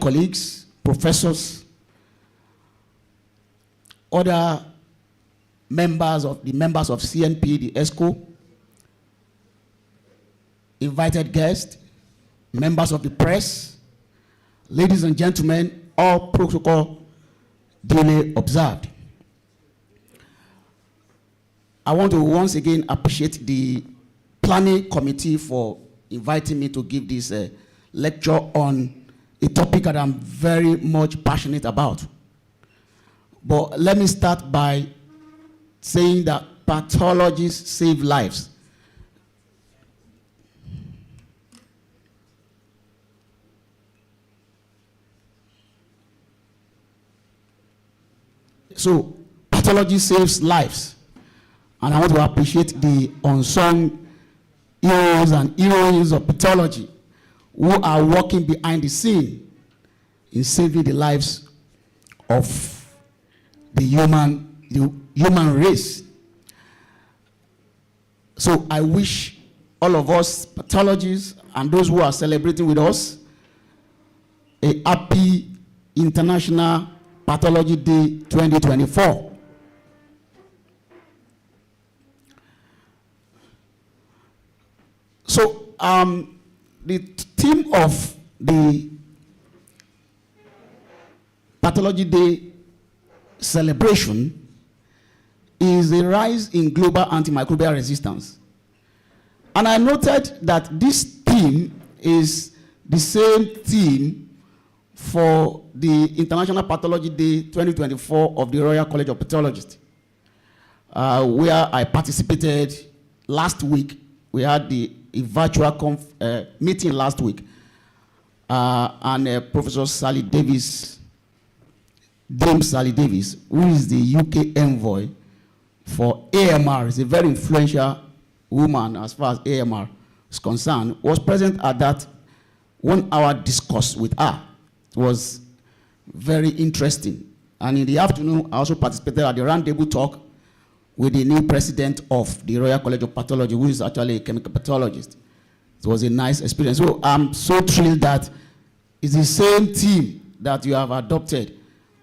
colleagues, professors, other members of CNP, the ESCO, invited guests, members of the press, ladies and gentlemen, all protocol duly observed. I want to once again appreciate the planning committee for inviting me to give this lecture on a topic that I'm very much passionate about. But let me start by saying that pathologies save lives. So, pathology saves lives. And I want to appreciate the unsung heroes and heroines of pathology who are working behind the scene in saving the lives of the human race. So I wish all of us pathologists and those who are celebrating with us a happy International Pathology Day 2024. So the theme of the Pathology Day celebration is the rise in global antimicrobial resistance. And I noted that this theme is the same theme for the International Pathology Day 2024 of the Royal College of Pathologists, where I participated last week. We had a virtual meeting last week, and Professor Sally Davis, Dame Sally Davis, who is the UK envoy for AMR, is a very influential woman as far as AMR is concerned, was present at that 1 hour discourse with her. It was very interesting. And in the afternoon, I also participated at the roundtable talk with the new president of the Royal College of Pathology, who is actually a chemical pathologist. It was a nice experience. So I'm so thrilled that it's the same team that you have adopted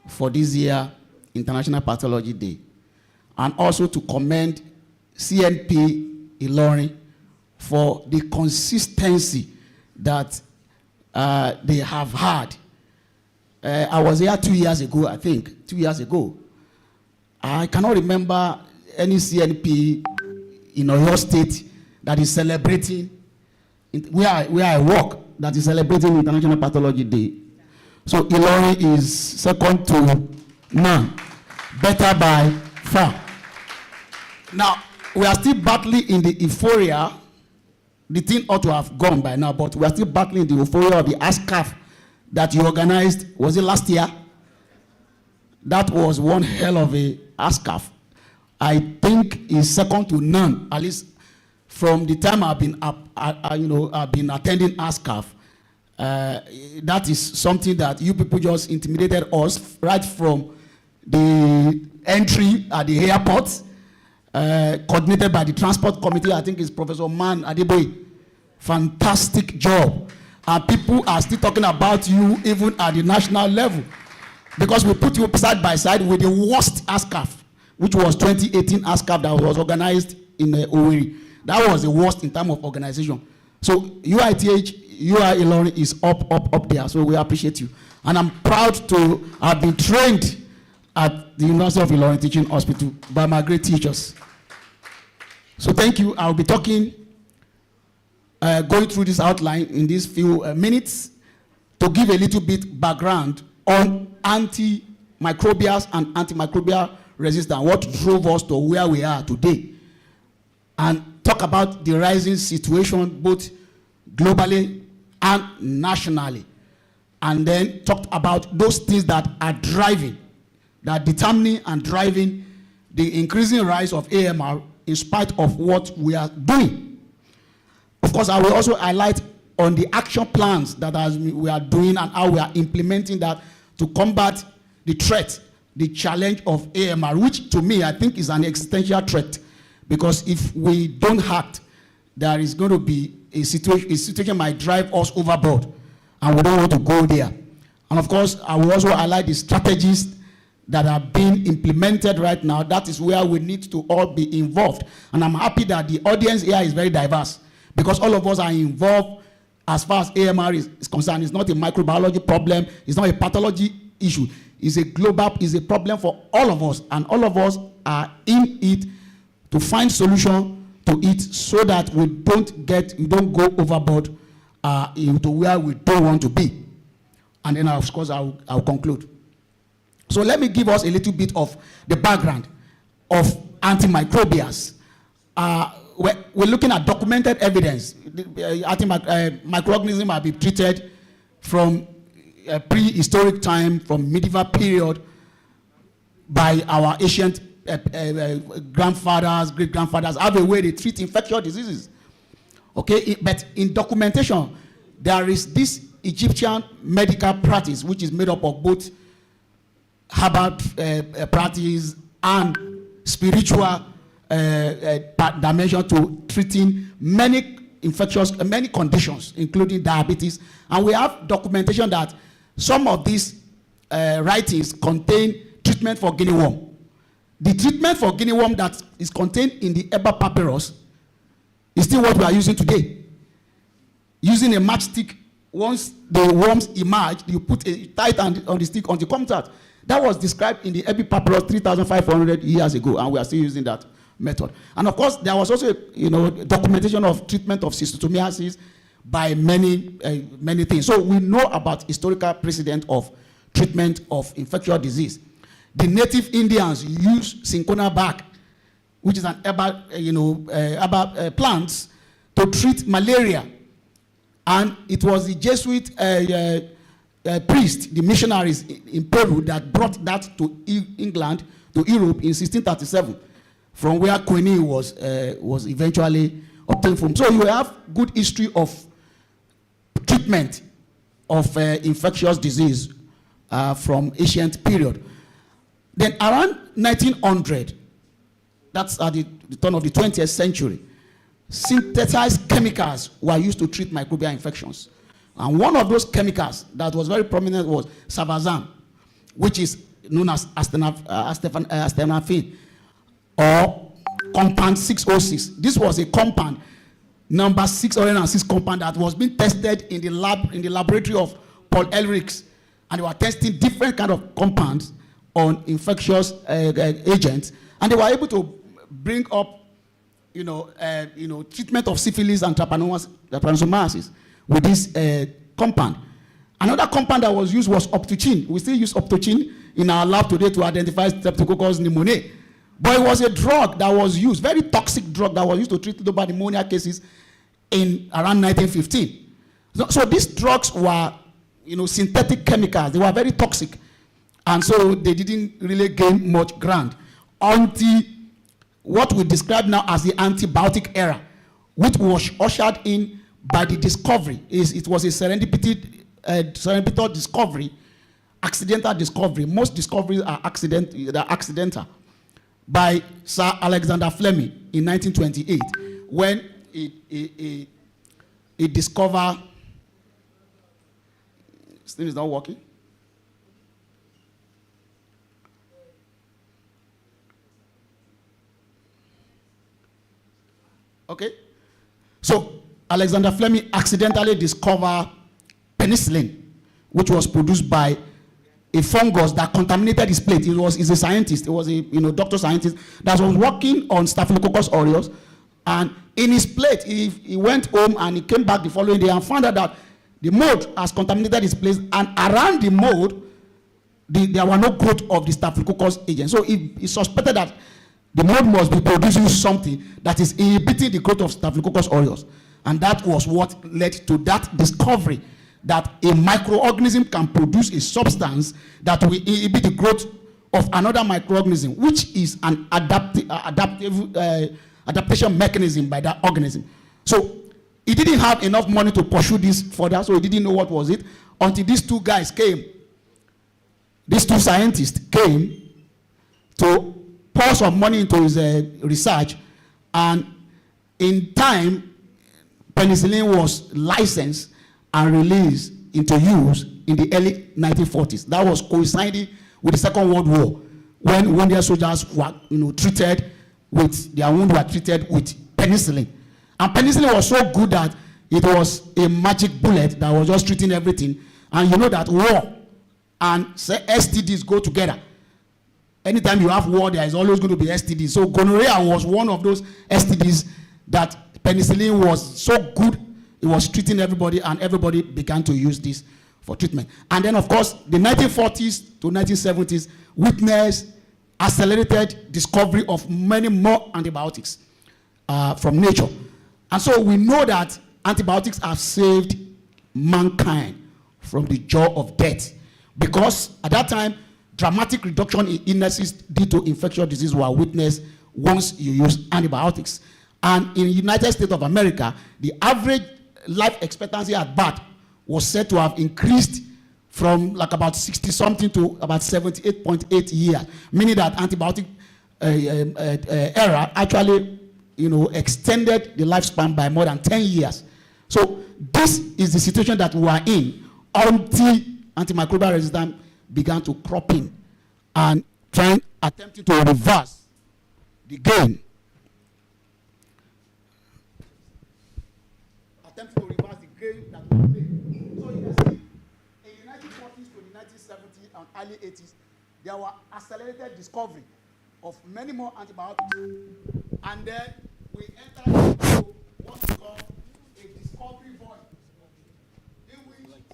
for this year International Pathology Day. And also to commend CNP Ilorin for the consistency that they have had. I was here 2 years ago, I think, 2 years ago. I cannot remember any CNP in Oyo State that is celebrating, where I work, that is celebrating International Pathology Day. So Ilorin is second to none, better by far. Now, we are still battling in the euphoria. The thing ought to have gone by now, but we are still battling the euphoria of the ASCAF that you organized, was it last year? That was one hell of a ASCAF. I think is second to none, at least from the time I've been I've been attending ASCAF. That is something that you people just intimidated us right from the entry at the airport, coordinated by the transport committee. I think it's Professor Man Adeboye. Fantastic job. And people are still talking about you even at the national level, because we put you side by side with the worst ASCAF, which was 2018 ASCAF that was organized in Owerri. That was the worst in terms of organization. So UITH, UI Ilorin is up there. So we appreciate you. And I'm proud to have been trained at the University of Ilorin Teaching Hospital by my great teachers. So thank you. I'll be talking, going through this outline in these few minutes to give a little bit background on antimicrobials and antimicrobial resistance, what drove us to where we are today, and talk about the rising situation both globally and nationally, and then talk about those things that are driving, that are determining and driving the increasing rise of AMR in spite of what we are doing. Of course, I will also highlight on the action plans that we are doing and how we are implementing that to combat the threat, the challenge of AMR, which to me I think is an existential threat, because if we don't act, there is going to be a situation might drive us overboard, and we don't want to go there. And of course, I will also highlight the strategies that are being implemented right now. That is where we need to all be involved. And I'm happy that the audience here is very diverse, because all of us are involved as far as AMR is concerned. It's not a microbiology problem. It's not a pathology issue. It's a global, it's a problem for all of us. And all of us are in it to find solution to it, so that we don't go overboard into where we don't want to be. And then, of course, I'll conclude. So let me give us a little bit of the background of antimicrobials. We're looking at documented evidence. Microorganisms have been treated from prehistoric time, from medieval period, by our ancient grandfathers, great-grandfathers, have a way they treat infectious diseases. Okay, but in documentation, there is this Egyptian medical practice, which is made up of both herbal practice and spiritual dimension to treating many many conditions, including diabetes. And we have documentation that some of these writings contain treatment for guinea worm. The treatment for guinea worm that is contained in the Eber papyrus is still what we are using today. Using a matchstick, once the worms emerge, you put a tight on the stick until it comes out. That was described in the Eber papyrus 3,500 years ago, and we are still using that method. And of course, there was also, documentation of treatment of schistosomiasis by many things. So we know about historical precedent of treatment of infectious disease. The native Indians use cinchona bark, which is an herbal plants, to treat malaria. And it was the Jesuit priest, the missionaries in Peru, that brought that to England, to Europe in 1637, from where quinine was eventually obtained from. So you have good history of treatment of infectious disease from ancient period. Then around 1900, that's at the turn of the 20th century, synthesized chemicals were used to treat microbial infections. And one of those chemicals that was very prominent was savazan, which is known as acetaminophen, or compound 606. This was a compound, number 606 compound, that was being tested in the laboratory of Paul Ehrlich's, and they were testing different kind of compounds on infectious agents, and they were able to bring up, treatment of syphilis and trypanosomiasis with this compound. Another compound that was used was optochin. We still use optochin in our lab today to identify Streptococcus pneumoniae. But it was a drug that was used, very toxic drug that was used to treat lobar pneumonia cases in around 1915. So these drugs were, synthetic chemicals. They were very toxic. And so they didn't really gain much ground until what we describe now as the antibiotic era, which was ushered in by the discovery. It was a serendipitous discovery, accidental discovery. Most discoveries are accidental. By Sir Alexander Fleming in 1928, when he discovered, this thing is not working. Okay, so Alexander Fleming accidentally discovered penicillin, which was produced by a fungus that contaminated his plate. He's a scientist. It was a doctor scientist that was working on Staphylococcus aureus, and in his plate, he went home and he came back the following day and found out that the mold has contaminated his place, and around the mold, there were no growth of the Staphylococcus agent. So he suspected that the mold must be producing something that is inhibiting the growth of Staphylococcus aureus, and that was what led to that discovery, that a microorganism can produce a substance that will inhibit the growth of another microorganism, which is an adaptation mechanism by that organism. So he didn't have enough money to pursue this further, so he didn't know what was it, until these two guys came. These two scientists came to pour some money into his research, and in time, penicillin was licensed and released into use in the early 1940s. That was coinciding with the Second World War, when their soldiers were, treated with, their wounds were treated with penicillin. And penicillin was so good that it was a magic bullet that was just treating everything. And you know that war and STDs go together. Anytime you have war, there is always going to be STDs. So gonorrhea was one of those STDs that penicillin was so good, it was treating everybody, and everybody began to use this for treatment. And then, of course, the 1940s to 1970s witnessed accelerated discovery of many more antibiotics from nature. And so we know that antibiotics have saved mankind from the jaw of death, because at that time, dramatic reduction in illnesses due to infectious disease were witnessed once you use antibiotics. And in the United States of America, the average life expectancy at birth was said to have increased from like about 60-something to about 78.8 years, meaning that antibiotic era actually, extended the lifespan by more than 10 years. So this is the situation that we are in until antimicrobial resistance began to crop in and attempting to reverse the gain. Attempting to reverse the gain that we made. So you can see, in the 1940s to the 1970s and early 80s, there were accelerated discovery of many more antibiotics. And then we entered into what we call a discovery void, in which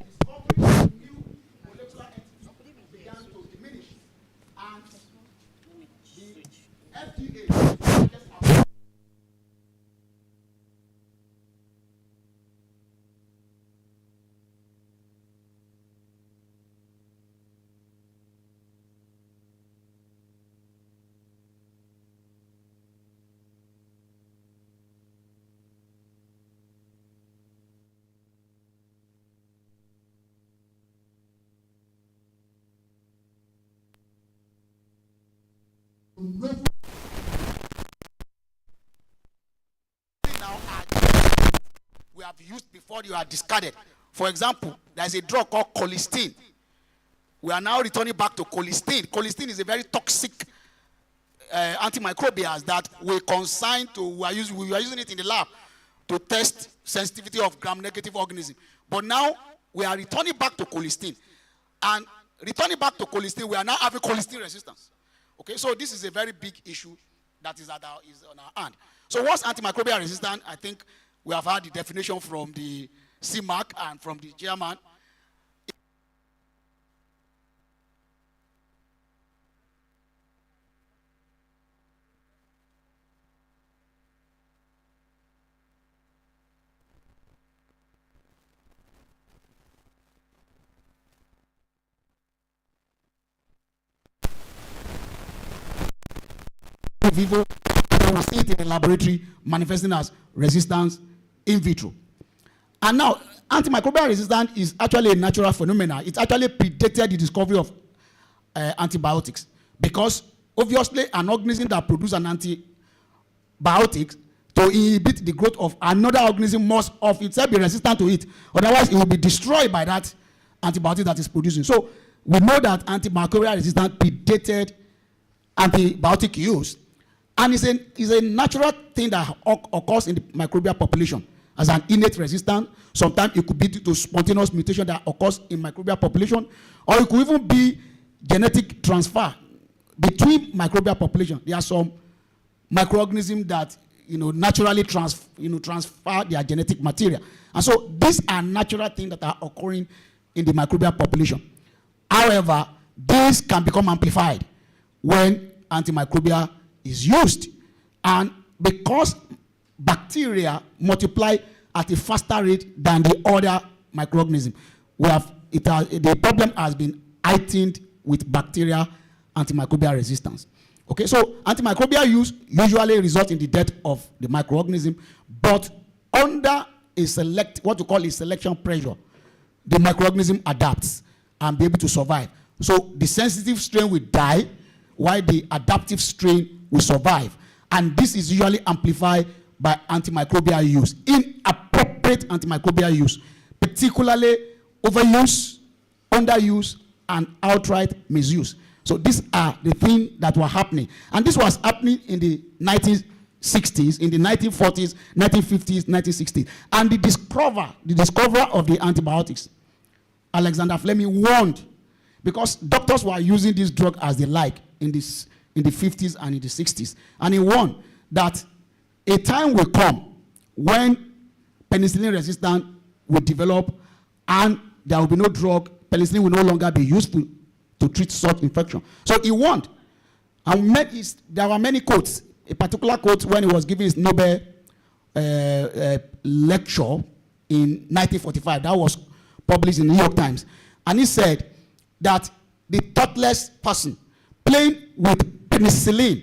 discovery of new molecular entities began to diminish. And the FDA now we have used before you are discarded. For example, there is a drug called colistin. We are now returning back to colistin. Colistin is a very toxic antimicrobial that we consign to. We are using it in the lab to test sensitivity of gram-negative organisms. But now we are returning back to colistin, and returning back to colistin, we are now having colistin resistance. Okay, so this is a very big issue that is on our hand. So what's antimicrobial resistance? I think we have had the definition from the CMAC and from the chairman. Vivo, and we see it in the laboratory manifesting as resistance in vitro. And now, antimicrobial resistance is actually a natural phenomenon. It actually predated the discovery of antibiotics, because obviously an organism that produces an antibiotic to inhibit the growth of another organism must of itself be resistant to it. Otherwise, it will be destroyed by that antibiotic that is producing. So we know that antimicrobial resistance predated antibiotic use. And it's a natural thing that occurs in the microbial population as an innate resistance. Sometimes it could be due to spontaneous mutation that occurs in microbial population, or it could even be genetic transfer between microbial population. There are some microorganisms that naturally transfer their genetic material. And so these are natural things that are occurring in the microbial population. However, these can become amplified when antimicrobial is used. And because bacteria multiply at a faster rate than the other microorganisms, the problem has been heightened with bacterial antimicrobial resistance. Okay, so antimicrobial use usually results in the death of the microorganism, but under what we call a selection pressure, the microorganism adapts and be able to survive. So the sensitive strain will die, while the adaptive strain will survive. And this is usually amplified by antimicrobial use, inappropriate antimicrobial use, particularly overuse, underuse, and outright misuse. So these are the things that were happening. And this was happening in the 1960s, in the 1940s, 1950s, 1960s. And the discoverer of the antibiotics, Alexander Fleming, warned, because doctors were using this drug as they like in the 50s and in the 60s. And he warned that a time will come when penicillin resistance will develop and there will be no drug. Penicillin will no longer be useful to treat such infection. So he warned. And there were many quotes. A particular quote when he was giving his Nobel lecture in 1945. That was published in the New York Times. And he said that the thoughtless person playing with penicillin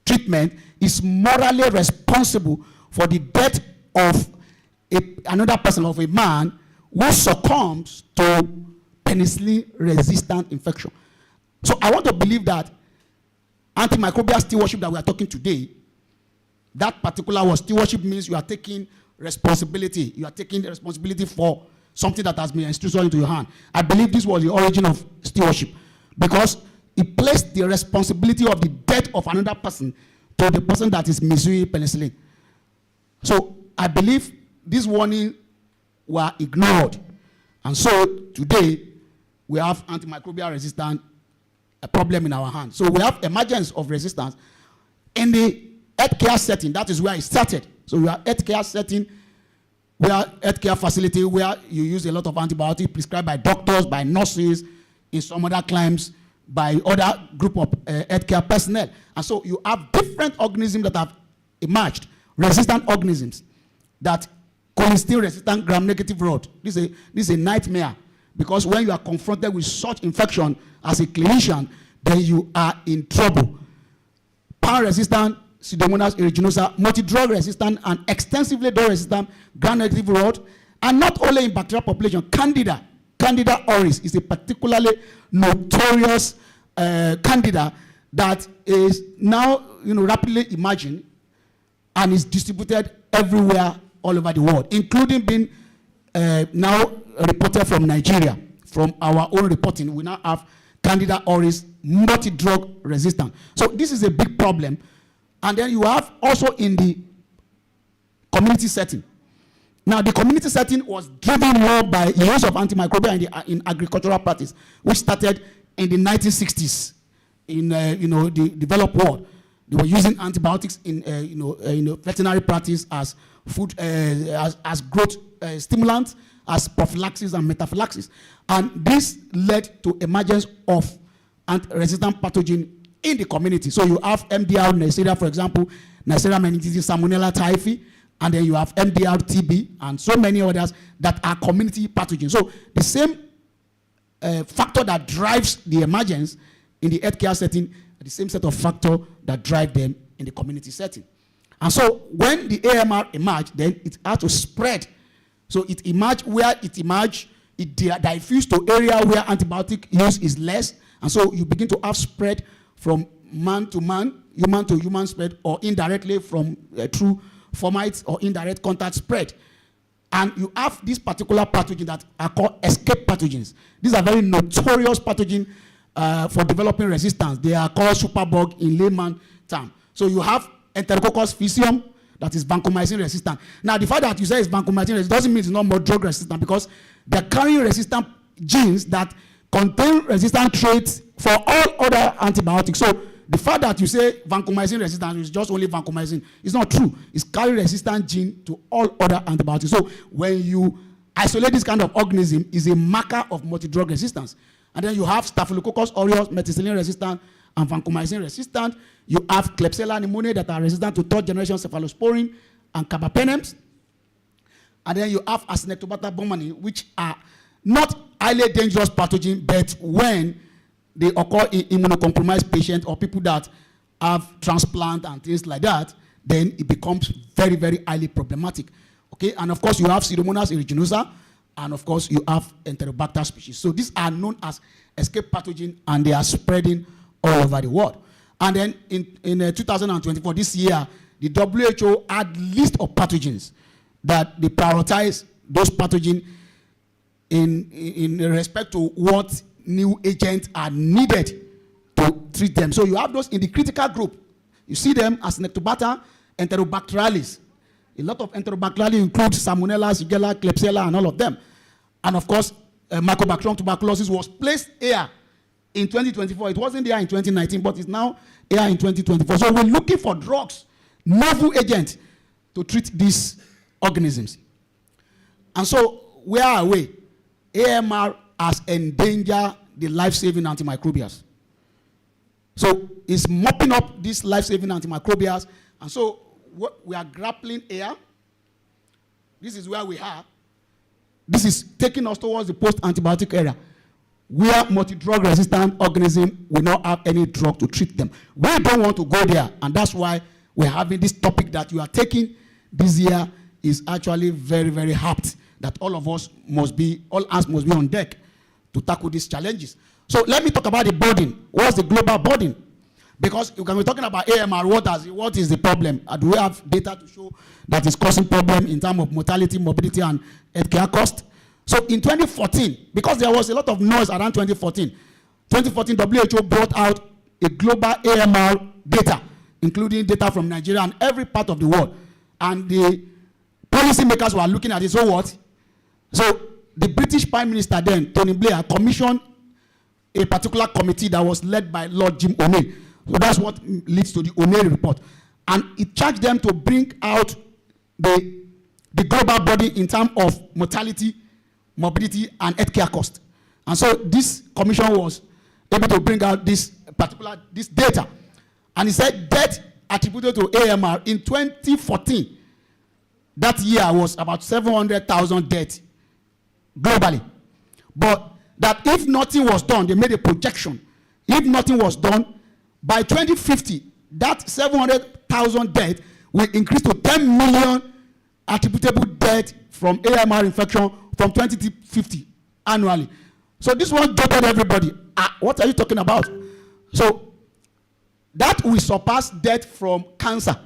treatment is morally responsible for the death of another person, of a man who succumbs to penicillin-resistant infection. So I want to believe that antimicrobial stewardship that we are talking today, that particular word, stewardship, means you are taking responsibility. You are taking the responsibility for something that has been instituted into your hand. I believe this was the origin of stewardship, because it placed the responsibility of the death of another person to the person that is misusing penicillin. So I believe these warnings were ignored. And so today, we have antimicrobial resistance, a problem in our hands. So we have emergence of resistance in the healthcare setting. That is where it started. So we have healthcare setting, where healthcare facility where you use a lot of antibiotics prescribed by doctors, by nurses, in some other climes, by other group of healthcare personnel. And so you have different organisms that have emerged, resistant organisms, that colistin-resistant gram-negative rod. This is a nightmare, because when you are confronted with such infection as a clinician, then you are in trouble. Pan-resistant Pseudomonas aeruginosa, multi-drug resistant and extensively drug-resistant gram-negative rod, and not only in bacterial population, Candida auris is a particularly notorious Candida that is now rapidly emerging and is distributed everywhere all over the world, including being now reported from Nigeria. From our own reporting, we now have Candida auris, multi-drug resistant. So this is a big problem. And then you have also in the community setting. Now, the community setting was driven more by the use of antimicrobial in agricultural practice, which started in the 1960s in the developed world. They were using antibiotics in veterinary practice as food, as growth stimulants, as prophylaxis and metaphylaxis, and this led to emergence of resistant pathogen in the community. So you have MDR Neisseria, for example, Neisseria meningitis, Salmonella typhi, and then you have MDR TB, and so many others that are community pathogens. So the same factor that drives the emergence in the healthcare setting, the same set of factors that drive them in the community setting. And so when the AMR emerged, then it had to spread. So it emerged where it emerged, it diffused to area where antibiotic use is less, and so you begin to have spread from man to man, human to human spread, or indirectly from through fomites or indirect contact spread. And you have this particular pathogen that are called escape pathogens. These are very notorious pathogens for developing resistance. They are called superbug in layman term. So you have Enterococcus faecium that is vancomycin resistant. Now, the fact that you say it's vancomycin resistant doesn't mean it's not more drug resistant, because they're carrying resistant genes that contain resistant traits for all other antibiotics. So the fact that you say vancomycin resistant is just only vancomycin, it's not true. It's carrying resistant gene to all other antibiotics. So when you isolate this kind of organism, is a marker of multi-drug resistance. And then you have Staphylococcus aureus, methicillin resistant, and vancomycin resistant. You have Klebsiella pneumoniae that are resistant to third generation cephalosporin and carbapenems. And then you have Acinetobacter baumannii, which are not highly dangerous pathogen, but when they occur in immunocompromised patients or people that have transplant and things like that, then it becomes very, very highly problematic. Okay, and of course you have Pseudomonas aeruginosa, and of course you have Enterobacter species. So these are known as escape pathogen, and they are spreading all over the world. And then in 2024, this year, the WHO had list of pathogens that they prioritize those pathogens in respect to what new agents are needed to treat them. So you have those in the critical group. You see them as Nectobacter enterobacterialis. A lot of enterobacterialis include Salmonella, Shigella, Klebsiella, and all of them. And of course, Mycobacterium tuberculosis was placed here in 2024. It wasn't there in 2019, but it's now here in 2024. So we're looking for drugs, novel agents, to treat these organisms. And so, where are we? AMR has endangered the life-saving antimicrobials. So, it's mopping up these life-saving antimicrobials. And so, what we are grappling here, this is where we are. This is taking us towards the post-antibiotic era, where multi-drug resistant organisms will not have any drug to treat them. We don't want to go there, and that's why we're having this topic that you are taking this year is actually very, very apt, that all of us must be, all hands must be on deck to tackle these challenges. So let me talk about the burden. What's the global burden? Because you can be talking about AMR, what is the problem? Do we have data to show that is causing problem in terms of mortality, morbidity, and healthcare cost? So in 2014, because there was a lot of noise around 2014, WHO brought out a global AMR data, including data from Nigeria and every part of the world. And the policymakers were looking at it, so what? So the British Prime Minister then, Tony Blair, commissioned a particular committee that was led by Lord Jim O'Neill. So that's what leads to the O'Neill report. And it charged them to bring out the global body in terms of mortality, morbidity, and healthcare cost. And so this commission was able to bring out this data. And he said death attributed to AMR in 2014, that year was about 700,000 deaths globally. But that if nothing was done, they made a projection. If nothing was done, by 2050, that 700,000 deaths will increase to 10 million attributable deaths from AMR infection from 2050 annually. So this one jotted everybody. What are you talking about? So that will surpass death from cancer,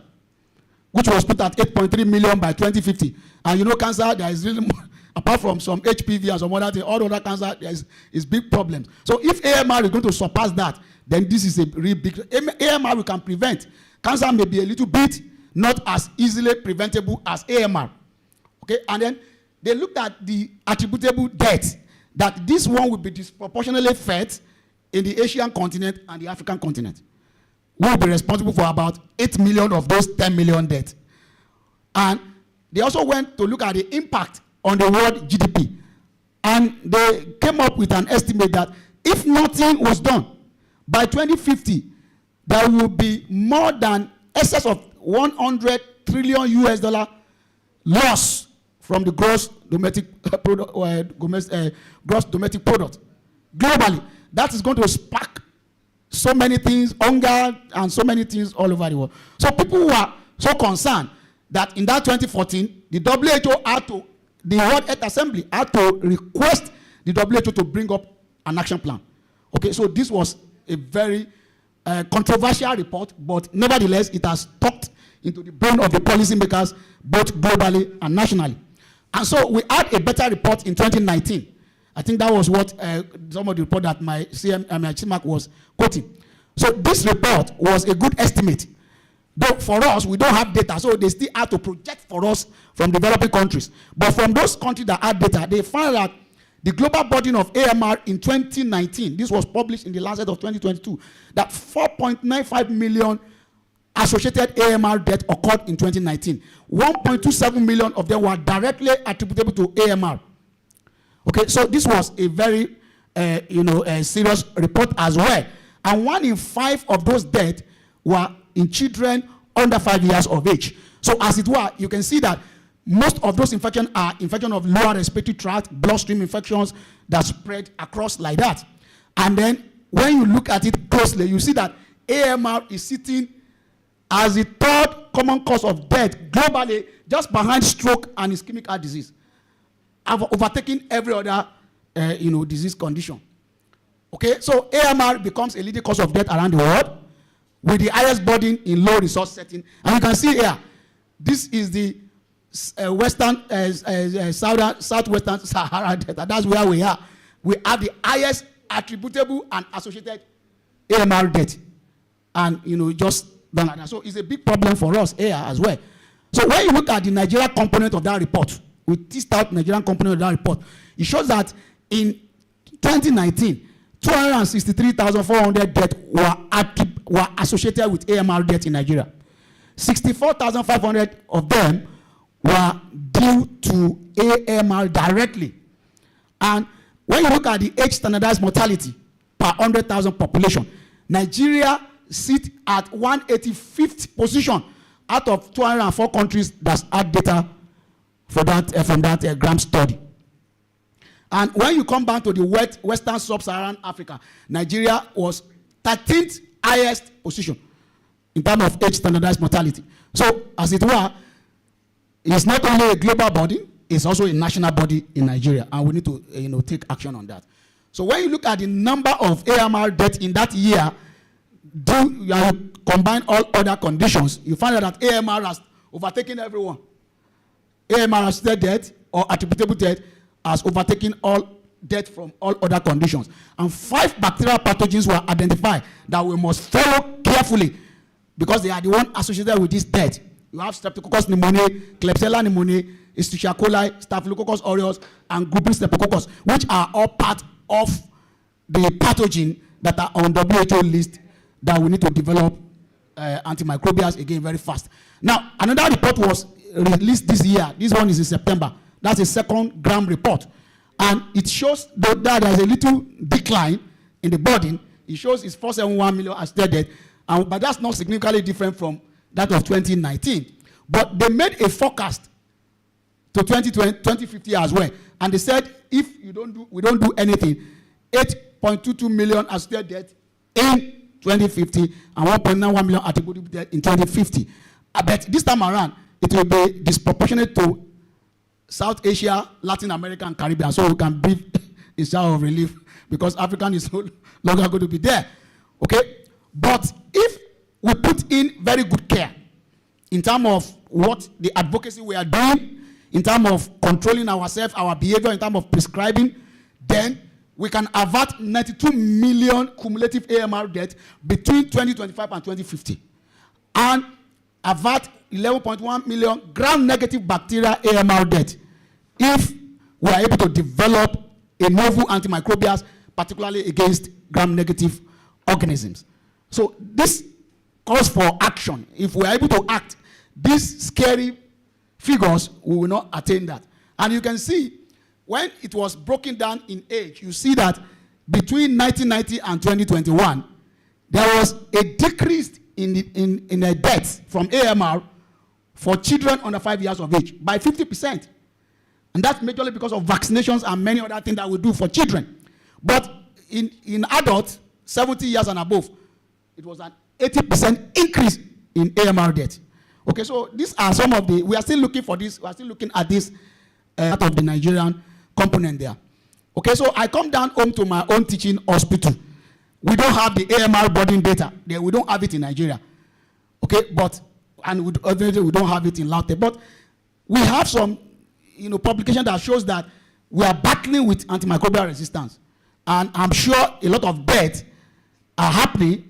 which was put at 8.3 million by 2050. And you know, cancer, there is really more, apart from some HPV and some other things, all other cancer, there is big problems. So if AMR is going to surpass that, then this is a really big. AMR we can prevent. Cancer may be a little bit not as easily preventable as AMR. Okay, and then they looked at the attributable deaths, that this one will be disproportionately fed in the Asian continent and the African continent. We will be responsible for about 8 million of those 10 million deaths. And they also went to look at the impact on the world GDP. And they came up with an estimate that if nothing was done, by 2050, there will be more than excess of 100 trillion US dollar loss from the gross domestic product, gross domestic product globally. That is going to spark so many things, hunger, and so many things all over the world. So people were so concerned that in that 2014, the WHO had to, the World Health Assembly had to request the WHO to bring up an action plan. Okay, so this was a very controversial report, but nevertheless, it has talked into the brain of the policymakers, both globally and nationally. And so we had a better report in 2019. I think that was what some of the report that my CMAC was quoting. So this report was a good estimate. Though for us, we don't have data, so they still have to project for us from developing countries. But from those countries that had data, they found that the global burden of AMR in 2019, this was published in the Lancet of 2022, that 4.95 million associated AMR deaths occurred in 2019. 1.27 million of them were directly attributable to AMR. Okay, so this was a very, serious report as well. And 1 in 5 of those deaths were in children under 5 years of age. So as it were, you can see that most of those infections are infections of lower respiratory tract, bloodstream infections that spread across like that. And then when you look at it closely, you see that AMR is sitting as the third common cause of death globally, just behind stroke and ischemic heart disease, overtaking every other disease condition. Okay, so AMR becomes a leading cause of death around the world with the highest burden in low resource setting. And you can see here, this is the southwestern Sahara Delta. That's where we are. We have the highest attributable and associated AMR debt. And, just done like that. So it's a big problem for us here as well. So when you look at the Nigeria component of that report, we teased out Nigerian component of that report, it shows that in 2019, 263,400 debt were associated with AMR debt in Nigeria. 64,500 of them were due to AMR directly. And when you look at the age standardized mortality per 100,000 population, Nigeria sits at 185th position out of 204 countries that had data for that, from that Graham study. And when you come back to the Western Sub-Saharan Africa, Nigeria was 13th highest position in terms of age standardized mortality. So, as it were, it's not only a global body, it's also a national body in Nigeria, and we need to take action on that. So when you look at the number of AMR deaths in that year, you combine all other conditions, you find out that AMR has overtaken everyone. AMR associated death or attributable death has overtaken all death from all other conditions. And 5 bacterial pathogens were identified that we must follow carefully because they are the one associated with this death. You have Streptococcus pneumoniae, Klebsiella pneumoniae, Escherichia coli, Staphylococcus aureus, and grouping Streptococcus, which are all part of the pathogen that are on WHO list that we need to develop antimicrobials again very fast. Now, another report was released this year. This one is in September. That's a second Graham report. And it shows that there is a little decline in the burden. It shows it's 471 million as dead, but that's not significantly different from that of 2019. But they made a forecast to 2050 as well. And they said if we don't do anything, 8.22 million associated death in 2050 and 1.91 million attributable death in 2050. But this time around, it will be disproportionate to South Asia, Latin America, and Caribbean. So we can breathe a sigh of relief because African is no longer going to be there. Okay? But if we put in very good care in terms of what the advocacy we are doing, in terms of controlling ourselves, our behavior, in terms of prescribing, then we can avert 92 million cumulative AMR death between 2025 and 2050. And avert 11.1 million gram-negative bacterial AMR death if we are able to develop a novel antimicrobials, particularly against gram-negative organisms. So this calls for action. If we are able to act, these scary figures, we will not attain that. And you can see, when it was broken down in age, you see that between 1990 and 2021, there was a decrease in the deaths from AMR for children under 5 years of age by 50%. And that's majorly because of vaccinations and many other things that we do for children. But in adults, 70 years and above, it was an 80% increase in AMR death. Okay, so these are some of the, we are still looking for this, we are still looking at this part of the Nigerian component there. Okay, so I come down home to my own teaching hospital. We don't have the AMR burden data. We don't have it in Nigeria. Okay, but, and obviously we don't have it in Laute. But we have some, publication that shows that we are battling with antimicrobial resistance. And I'm sure a lot of deaths are happening.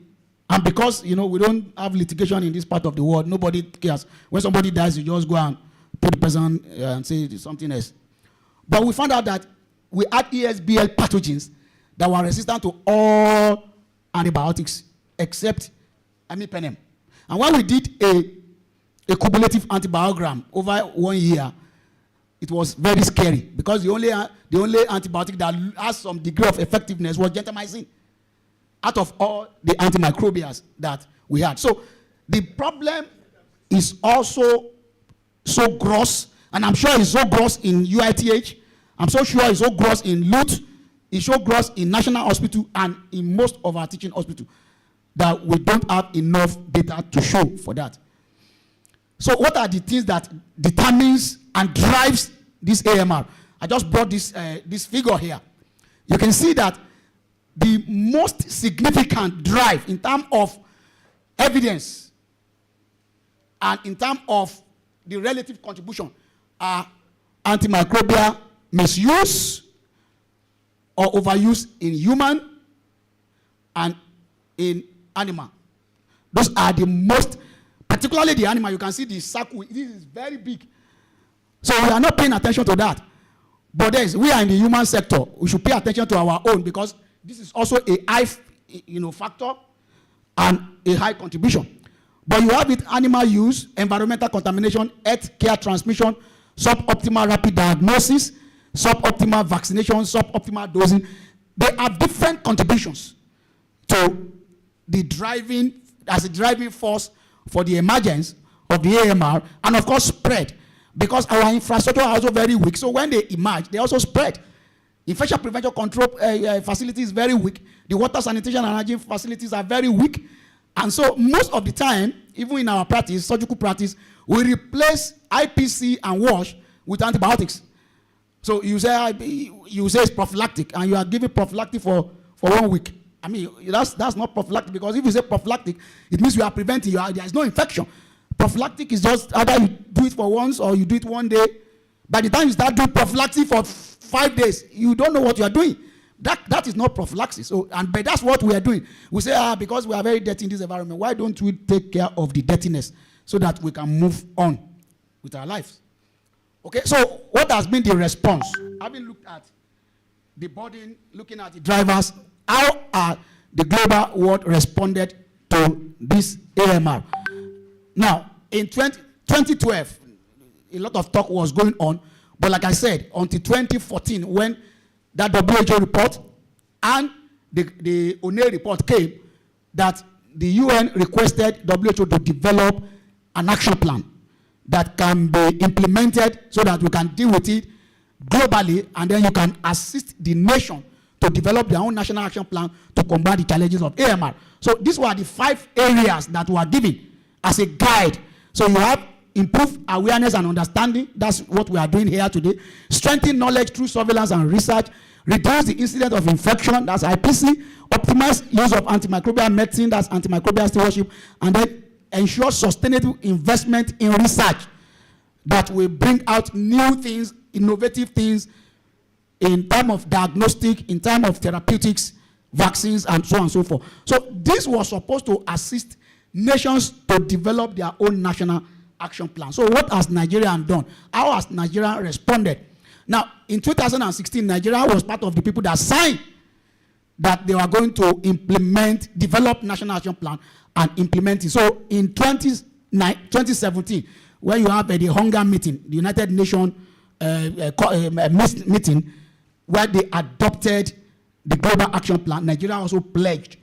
And because, we don't have litigation in this part of the world, nobody cares. When somebody dies, you just go and put the person and say something else. But we found out that we had ESBL pathogens that were resistant to all antibiotics except imipenem. And when we did a cumulative antibiogram over 1 year, it was very scary because the only antibiotic that has some degree of effectiveness was gentamicin out of all the antimicrobials that we had. So the problem is also so gross, and I'm sure it's so gross in UITH. I'm so sure it's so gross in LUT. It's so gross in National Hospital and in most of our teaching hospitals that we don't have enough data to show for that. So what are the things that determines and drives this AMR? I just brought this figure here. You can see that the most significant drive in terms of evidence and in terms of the relative contribution are antimicrobial misuse or overuse in human and in animal. Those are the most, particularly the animal. You can see the circle. This is very big. So we are not paying attention to that. But we are in the human sector. We should pay attention to our own, because this is also a high, factor and a high contribution. But you have it: animal use, environmental contamination, health care transmission, suboptimal rapid diagnosis, suboptimal vaccination, suboptimal dosing. They have different contributions to the driving, as a driving force for the emergence of the AMR, and of course spread, because our infrastructure are also very weak. So when they emerge, they also spread. Infection prevention control facilities is very weak. The water sanitation and hygiene facilities are very weak. And so most of the time, even in our practice, surgical practice, we replace IPC and wash with antibiotics. So you say it's prophylactic, and you are giving prophylactic for 1 week. I mean, that's not prophylactic, because if you say prophylactic, it means you are preventing. There is no infection. Prophylactic is just either you do it for once or you do it 1 day. By the time you start doing prophylactic for 5 days, you don't know what you are doing. That is not prophylaxis. But that's what we are doing. We say, because we are very dirty in this environment, why don't we take care of the dirtiness so that we can move on with our lives? Okay, so what has been the response? Having looked at the burden, looking at the drivers, how are the global world responded to this AMR? Now, in 2012, a lot of talk was going on, but like I said, until 2014, when that WHO report and the ONE report came, that the UN requested WHO to develop an action plan that can be implemented so that we can deal with it globally, and then you can assist the nation to develop their own national action plan to combat the challenges of AMR. So these were the 5 areas that were given as a guide. So you have improved awareness and understanding. That's what we are doing here today. Strengthen knowledge through surveillance and research. Reduce the incidence of infection. That's IPC. Optimize use of antimicrobial medicine. That's antimicrobial stewardship. And then ensure sustainable investment in research that will bring out new things, innovative things in terms of diagnostic, in terms of therapeutics, vaccines, and so on and so forth. So this was supposed to assist nations to develop their own national action plan. So what has Nigeria done? How has Nigeria responded? Now, in 2016, Nigeria was part of the people that signed that they were going to develop national action plan and implement it. So in 2017, when you have the hunger meeting, the United Nations meeting, where they adopted the global action plan, Nigeria also pledged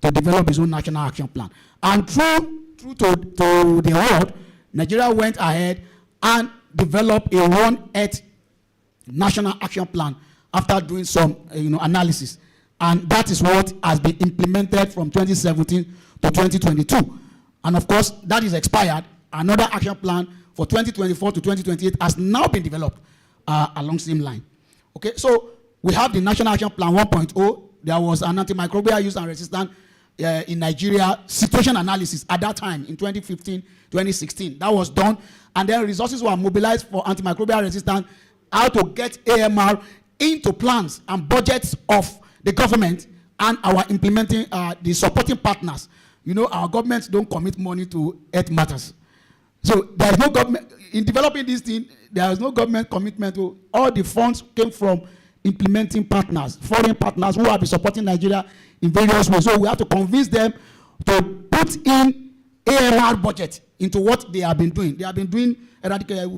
to develop its own national action plan. And through to the world, Nigeria went ahead and developed a One Earth national action plan after doing some analysis. And that is what has been implemented from 2017 to 2022. And of course, that is expired. Another action plan for 2024 to 2028 has now been developed along the same line. Okay, so we have the National Action Plan 1.0. There was an antimicrobial use and resistance in Nigeria situation analysis at that time in 2015, 2016. That was done. And then resources were mobilized for antimicrobial resistance, how to get AMR into plans and budgets of the government and our implementing the supporting partners. Our governments don't commit money to health matters. So there is no government in developing this thing. There is no government commitment to all the funds came from implementing partners, foreign partners who have been supporting Nigeria in various ways. So we have to convince them to put in AMR budget into what they have been doing. They have been doing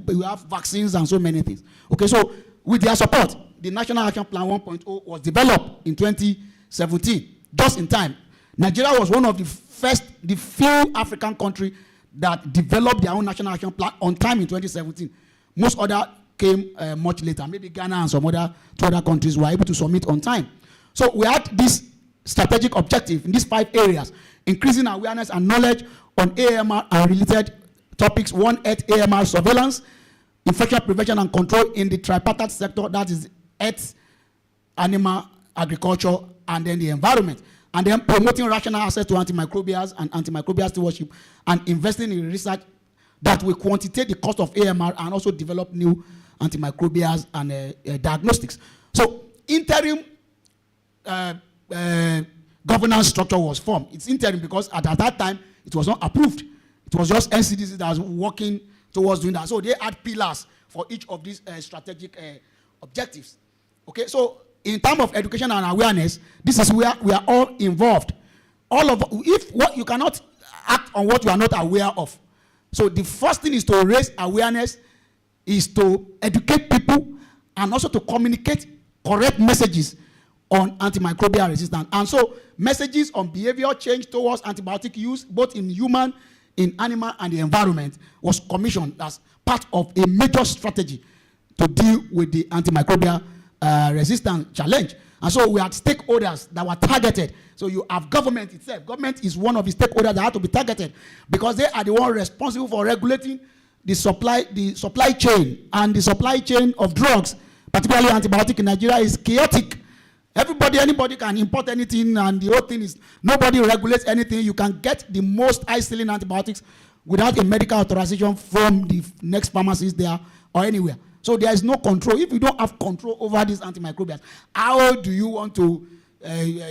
we have vaccines and so many things. Okay, so with their support, the National Action Plan 1.0 was developed in 2017, just in time. Nigeria was one of the few African countries that developed their own National Action Plan on time in 2017. Most other came much later. Maybe Ghana and some two other countries were able to submit on time. So we had this strategic objective in these 5 areas: increasing awareness and knowledge on AMR and related topics, One Earth AMR surveillance, infection prevention and control in the tripartite sector, that is earth, animal, agriculture, and then the environment. And then promoting rational access to antimicrobials and antimicrobial stewardship, and investing in research that will quantitate the cost of AMR and also develop new antimicrobials and diagnostics. So interim governance structure was formed. It's interim because at that time it was not approved. It was just NCDC that was working towards doing that. So they had pillars for each of these strategic objectives. Okay, so in terms of education and awareness, this is where we are all involved. All of if what you cannot act on what you are not aware of. So the first thing is to raise awareness, is to educate people, and also to communicate correct messages on antimicrobial resistance. And so messages on behavior change towards antibiotic use, both in human, in animal, and the environment, was commissioned as part of a major strategy to deal with the antimicrobial resistance challenge. And so we had stakeholders that were targeted. So you have government itself. Government is one of the stakeholders that have to be targeted because they are the one responsible for regulating the supply chain, and the supply chain of drugs, particularly antibiotic in Nigeria, is chaotic. Anybody can import anything, and the whole thing is nobody regulates anything. You can get the most high-selling antibiotics without a medical authorization from the next pharmacist there or anywhere. So there is no control. If you don't have control over these antimicrobials, how do you want to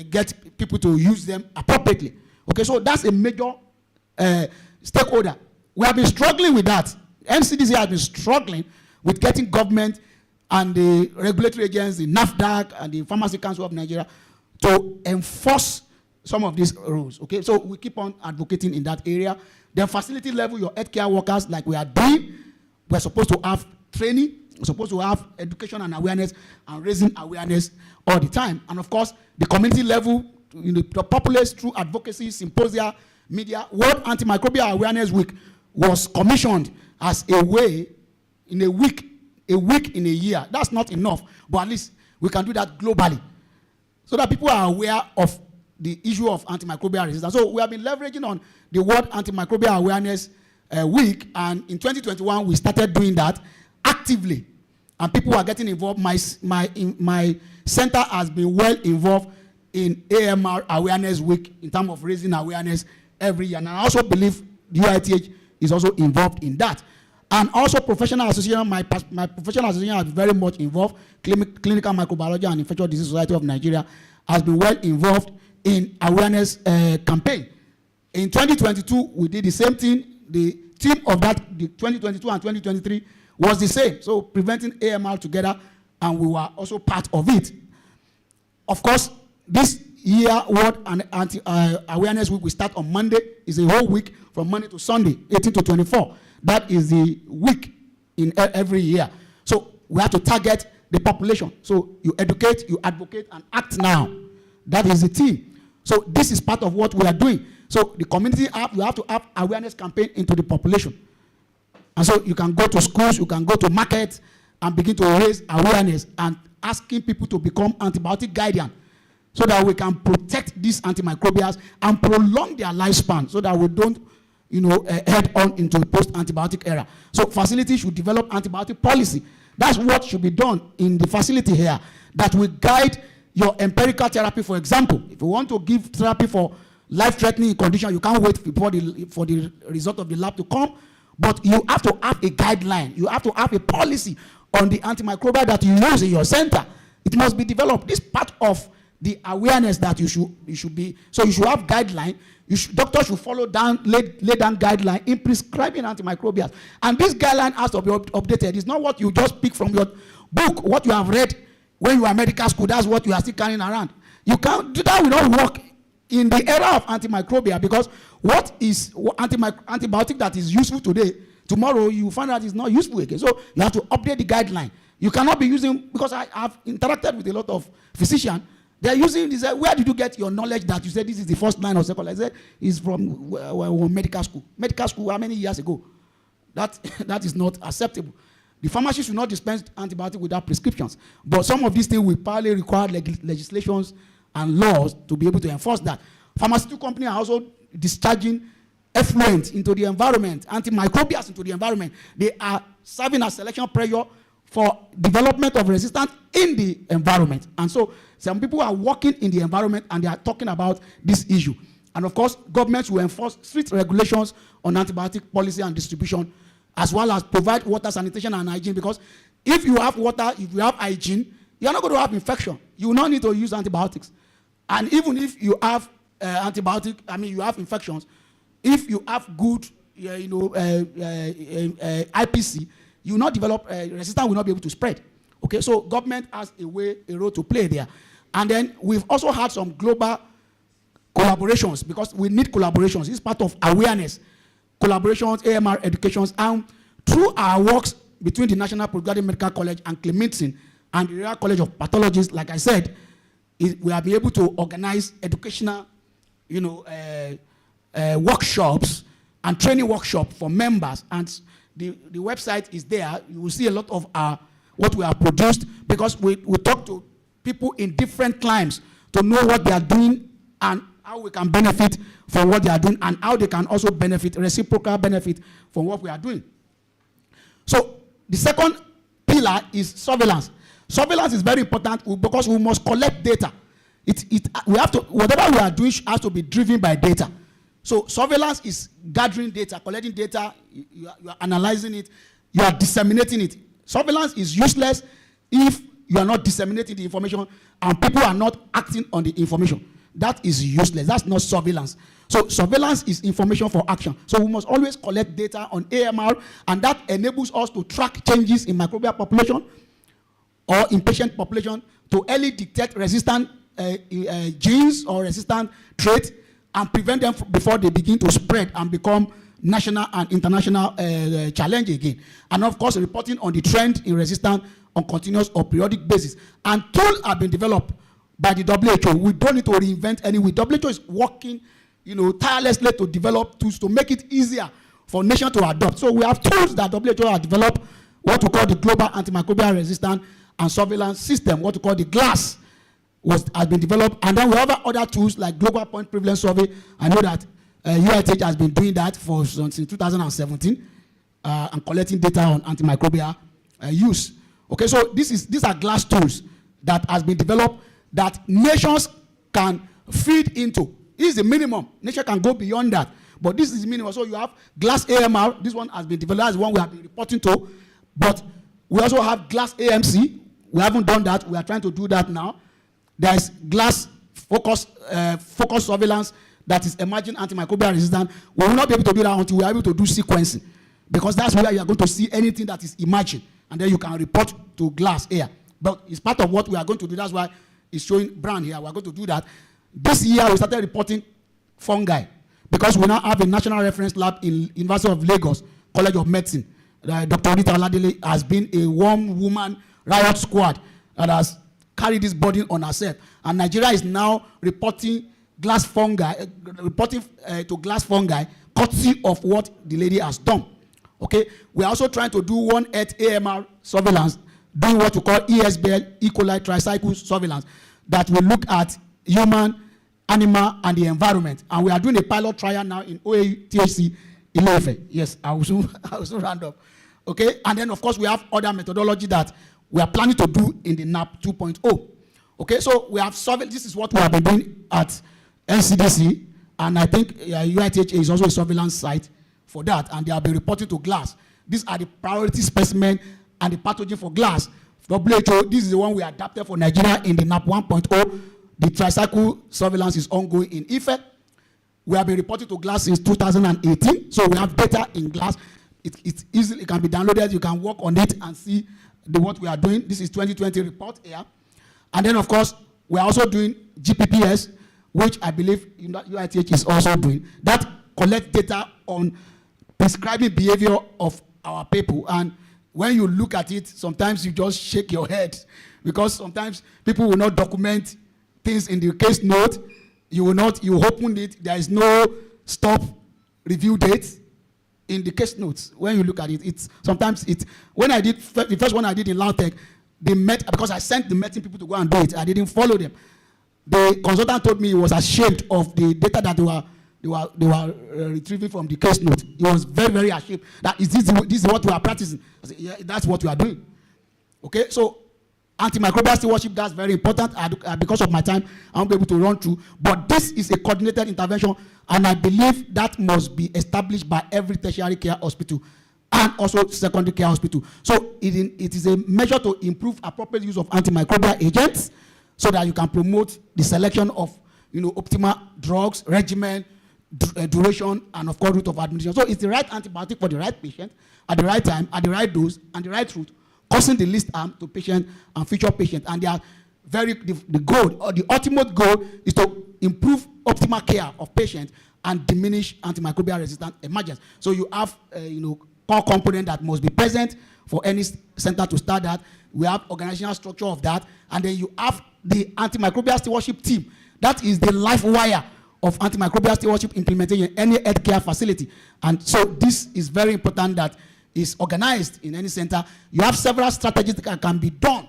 get people to use them appropriately? Okay, so that's a major stakeholder. We have been struggling with that. NCDC has been struggling with getting government and the regulatory agencies, the NAFDAC and the Pharmacy Council of Nigeria, to enforce some of these rules. Okay, so we keep on advocating in that area. Then facility level, your healthcare workers, like we are doing, we're supposed to have training, we're supposed to have education and awareness, and raising awareness all the time. And of course, the community level, the populace through advocacy, symposia, media. World Antimicrobial Awareness Week was commissioned as a way, in a week in a year. That's not enough, but at least we can do that globally, so that people are aware of the issue of antimicrobial resistance. So we have been leveraging on the World Antimicrobial Awareness Week, and in 2021 we started doing that actively, and people are getting involved. My center has been well involved in AMR Awareness Week in terms of raising awareness every year, and I also believe the UITH is also involved in that. And also professional association, my professional association has been very much involved. Clinical Microbiology and Infectious Disease Society of Nigeria has been well involved in awareness campaign. In 2022, we did the same thing. The theme of that, the 2022 and 2023, was the same. So preventing AMR together, and we were also part of it. Of course, this year World Awareness Week will start on Monday. It's a whole week from Monday to Sunday, 18 to 24. That is the week in every year. So we have to target the population. So you educate, you advocate, and act now. That is the theme. So this is part of what we are doing. So the community you have to have awareness campaign into the population. And so you can go to schools, you can go to markets, and begin to raise awareness and asking people to become antibiotic guardian, so that we can protect these antimicrobials and prolong their lifespan, so that we don't head on into the post-antibiotic era. So facilities should develop antibiotic policy. That's what should be done in the facility here, that will guide your empirical therapy. For example, if you want to give therapy for life-threatening condition, you can't wait for the result of the lab to come, but you have to have a guideline. You have to have a policy on the antimicrobial that you use in your center. It must be developed. This part of the awareness that you should be, so you should have guideline. Doctors should follow down, lay down guideline in prescribing antimicrobials. And this guideline has to be updated. It's not what you just pick from your book, what you have read when you are in medical school. That's what you are still carrying around. You can't do that. Will not work in the era of antimicrobial, because what is antibiotic that is useful today, tomorrow you find out it's not useful again. So you have to update the guideline. You cannot be using, because I have interacted with a lot of physicians. They're using this. Where did you get your knowledge that you said this is the first line or second line? I said it's from medical school. Medical school, how many years ago? That is not acceptable. The pharmacy should not dispense antibiotics without prescriptions. But some of these things will probably require legislations and laws to be able to enforce that. Pharmaceutical companies are also discharging effluent into the environment, antimicrobials into the environment. They are serving as selection pressure for development of resistance in the environment. And so some people are working in the environment and they are talking about this issue. And of course, governments will enforce strict regulations on antibiotic policy and distribution, as well as provide water, sanitation, and hygiene. Because if you have water, if you have hygiene, you're not going to have infection. You will not need to use antibiotics. And even if you have you have infections, if you have good, IPC, you will not develop, resistance will not be able to spread. Okay, so government has a role to play there. And then we've also had some global collaborations, because we need collaborations. It's part of awareness, collaborations, AMR educations, and through our works between the National Postgraduate Medical College and Clementon and the Royal College of Pathologists, like I said, we have been able to organize educational, workshops and training workshops for members. And the website is there. You will see a lot of what we have produced, because we talk to people in different climes to know what they are doing and how we can benefit from what they are doing, and how they can also benefit, reciprocal benefit from what we are doing. So the second pillar is surveillance. Surveillance is very important because we must collect data. We have to, whatever we are doing has to be driven by data. So surveillance is gathering data, collecting data, you are analyzing it, you are disseminating it. Surveillance is useless if you are not disseminating the information and people are not acting on the information. That is useless. That's not surveillance. So surveillance is information for action. So we must always collect data on AMR, and that enables us to track changes in microbial population or in patient population, to early detect resistant genes or resistant traits and prevent them before they begin to spread and become national and international challenge again. And of course, reporting on the trend in resistance on continuous or periodic basis. And tools have been developed by the WHO. We don't need to reinvent any. WHO is working, tirelessly to develop tools to make it easier for nations to adopt. So we have tools that WHO has developed, what we call the Global Antimicrobial Resistance and Surveillance System, what we call the GLASS, has been developed. And then we have other tools like Global Point Prevalence Survey. I know that UITH has been doing that since 2017 and collecting data on antimicrobial use. Okay, so these are GLASS tools that has been developed that nations can feed into. This is the minimum. Nation can go beyond that, but this is the minimum. So you have GLASS AMR. This one has been developed. That's one we have been reporting to. But we also have GLASS AMC. We haven't done that. We are trying to do that now. There is GLASS focus surveillance that is emerging antimicrobial resistance. We will not be able to do that until we are able to do sequencing, because that's where you are going to see anything that is emerging, and then you can report to GLASS here. But it's part of what we are going to do. That's why it's showing brown here. We are going to do that. This year we started reporting fungi, because we now have a national reference lab in University of Lagos College of Medicine. Dr. Rita Oladele has been a one-woman riot squad that has carried this burden on herself, and Nigeria is now reporting GLASS fungi, to GLASS fungi, courtesy of what the lady has done. Okay, we are also trying to do One Earth AMR surveillance, doing what we call ESBL, E. coli tricycle surveillance, that will look at human, animal, and the environment. And we are doing a pilot trial now in OATHC in Ilefe. Yes, I will soon round up. Okay, and then of course we have other methodology that we are planning to do in the NAP 2.0. Okay, so we have surveilled. This is what we have been doing at NCDC, and I think UITH is also a surveillance site for that, and they have been reporting to GLASS. These are the priority specimen and the pathogen for GLASS. WHO, this is the one we adapted for Nigeria in the NAP 1.0. The tricycle surveillance is ongoing in Ife. We have been reporting to GLASS since 2018, so we have data in GLASS. It's easily, it can be downloaded. You can work on it and see what we are doing. This is 2020 report here. And then, of course, we are also doing GPPS, which I believe UITH is also doing. That collects data on prescribing behavior of our people. And when you look at it, sometimes you just shake your head, because sometimes people will not document things in the case note. You open it, there is no stop review date in the case notes. When you look at it, when I did, the first one I did in Lautech, because I sent the medicine people to go and do it, I didn't follow them. The consultant told me he was ashamed of the data that they were retrieving from the case note. He was very, very ashamed. This is what we are practicing. I said, yeah, that's what we are doing. Okay, so Antimicrobial stewardship, that's very important. Because of my time, I won't be able to run through. But this is a coordinated intervention, and I believe that must be established by every tertiary care hospital and also secondary care hospital. So it is a measure to improve appropriate use of antimicrobial agents so that you can promote the selection of optimal drugs, regimen, duration, and of course route of administration. So it's the right antibiotic for the right patient at the right time, at the right dose, and the right route, causing the least harm to patient and future patients. And they are the goal, or the ultimate goal, is to improve optimal care of patients and diminish antimicrobial resistant emergence. So you have core component that must be present for any center to start that. We have organizational structure of that, and then you have the antimicrobial stewardship team. That is the life wire of antimicrobial stewardship implementation in any healthcare facility. And so this is very important that is organized in any center. You have several strategies that can be done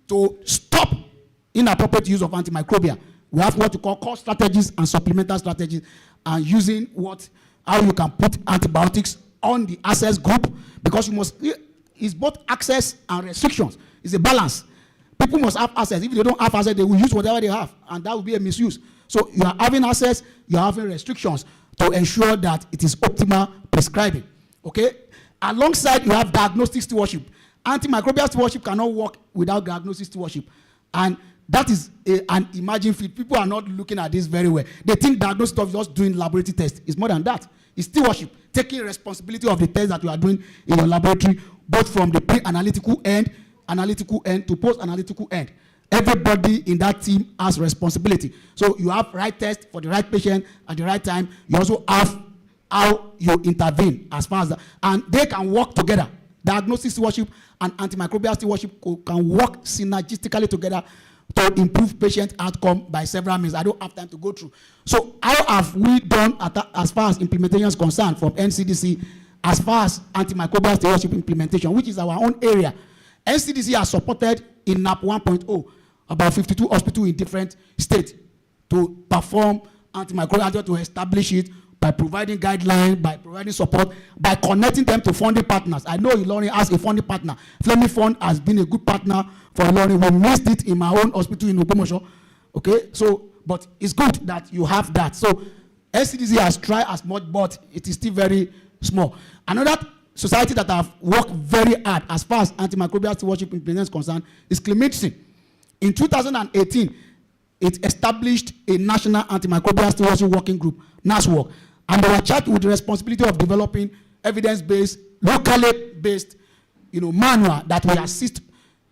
to stop inappropriate use of antimicrobial. We have what we call core strategies and supplemental strategies, and using how you can put antibiotics on the access group, because it's both access and restrictions. It's a balance. People must have access. If they don't have access, they will use whatever they have, and that will be a misuse. So you are having access, you are having restrictions to ensure that it is optimal prescribing. Okay? Alongside, you have diagnostic stewardship. Antimicrobial stewardship cannot work without diagnostic stewardship. And that is an emerging field. People are not looking at this very well. They think diagnostic is just doing laboratory tests. It's more than that. It's stewardship, taking responsibility of the tests that you are doing in your laboratory, both from the pre-analytical end, analytical end, to post-analytical end. Everybody in that team has responsibility. So you have right test for the right patient at the right time. You also have how you intervene as far as that. And they can work together. Diagnostic stewardship and antimicrobial stewardship can work synergistically together to improve patient outcome by several means. I don't have time to go through. So how have we done as far as implementation is concerned from NCDC as far as antimicrobial stewardship implementation, which is our own area? NCDC has supported in NAP 1.0 about 52 hospitals in different states to perform antimicrobial, to establish it by providing guidelines, by providing support, by connecting them to funding partners. I know Ilorin has a funding partner. Fleming Fund has been a good partner for Ilorin. We missed it in my own hospital in Ogbomoso. Okay, so, but it's good that you have that. So NCDC has tried as much, but it is still very small. Another society that have worked very hard as far as antimicrobial stewardship implementation is concerned is Clemidsin. In 2018, it established a national antimicrobial stewardship working group, NASWORK, and they were charged with the responsibility of developing evidence-based, locally based, manual that will assist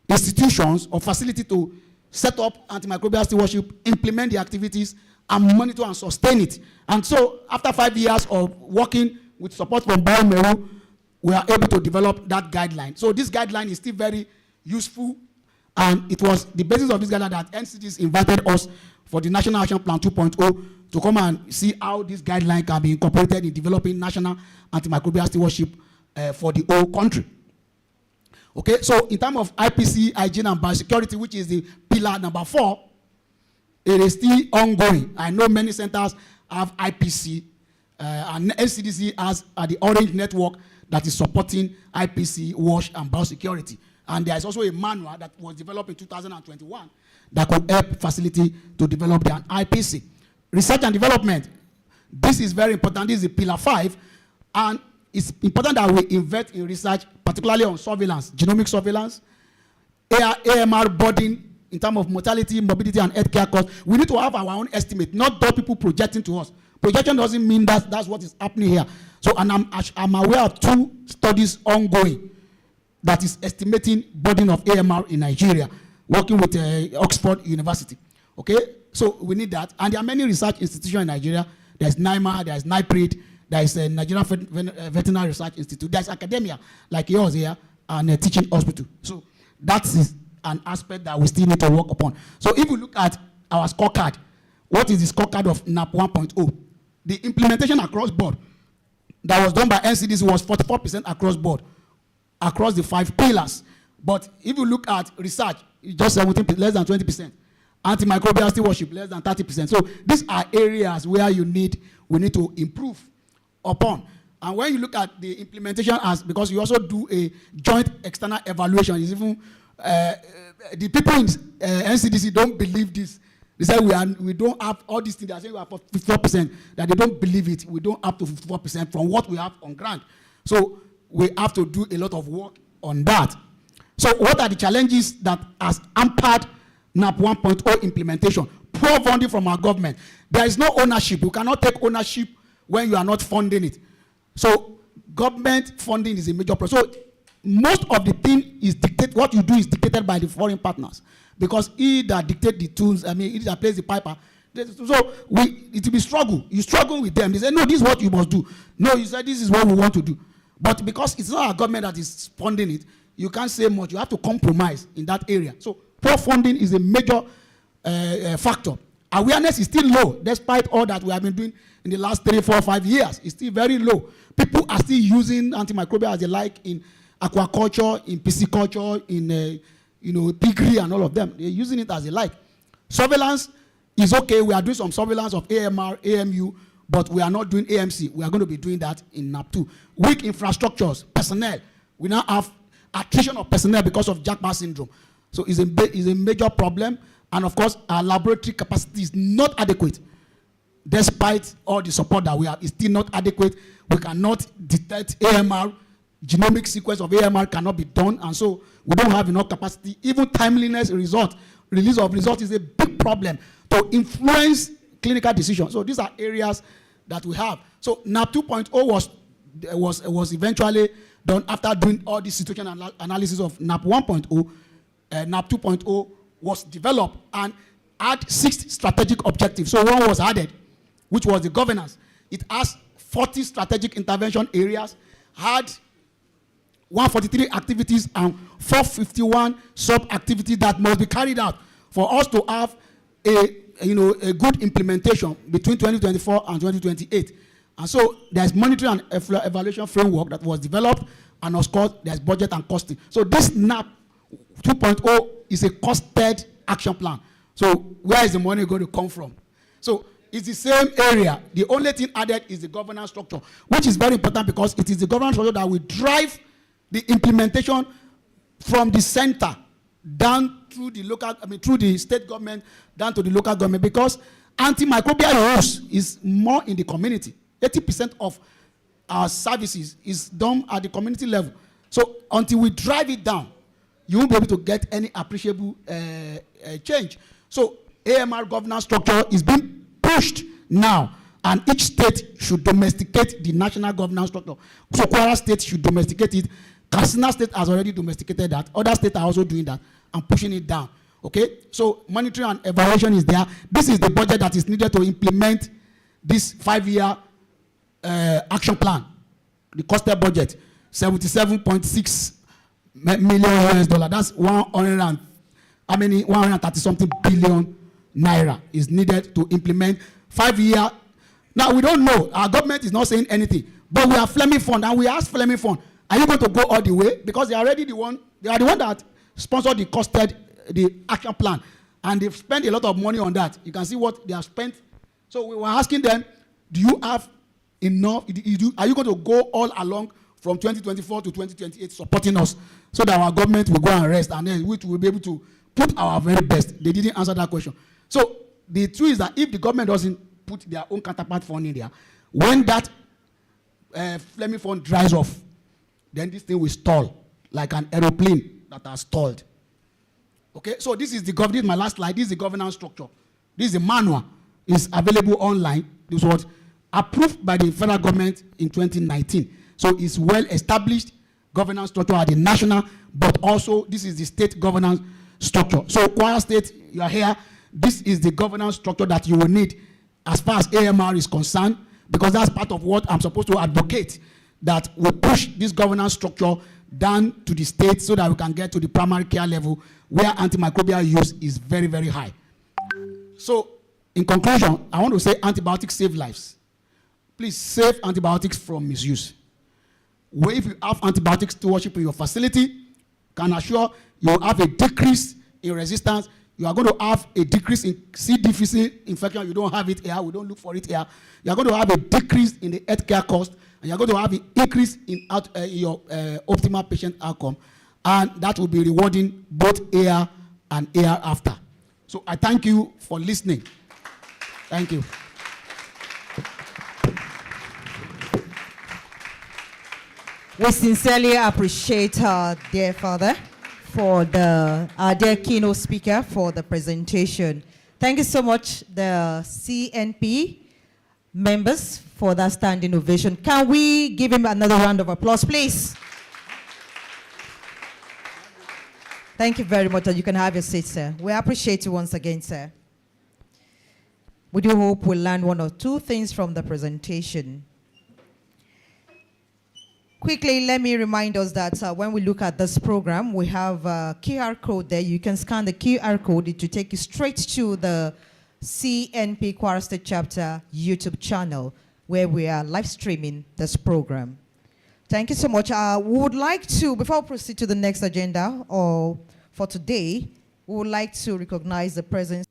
institutions or facility to set up antimicrobial stewardship, implement the activities, and monitor and sustain it. And so, after 5 years of working with support from BioMeru, we are able to develop that guideline. So this guideline is still very useful, and it was the basis of this guideline that NCDs invited us for the National Action Plan 2.0 to come and see how this guideline can be incorporated in developing national antimicrobial stewardship for the whole country. Okay, so in terms of IPC, hygiene, and biosecurity, which is the pillar number 4, it is still ongoing. I know many centers have IPC, and NCDC has the Orange Network that is supporting IPC, WASH, and biosecurity. And there is also a manual that was developed in 2021 that could help facility to develop their IPC. Research and development. This is very important. This is pillar 5. And it's important that we invest in research, particularly on surveillance, genomic surveillance, AMR burden in terms of mortality, morbidity, and healthcare costs. We need to have our own estimate, not those people projecting to us. Projection doesn't mean that's what is happening here. So, and I'm aware of 2 studies ongoing that is estimating burden of AMR in Nigeria, working with Oxford University. Okay, so we need that. And there are many research institutions in Nigeria. There's NIMA, there's NIPRID, there's a Nigerian Veterinary Research Institute, there's academia like yours here, and a teaching hospital. So that is an aspect that we still need to work upon. So if you look at our scorecard, what is the scorecard of NAP 1.0? The implementation across board that was done by NCDC was 44% across board, across the 5 pillars. But if you look at research, it's just 17%, less than 20%. Antimicrobial stewardship, less than 30%. So these are areas where we need to improve upon. And when you look at the implementation because you also do a joint external evaluation, it's even the people in NCDC don't believe this. They say we don't have all these things. They are saying we have 54%. That they don't believe it. We don't have to 54% from what we have on ground. So we have to do a lot of work on that. So what are the challenges that has hampered NAP 1.0 implementation? Poor funding from our government. There is no ownership. You cannot take ownership when you are not funding it. So government funding is a major problem. So most of the thing is dictated, what you do is dictated by the foreign partners. Because he that dictate the tools, he that plays the piper. So it will be struggle. You struggle with them. They say, no, this is what you must do. No, you say, this is what we want to do. But because it's not our government that is funding it, you can't say much. You have to compromise in that area. So poor funding is a major factor. Awareness is still low, despite all that we have been doing in the last 3, 4, 5 years. It's still very low. People are still using antimicrobial as they like in aquaculture, in pisciculture, in piggery and all of them. They're using it as they like. Surveillance is okay. We are doing some surveillance of AMR, AMU, but we are not doing AMC. We are going to be doing that in NAP 2. Weak infrastructures, personnel. We now have attrition of personnel because of Jackpot syndrome. So it's a major problem. And of course, our laboratory capacity is not adequate. Despite all the support that we have, it's still not adequate. We cannot detect AMR. Genomic sequence of AMR cannot be done. And so we don't have enough capacity. Even timeliness release of results is a big problem to influence clinical decisions. So these are areas that we have. So NAP 2.0 was eventually done after doing all this situation analysis of NAP 1.0. NAP 2.0 was developed and had 6 strategic objectives. So one was added, which was the governance. It has 40 strategic intervention areas, had 143 activities and 451 sub-activities that must be carried out for us to have a good implementation between 2024 and 2028. And so there's monitoring and evaluation framework that was developed, and of course there's budget and costing. So this NAP 2.0 is a costed action plan. So where is the money going to come from? So it's the same area. The only thing added is the governance structure, which is very important because it is the governance structure that will drive the implementation from the center down through the local, through the state government down to the local government, because antimicrobial use is more in the community. 80% of our services is done at the community level. So until we drive it down, you won't be able to get any appreciable change. So AMR governance structure is being pushed now, and each state should domesticate the national governance structure. So Kwara State should domesticate it. Katsina State has already domesticated that. Other states are also doing that and pushing it down. Okay? So monitoring and evaluation is there. This is the budget that is needed to implement this 5-year action plan. The costed budget, 77.6 million US dollar. That's 130 something billion naira is needed to implement 5-year. Now we don't know. Our government is not saying anything, but we are Fleming Fund, and we asked Fleming Fund, are you going to go all the way? Because they are already the one. They are the one that sponsored the action plan, and they've spent a lot of money on that. You can see what they have spent. So we were asking them, do you have enough? Are you going to go all along from 2024 to 2028 supporting us, so that our government will go and rest, and then we will be able to put our very best? They didn't answer that question. So the truth is that if the government doesn't put their own counterpart fund in there, when that Fleming Fund dries off, then this thing will stall like an aeroplane that has stalled. Okay, so this is my last slide. This is the governance structure. This is the manual. It's available online. This was approved by the federal government in 2019. So it's well established governance structure at the national, but also this is the state governance structure. So Kwara State, you are here. This is the governance structure that you will need as far as AMR is concerned, because that's part of what I'm supposed to advocate, that we push this governance structure down to the state so that we can get to the primary care level where antimicrobial use is very, very high. So in conclusion, I want to say antibiotics save lives. Please save antibiotics from misuse. Where if you have antibiotics stewardship in your facility, can assure you will have a decrease in resistance. You are going to have a decrease in C. difficile infection. You don't have it here. We don't look for it here. You are going to have a decrease in the healthcare cost, and you are going to have an increase in your optimal patient outcome. and that will be rewarding both here and hereafter. So I thank you for listening. Thank you. We sincerely appreciate our dear father for our dear keynote speaker for the presentation. Thank you so much, the CNP members, for that standing ovation. Can we give him another round of applause, please? Thank you very much, and you can have your seat, sir. We appreciate you once again, sir. We do hope we'll learn one or two things from the presentation. Quickly, let me remind us that when we look at this program, we have a QR code there. You can scan the QR code. It will take you straight to the CNP Kwara State Chapter YouTube channel, where we are live streaming this program. Thank you so much. We would like to, before we proceed to the next agenda, or for today, we would like to recognize the presence.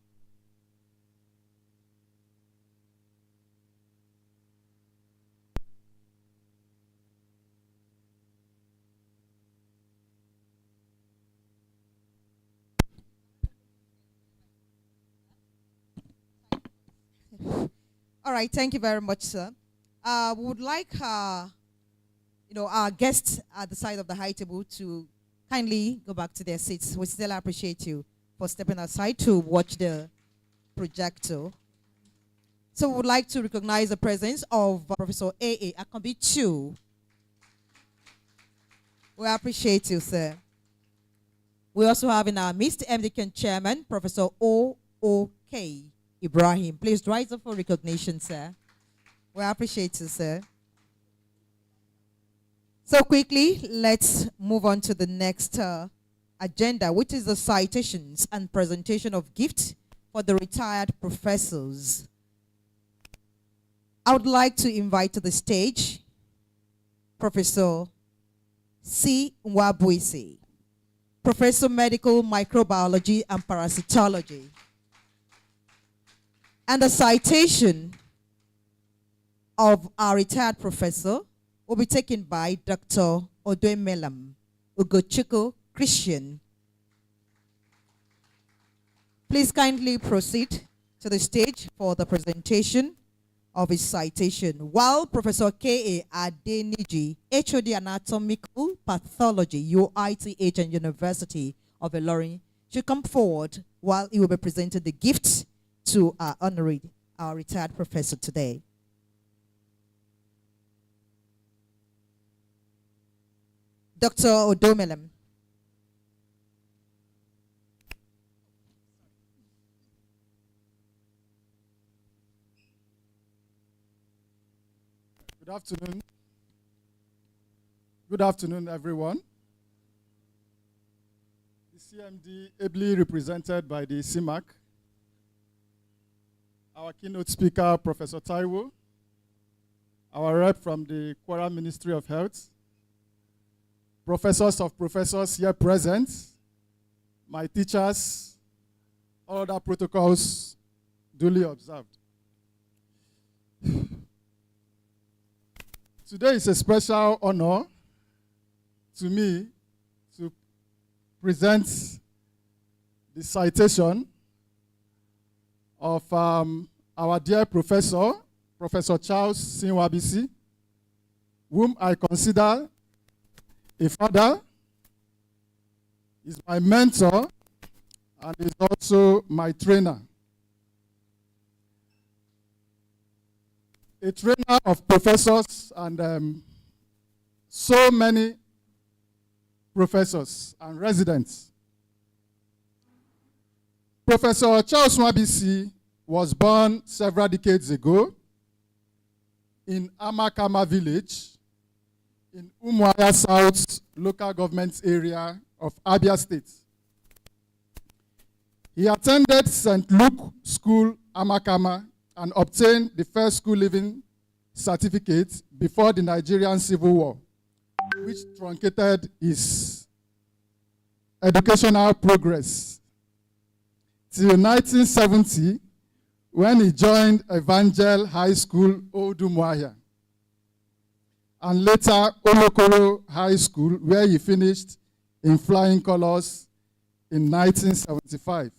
All right, thank you very much, sir. We would like our guests at the side of the high table to kindly go back to their seats. We still appreciate you for stepping aside to watch the projector. So we would like to recognize the presence of Professor A.A. Akambi Chu. We appreciate you, sir. We also have in our midst MDK Chairman, Professor O.O.K. Ibrahim. Please rise up for recognition, sir. We appreciate you, sir. So quickly, let's move on to the next agenda, which is the citations and presentation of gifts for the retired professors. I would like to invite to the stage Professor C. Nwabuisi, Professor Medical Microbiology and Parasitology. And the citation of our retired professor will be taken by Dr. Odoemelam Ugochukwu Christian. Please kindly proceed to the stage for the presentation of his citation, while Professor K.A. Adeniji, HOD Anatomical Pathology, UITH and University of Ilorin, should come forward while he will be presenting the gifts to our retired professor today. Dr. Odoemelam. Good afternoon. Good afternoon, everyone. The CMD, ably represented by the CIMAC, our keynote speaker, Professor Taiwo, our rep from the Kwara Ministry of Health, professors of professors here present, my teachers, all other protocols duly observed. Today is a special honor to me to present the citation of our dear professor, Professor Charles Sinwabisi, whom I consider a father, is my mentor, and is also my trainer. A trainer of professors and so many professors and residents. Professor Charles Nwabisi was born several decades ago in Amakama village in Umuahia South local government area of Abia State. He attended St. Luke School, Amakama, and obtained the first school leaving certificate before the Nigerian Civil War, which truncated his educational progress till 1970, when he joined Evangel High School, Old Umuahia, and later Olokoro High School, where he finished in flying colors in 1975.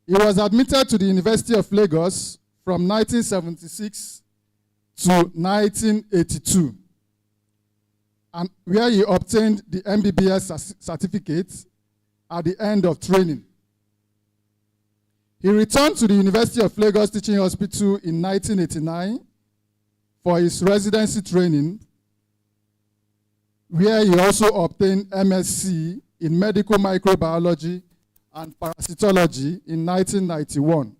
He was admitted to the University of Lagos from 1976 to 1982, and where he obtained the MBBS certificate at the end of training. He returned to the University of Lagos Teaching Hospital in 1989 for his residency training, where he also obtained MSc in medical microbiology and parasitology in 1991,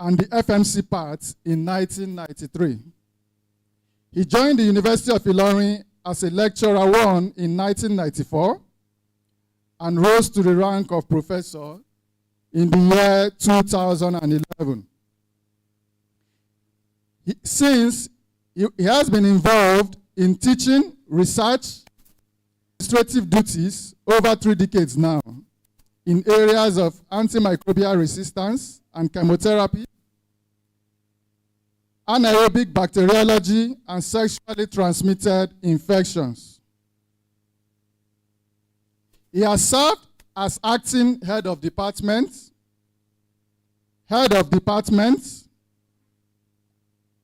and the FMC part in 1993. He joined the University of Ilorin as a lecturer 1 in 1994 and rose to the rank of professor in the year 2011. Since he has been involved in teaching, research, administrative duties over 3 decades now in areas of antimicrobial resistance and chemotherapy, anaerobic bacteriology, and sexually transmitted infections. He has served as acting head of department,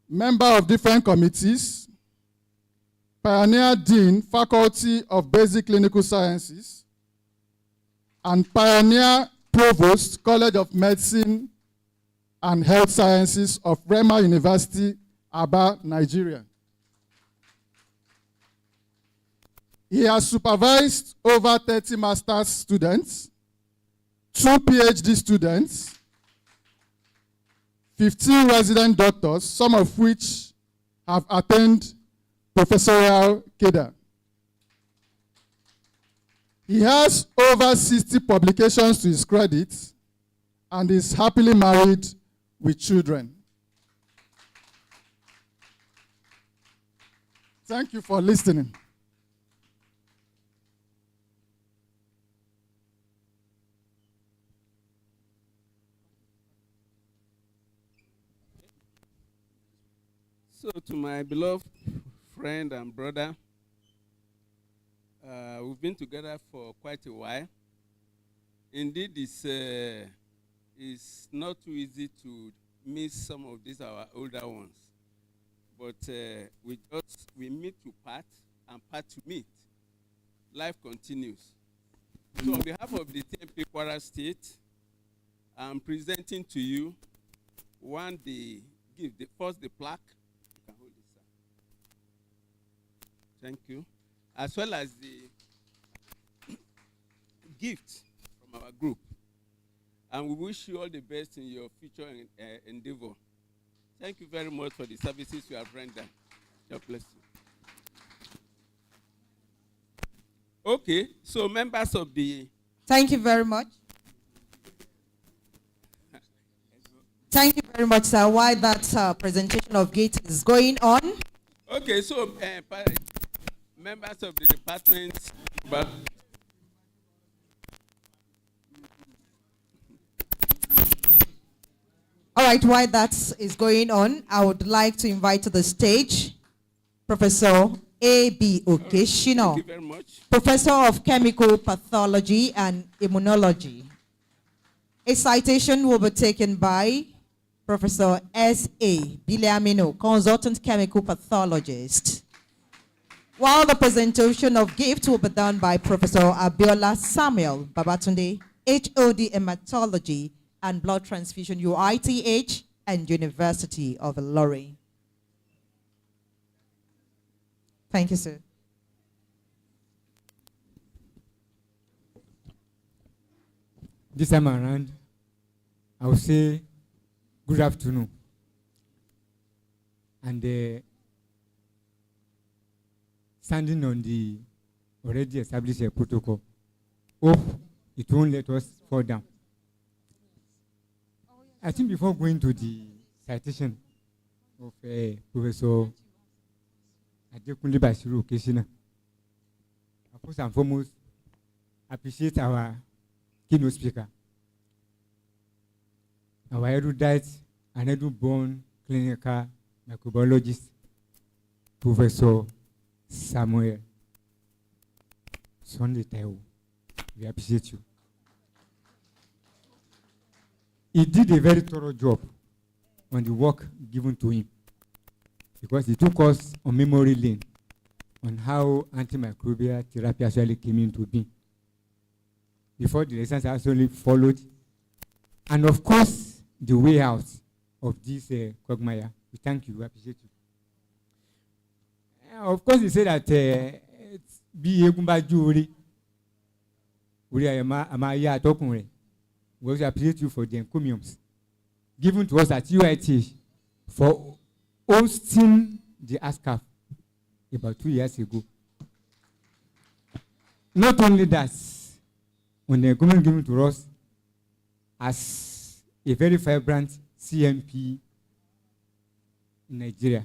member of different committees, pioneer dean, Faculty of Basic Clinical Sciences, and pioneer provost, College of Medicine and Health Sciences of Rema University, Aba, Nigeria. He has supervised over 30 master's students, 2 PhD students, 15 resident doctors, some of which have attained professorial cadre. He has over 60 publications to his credit and is happily married with children. Thank you for listening. So to my beloved friend and brother, we've been together for quite a while. Indeed, it's not too easy to miss some of these our older ones. But we meet to part and part to meet. Life continues. So on behalf of the CNP Kwara State, I'm presenting to you the gift. First, the plaque. You can hold it, sir. Thank you. As well as the gift from our group. And we wish you all the best in your future endeavor. Thank you very much for the services you have rendered. God bless you. Okay, so members of the... Thank you very much. Thank you very much, sir. While that presentation of gate is going on. Okay, so members of the department... All right, while that is going on, I would like to invite to the stage Professor A.B. Okeshino, thank you very much. Professor of Chemical Pathology and Immunology. A citation will be taken by Professor S.A. Biliamino, Consultant Chemical Pathologist, while the presentation of gift will be done by Professor Abiola Samuel Babatunde, HOD Hematology and Blood Transfusion, UITH, and University of Ilorin. Thank you, sir. This time around, I will say good afternoon. And standing on the already established protocol, hope it won't let us fall down. I think before going to the citation of Professor Adekunle Bashiru Okeshina, first and foremost, appreciate our keynote speaker, our erudite and edu-born clinical microbiologist, Professor Samuel Sunday Taiwo. We appreciate you. He did a very thorough job on the work given to him because he took us on memory lane on how antimicrobial therapy actually came into being. Before the lessons actually followed, and of course, the way out of this quagmire. We thank you, we appreciate you. Of course, he said that be a gumba jury. We also appreciate you for the encomiums given to us at UIT for hosting the ASCAF about 2 years ago. Not only that, when the encomium given to us as a very vibrant CNP in Nigeria.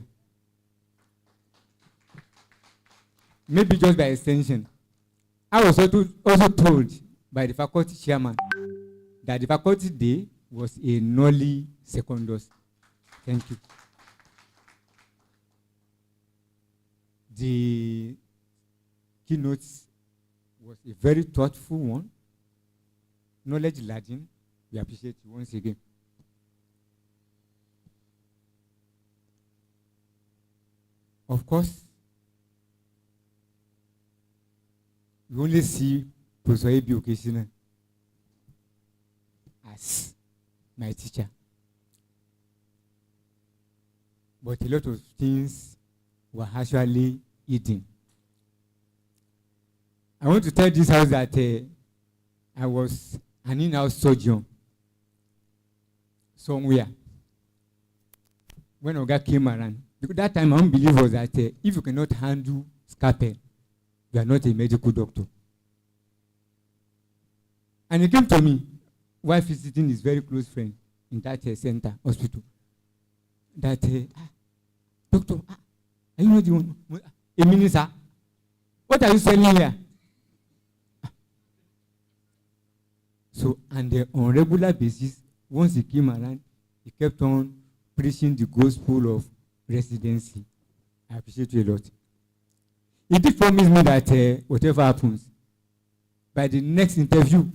Maybe just by extension, I was also told by the faculty chairman that the faculty day was a nollie secondus. Thank you. The keynote was a very thoughtful one, knowledge laden. We appreciate you once again. Of course, we only see Professor Ebi occasionally as my teacher. But a lot of things were actually hidden. I want to tell this house that I was an in-house surgeon somewhere when Oga came around. Because that time my own belief was that if you cannot handle scalpel, you are not a medical doctor. And he came to me while visiting his very close friend in that center, hospital. That, doctor, are you not the one? A minister, what are you selling here? So, and on regular basis, once he came around, he kept on preaching the gospel of residency. I appreciate you a lot. He did promise me that whatever happens, by the next interview,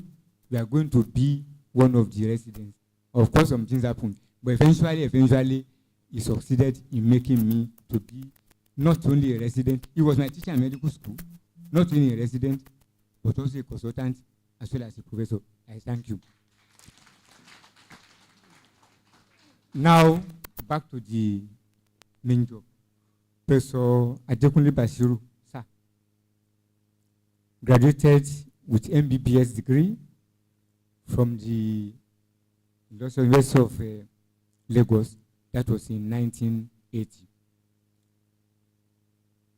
we are going to be one of the residents. Of course, some things happened, but eventually, he succeeded in making me to be not only a resident. He was my teacher in medical school, not only a resident, but also a consultant as well as a professor. I thank you. Now, back to the main job. Professor Adekunle Bashiru, sir, graduated with MBBS degree from the University of Lagos. That was in 1980.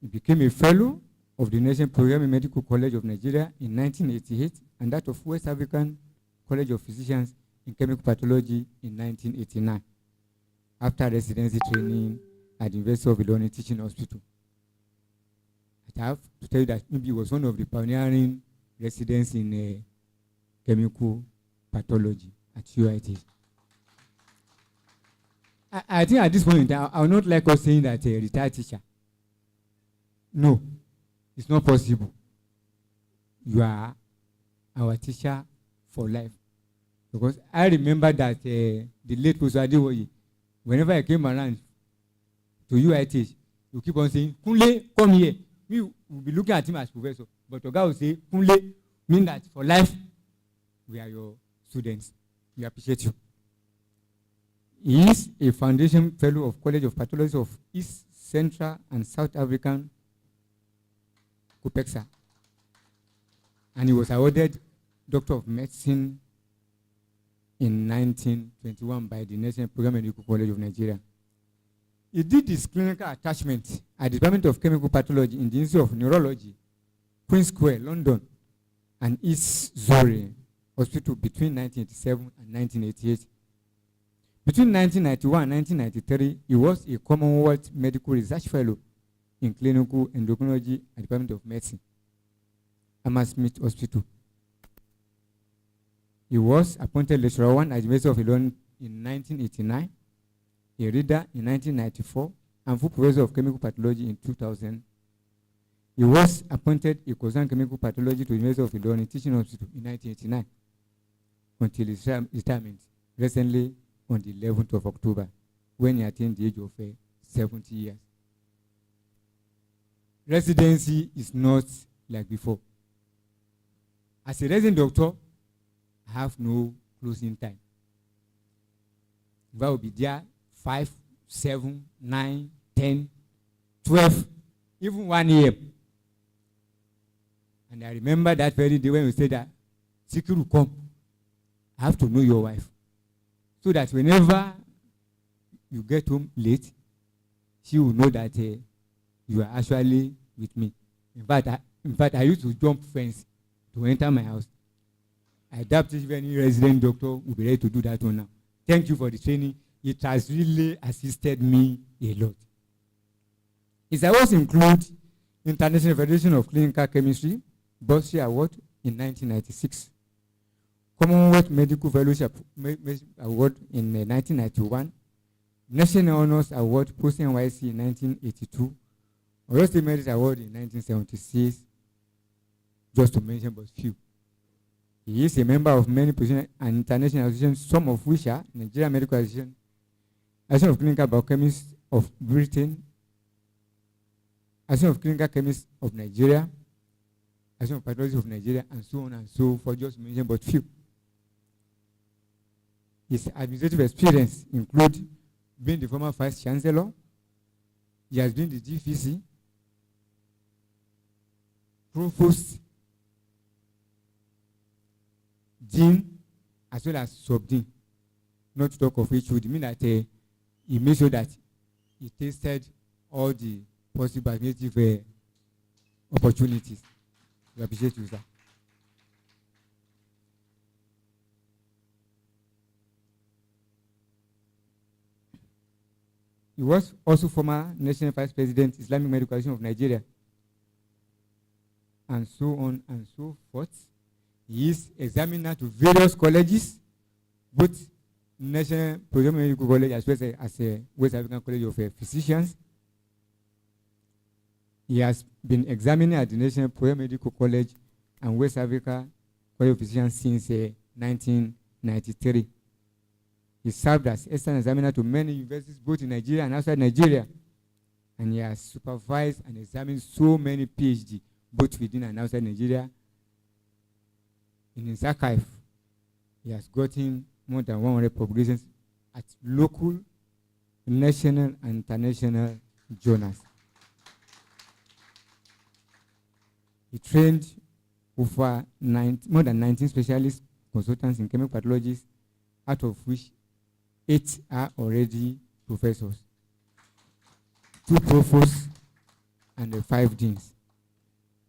He became a fellow of the National Program in Medical College of Nigeria in 1988, and that of West African College of Physicians in Chemical Pathology in 1989, after residency training at the University of Ilorin Teaching Hospital. I have to tell you that maybe he was one of the pioneering residents in chemical pathology at UIT. I think at this point, I would not like us saying that a retired teacher. No, it's not possible. You are our teacher for life. Because I remember that the late Professor Adewoye, whenever I came around to UIT, you keep on saying, Kunle, come here. We will be looking at him as professor. But Oga will say, Kunle, mean that for life, we are your students. We appreciate you. He is a foundation fellow of College of Pathology of East, Central, and South African COPEXA. And he was awarded Doctor of Medicine in 1921 by the National Program Medical College of Nigeria. He did his clinical attachment at the Department of Chemical Pathology in the Institute of Neurology, Queen's Square, London, and East Surrey Hospital between 1987 and 1988. Between 1991 and 1993, he was a Commonwealth Medical Research Fellow in Clinical Endocrinology at the Department of Medicine, Hammersmith Hospital. He was appointed Lecturer 1 at the University of Ilorin in 1989, a reader in 1994, and full professor of chemical pathology in 2000. He was appointed a consultant chemical pathology to the University of Ilorin Teaching Hospital in 1989 until his retirement recently on the 11th of October when he attained the age of 70 years. Residency is not like before. As a resident doctor, I have no closing time. If I will be there 5, 7, 9, 10, 12, even 1 a.m. And I remember that very day when we said that Sikiru will come. I have to know your wife. So that whenever you get home late, she will know that you are actually with me. In fact, I used to jump fence to enter my house. I doubt if any resident doctor will be ready to do that one now. Thank you for the training. It has really assisted me a lot. His awards include International Federation of Clinical Chemistry, Bursary Award in 1996, Commonwealth Medical Fellowship Award in 1991, National Honors Award post-NYC in 1982, Oyo State Merit Award in 1976, just to mention but few. He is a member of many professional and international associations, some of which are Nigerian Medical Association, Association of Clinical Biochemists of Britain, Association of Clinical Chemists of Nigeria, Association of Pathologists of Nigeria, and so on and so forth, just to mention but few. His administrative experience includes being the former Vice Chancellor. He has been the GVC, Provost, Dean, as well as Sub-Dean. Not to talk of which would mean that he made sure that he tasted all the possible administrative opportunities. We appreciate you, sir. He was also former National Vice President, Islamic Medical Association of Nigeria, and so on and so forth. He is examiner to various colleges, both National Program Medical College as well as a West African College of Physicians. He has been examining at the National Program Medical College and West Africa College of Physicians since 1993. He served as external examiner to many universities, both in Nigeria and outside Nigeria. And he has supervised and examined so many PhD, both within and outside Nigeria. In his archive, he has gotten more than 100 publications at local, national, and international journals. He trained over more than 19 specialist consultants in chemical pathologies, out of which 8 are already professors, 2 provosts, and 5 deans.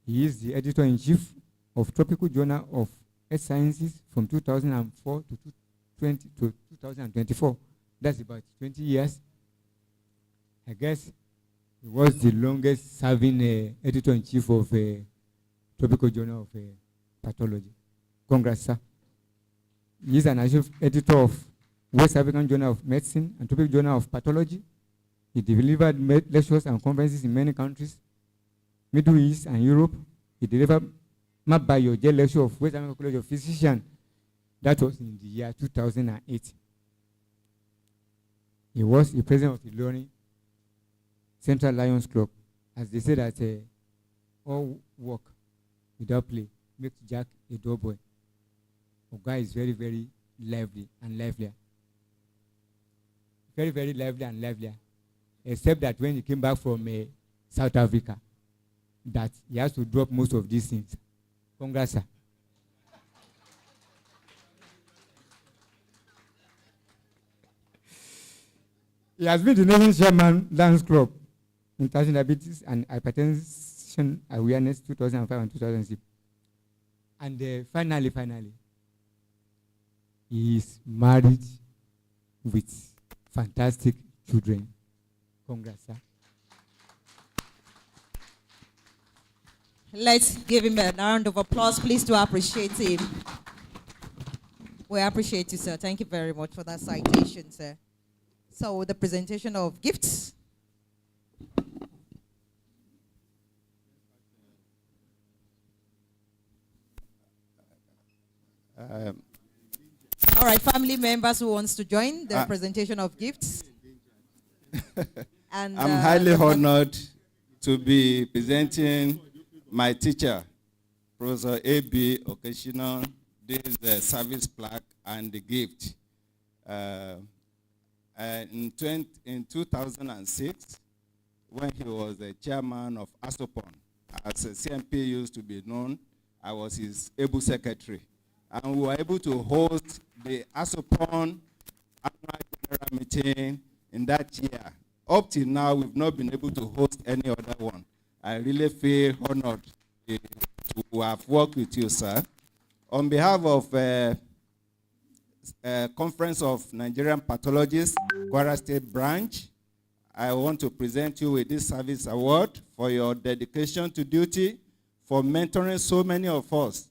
He is the editor-in-chief of Tropical Journal of Earth Sciences from 2004 to 2024. That's about 20 years. I guess he was the longest serving editor-in-chief of Tropical Journal of Pathology. Congrats, sir. He is an editor of West African Journal of Medicine and Tropical Journal of Pathology. He delivered lectures and conferences in many countries, Middle East and Europe. He delivered Map by Your J lecture of West African College of Physicians. That was in the year 2008. He was the president of the Ilorin Central Lions Club. As they say that all work without play makes Jack a dull boy. Oga is very, very lively and livelier. Very, very lively and livelier. Except that when he came back from South Africa, that he has to drop most of these things. Congrats, sir. He has been the national chairman, Lions Club, International Diabetes and Hypertension Awareness 2005 and 2006. And finally, he is married with fantastic children. Congrats, sir. Let's give him a round of applause, please, to appreciate him. We appreciate you, sir. Thank you very much for that citation, sir. So the presentation of gifts. All right, family members who wants to join the presentation of gifts. And I'm highly honored to be presenting my teacher, Professor A.B. Okeshino, this service plaque and the gift. In 2006, when he was the chairman of ASOPON, as CNP used to be known, I was his able secretary. And we were able to host the ASOPON annual general meeting in that year. Up till now, we've not been able to host any other one. I really feel honored to have worked with you, sir. On behalf of Conference of Nigerian Pathologists, Kwara State Branch, I want to present you with this service award for your dedication to duty, for mentoring so many of us,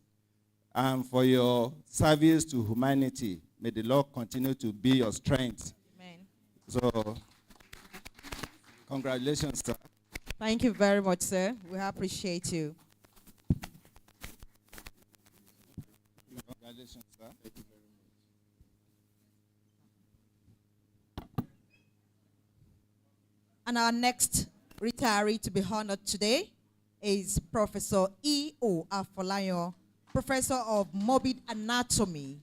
and for your service to humanity. May the Lord continue to be your strength. Amen. So, congratulations, sir. Thank you very much, sir. We appreciate you. Congratulations, sir. Thank you very much. And our next retiree to be honored today is Professor E.O. Afolayan, Professor of Morbid Anatomy.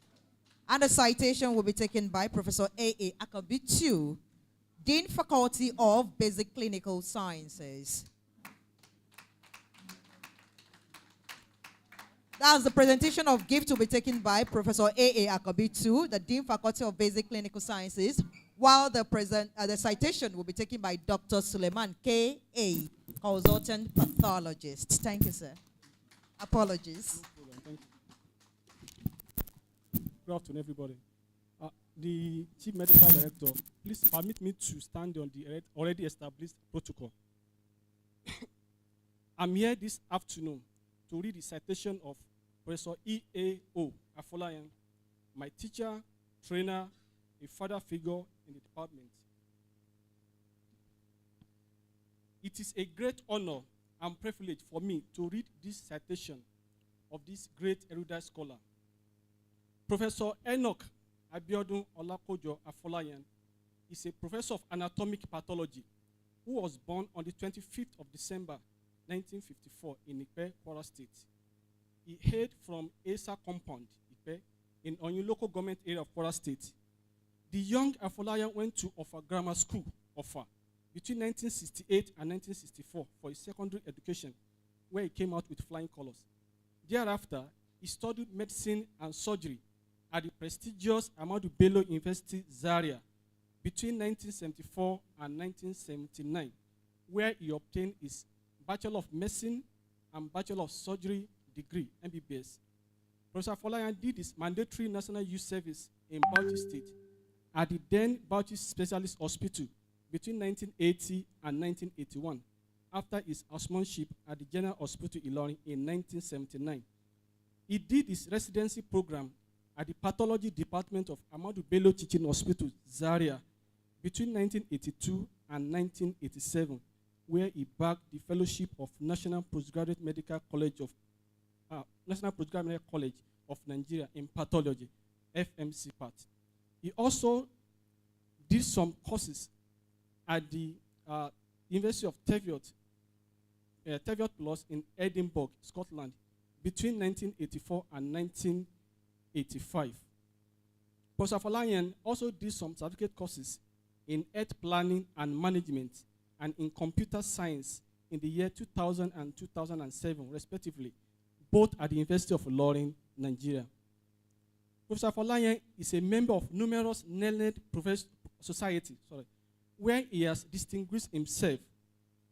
And the citation will be taken by Professor A.A. Akabitu, Dean Faculty of Basic Clinical Sciences. That's the presentation of gift will be taken by Professor A.A. Akabitu, the Dean Faculty of Basic Clinical Sciences, while the citation will be taken by Dr. Suleiman K.A., consultant pathologist. Thank you, sir. Apologies. Thank you. Good afternoon, everybody. The Chief Medical Director, please permit me to stand on the already established protocol. I'm here this afternoon to read the citation of Professor E.A.O. Afolayan, my teacher, trainer, a father figure in the department. It is a great honor and privilege for me to read this citation of this great erudite scholar. Professor Enoch Abiodun Olakojo Afolayan is a professor of anatomic pathology who was born on the 25th of December 1954 in Ipe, Kwara State. He hailed from Asa Compound, Ipe, in Onyu local government area of Kwara State. The young Afolayan went to Offa Grammar School, Offa, between 1968 and 1964 for his secondary education, where he came out with flying colors. Thereafter, he studied medicine and surgery at the prestigious Ahmadu Bello University, Zaria, between 1974 and 1979, where he obtained his Bachelor of Medicine and Bachelor of Surgery degree, MBBS. Professor Afolayan did his mandatory national youth service in Bauchi State at the then Bauchi Specialist Hospital between 1980 and 1981, after his housemanship at the General Hospital Ilorin in 1979. He did his residency program at the Pathology Department of Ahmadu Bello Teaching Hospital, Zaria, between 1982 and 1987, where he bagged the fellowship of National Postgraduate Medical College of Nigeria in Pathology, FMC part. He also did some courses at the University of Teviot Plus in Edinburgh, Scotland, between 1984 and 1985. Professor Afolayan also did some certificate courses in earth planning and management and in computer science in the year 2000 and 2007, respectively, both at the University of Ilorin, Nigeria. Professor Afolayan is a member of numerous learned societies, where he has distinguished himself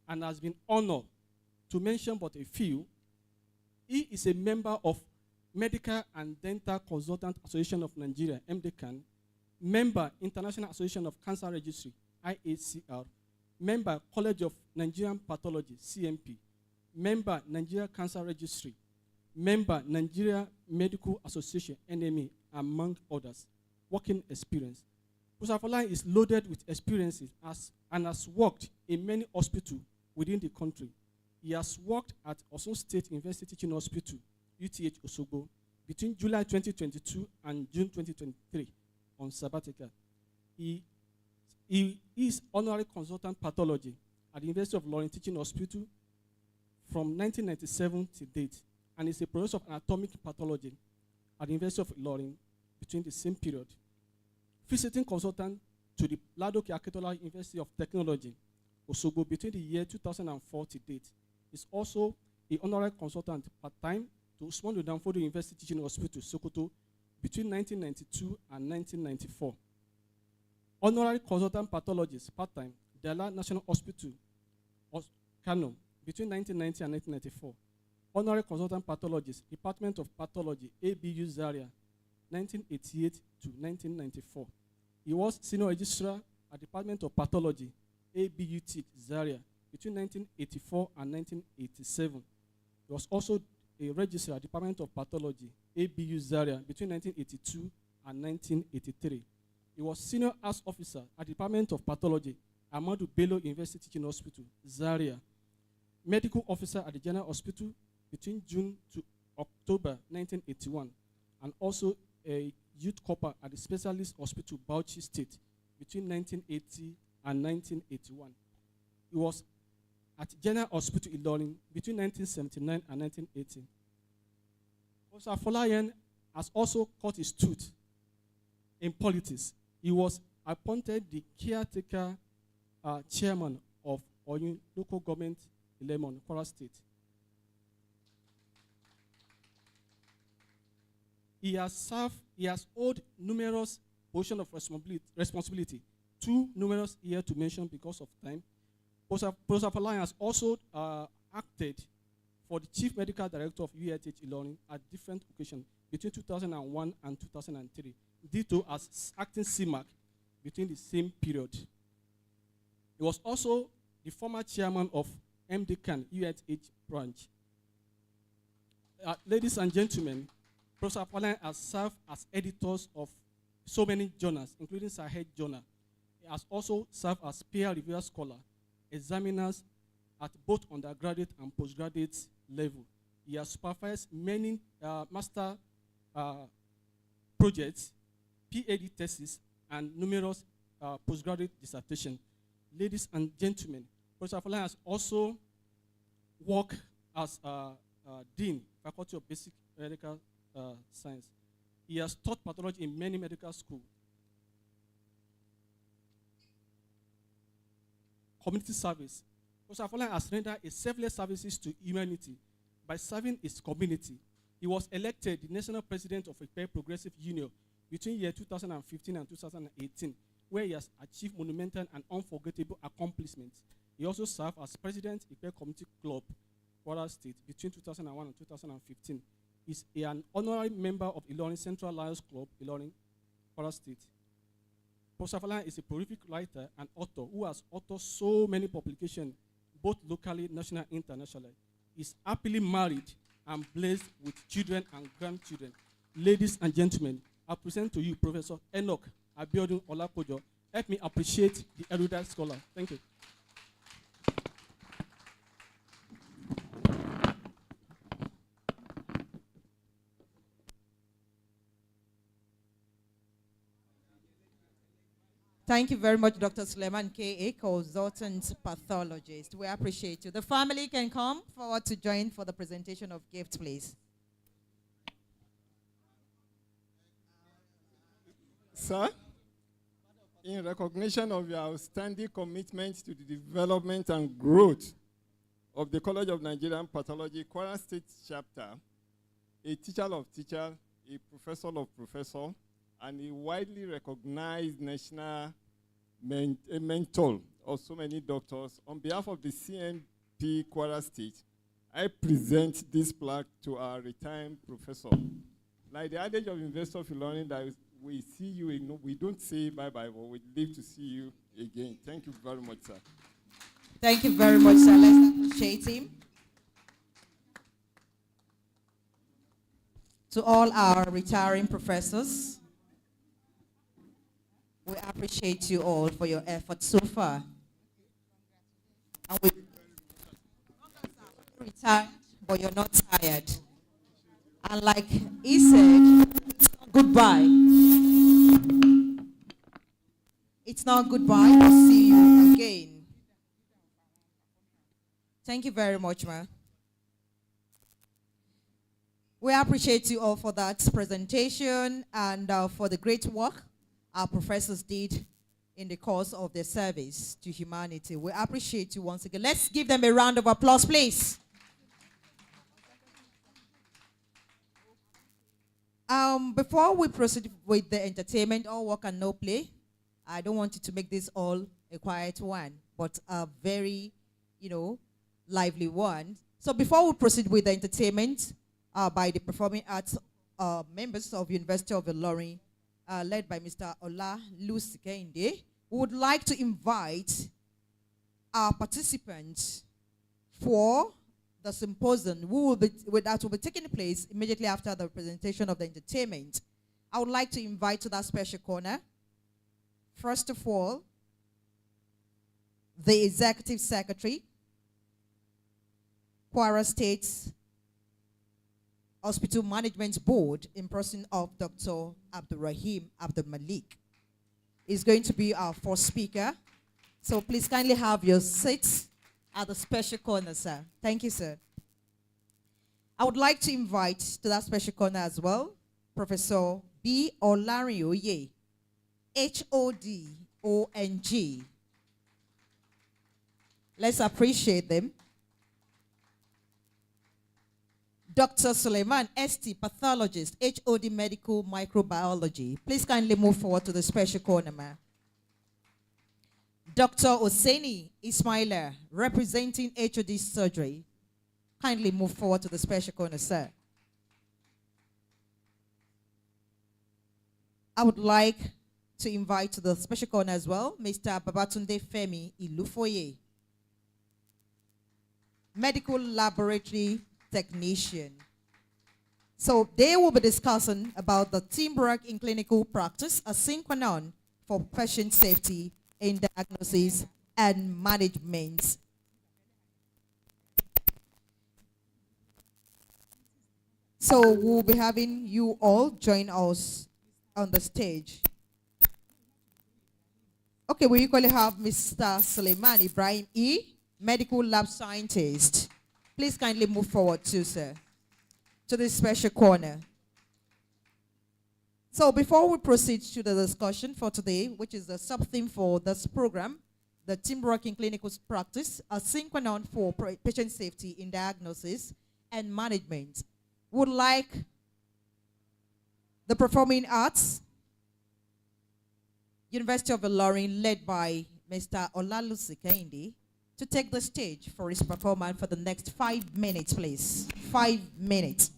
and has been honored. To mention but a few, he is a member of Medical and Dental Consultant Association of Nigeria, MDCAN, member International Association of Cancer Registry, IACR, member College of Nigerian Pathology, CNP, member Nigeria Cancer Registry, member Nigeria Medical Association, NMA, among others. Working experience. Professor Afolayan is loaded with experiences and has worked in many hospitals within the country. He has worked at Osun State University Teaching Hospital, UTH Osogbo, between July 2022 and June 2023 on sabbatical. He is honorary consultant pathology at the University of Ilorin Teaching Hospital from 1997 to date, and is a professor of anatomic pathology at the University of Ilorin between the same period. Visiting consultant to the Ladoke Akintola University of Technology, Osogbo, between the year 2004 to date. Is also a honorary consultant part-time to Usman Danfodio University Teaching Hospital, Sokoto, between 1992 and 1994. Honorary consultant pathologist part-time, Dela National Hospital, Kano, between 1990 and 1994. Honorary consultant pathologist, Department of Pathology, ABU Zaria, 1988 to 1994. He was senior registrar at Department of Pathology, ABU Zaria, between 1984 and 1987. He was also a registrar at Department of Pathology, ABU Zaria, between 1982 and 1983. He was senior arts officer at Department of Pathology, Ahmadu Bello University Teaching Hospital, Zaria. Medical officer at the General Hospital between June to October 1981, and also a youth corper at the Specialist Hospital, Bauchi State, between 1980 and 1981. He was at General Hospital Ilorin between 1979 and 1980. Professor Folayan has also cut his tooth in politics. He was appointed the caretaker chairman of Oyun local government, Ilemon, Kwara State. He has held numerous positions of responsibility, too numerous here to mention because of time. Professor Folayan has also acted for the Chief Medical Director of UITH Ilorin at different occasions between 2001 and 2003, ditto as acting CMAC between the same period. He was also the former chairman of MDCAN UITH branch. Ladies and gentlemen, Professor Folayan has served as editors of so many journals, including Sahel Journal. He has also served as peer reviewer scholar, examiners at both undergraduate and postgraduate level. He has supervised many master projects, PhD theses, and numerous postgraduate dissertations. Ladies and gentlemen, Professor Folayan has also worked as Dean, Faculty of Basic Medical Science. He has taught pathology in many medical schools. Community service. Professor Folayan has rendered a selfless services to humanity by serving his community. He was elected the national president of Ipe Progressive Union between year 2015 and 2018, where he has achieved monumental and unforgettable accomplishments. He also served as president of Ipe Community Club, Kwara State, between 2001 and 2015. He's an honorary member of Ilorin Central Lions Club, Ilorin, Kwara State. Professor Folayan is a prolific writer and author who has authored so many publications, both locally, national, and internationally. He's happily married and blessed with children and grandchildren. Ladies and gentlemen, I present to you Professor Enoch Abiodun Olapojo. Help me appreciate the erudite scholar. Thank you. Thank you very much, Dr. Suleiman K.A., consultant pathologist. We appreciate you. The family can come forward to join for the presentation of gifts, please. Sir, in recognition of your outstanding commitment to the development and growth of the College of Nigerian Pathology, Kwara State Chapter, a teacher of teachers, a professor of professors, and a widely recognized national mentor of so many doctors, on behalf of the CNP Kwara State, I present this plaque to our retired professor. Like the adage of University of Ilorin, that we see you, we don't say bye-bye, but we live to see you again. Thank you very much, sir. Thank you very much, sir. Let's appreciate him. To all our retiring professors, we appreciate you all for your efforts so far. And we retired, but you're not tired. And like he said, goodbye. It's not goodbye. We'll see you again. Thank you very much, ma. We appreciate you all for that presentation and for the great work our professors did in the course of their service to humanity. We appreciate you once again. Let's give them a round of applause, please. Before we proceed with the entertainment, all work and no play, I don't want you to make this all a quiet one, but a very, lively one. So before we proceed with the entertainment by the performing arts members of University of Ilorin, led by Mr. Ola Lusikende, we would like to invite our participants for the symposium that will be taking place immediately after the presentation of the entertainment. I would like to invite to that special corner, first of all, the Executive Secretary, Kwara State's Hospital Management Board, in person of Dr. Abdulrahim Abdul Malik, is going to be our first speaker. So please kindly have your seats at the special corner, sir. Thank you, sir. I would like to invite to that special corner as well, Professor B. Olarioye, HOD-ONG. Let's appreciate them. Dr. Suleiman, ST, pathologist, HOD medical microbiology. Please kindly move forward to the special corner, ma'am. Dr. Oseni Ismaila, representing HOD surgery. Kindly move forward to the special corner, sir. I would like to invite to the special corner as well, Mr. Babatunde Femi Ilufoye, medical laboratory technician. So they will be discussing about the teamwork in clinical practice, a synchronon for patient safety in diagnosis and management. So we'll be having you all join us on the stage. Okay, we equally have Mr. Suleiman Ibrahim E., medical lab scientist. Please kindly move forward too, sir, to this special corner. So before we proceed to the discussion for today, which is the sub-theme for this program, the teamwork in clinical practice, a synchronon for patient safety in diagnosis and management, would like the performing arts, University of Ilorin, led by Mr. Olalusi Kehinde, to take the stage for his performance for the next 5 minutes, please. 5 minutes.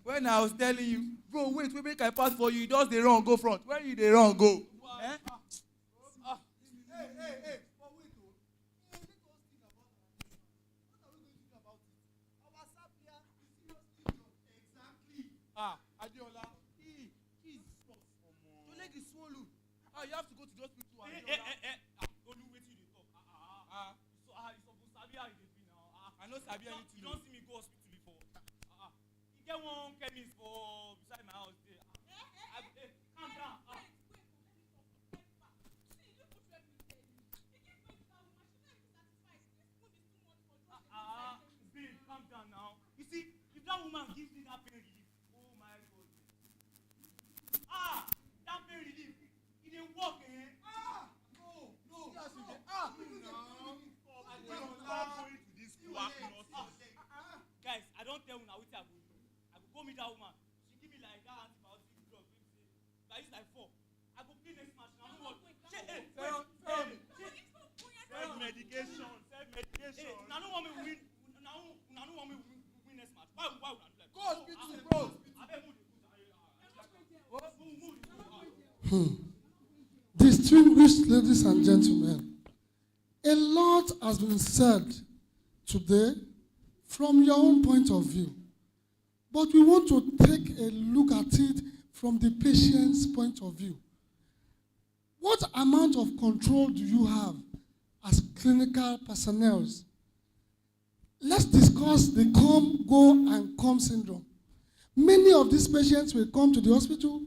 When I was telling you, bro, wait, make I pass for you. You just the wrong, go front. Where you the wrong, go? Eh? Hey. But wait, let us think about it. What are we going to think about it? Our Sapia is seriously wrong. Exactly. Adiola, Jesus. Your leg is swollen. You have to go to the hospital. Don't do what you talk. So Sabia is the now. I know Sabia. You don't see me go hospital before. Get one chemist for beside my house there. Calm down. Babe, calm down now. You see, if that woman gives me that pain relief, oh my God. That pain relief, it didn't work, eh? No. Yes, it did. No. I don't going to this quack nonsense. Guys, I don't tell you now what I go do. Go meet that woman. She give me like that antibiotic drug. If I use like 4, I go clean next match. Now no what? Self medication. Now no want me win want me to win next match? Why would I do that? Go hospital, bro. Distinguished ladies and gentlemen, a lot has been said today from your own point of view, but we want to take a look at it from the patient's point of view. What amount of control do you have as clinical personnel? Let's discuss the come, go, and come syndrome. Many of these patients will come to the hospital,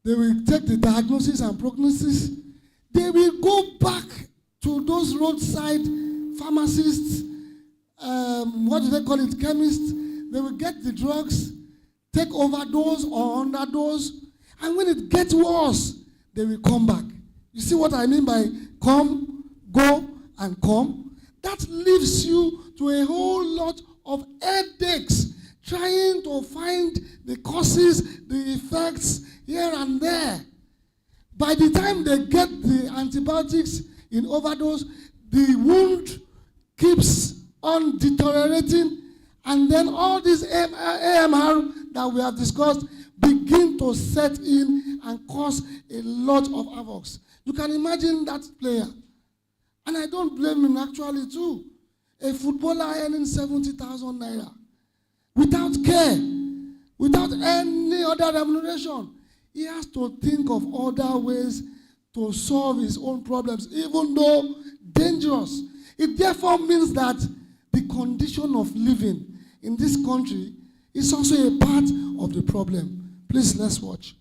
they will take the diagnosis and prognosis, they will go back to those roadside pharmacists, what do they call it, chemists, they will get the drugs, take overdose or underdose, and when it gets worse, they will come back. You see what I mean by come, go, and come? That leaves you to a whole lot of headaches, trying to find the causes, the effects here and there. By the time they get the antibiotics in overdose, the wound keeps on deteriorating, and then all these AMR that we have discussed begin to set in and cause a lot of havocs. You can imagine that player. And I don't blame him actually too. A footballer earning 70,000 naira without care, without any other remuneration. He has to think of other ways to solve his own problems, even though dangerous. It therefore means that the condition of living in this country is also a part of the problem. Please, let's watch.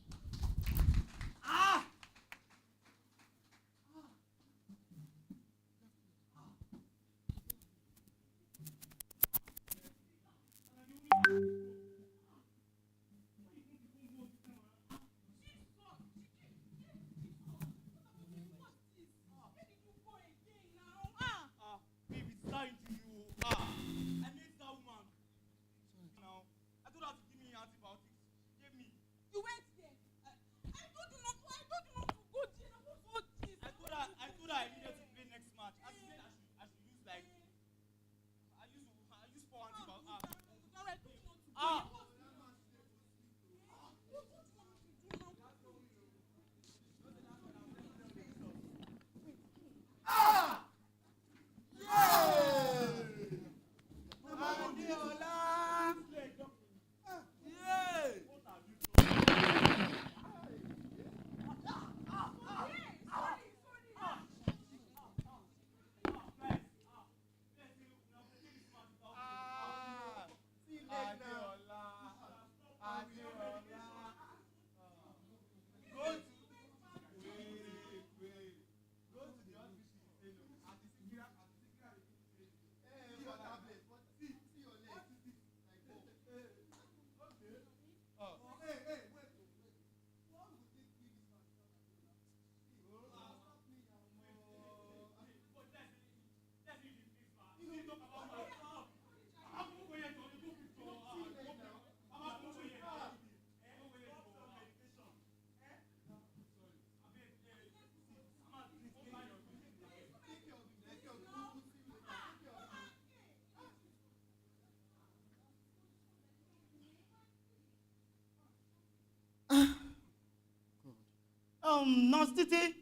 Nurse Titi,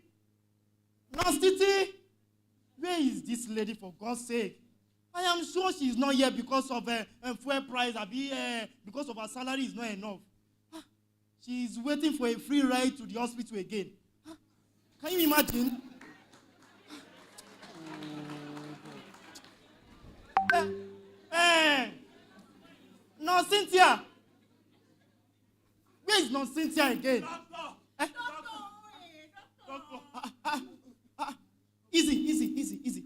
Nurse Titi, where is this lady for God's sake? I am sure she is not here because of fuel price, because of her salary is not enough. She is waiting for a free ride to the hospital again. Can you imagine? Nurse Cynthia, where is Nurse Cynthia again? Easy.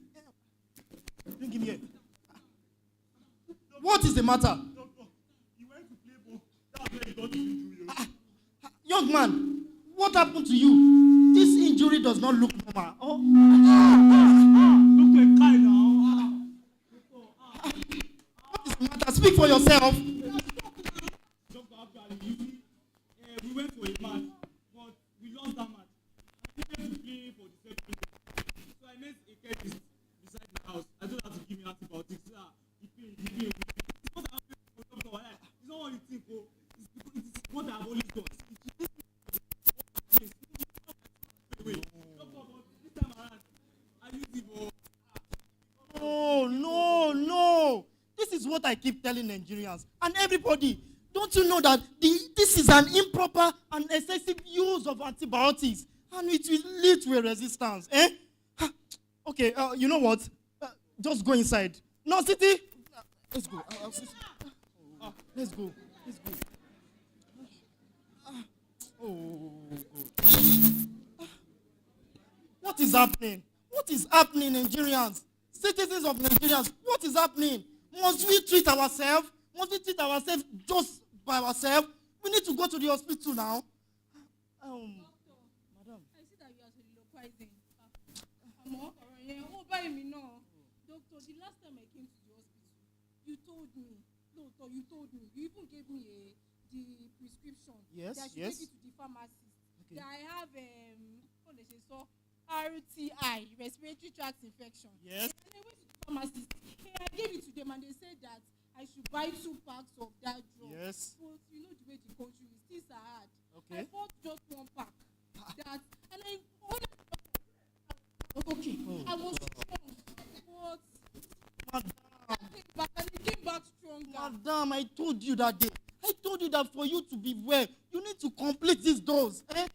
Bring him here. What is the matter? He went to play ball. That's where he got his injury. Young man, what happened to you? This injury does not look normal. Oh. Look like Kai now. What is the matter? Speak for yourself. We went for a match, but we lost that match. I needed to play for the second. So I met a chemist beside my house. I told her to give me antibiotics. The pain. what I keep telling Nigerians and everybody. Don't you know that this is an improper and excessive use of antibiotics, and it will lead to a resistance? Eh? Okay, you know what? Just go inside. No, City. Let's go. Let's go. Let's go. Oh, God. What is happening? What is happening, Nigerians? Citizens of Nigerians, what is happening? Must we treat ourselves? Must we treat ourselves just by ourselves? We need to go to the hospital now. Madam. I see that you are soliloquizing. Doctor, the last time I came to the hospital, you told me, you even gave me the prescription. Yes, that I should yes. take it to the pharmacist. Okay. That I have RTI, respiratory tract infection. Yes. And I went to the pharmacist. I gave it to them and they said that I should buy 2 packs of that drug. Yes. But you know the way the country is, things are hard. Okay. I bought just 1 pack. That and I okay. I was strong, but I came back stronger. Madam, I told you that day. I told you that for you to be well, you need to complete this dose. Eh?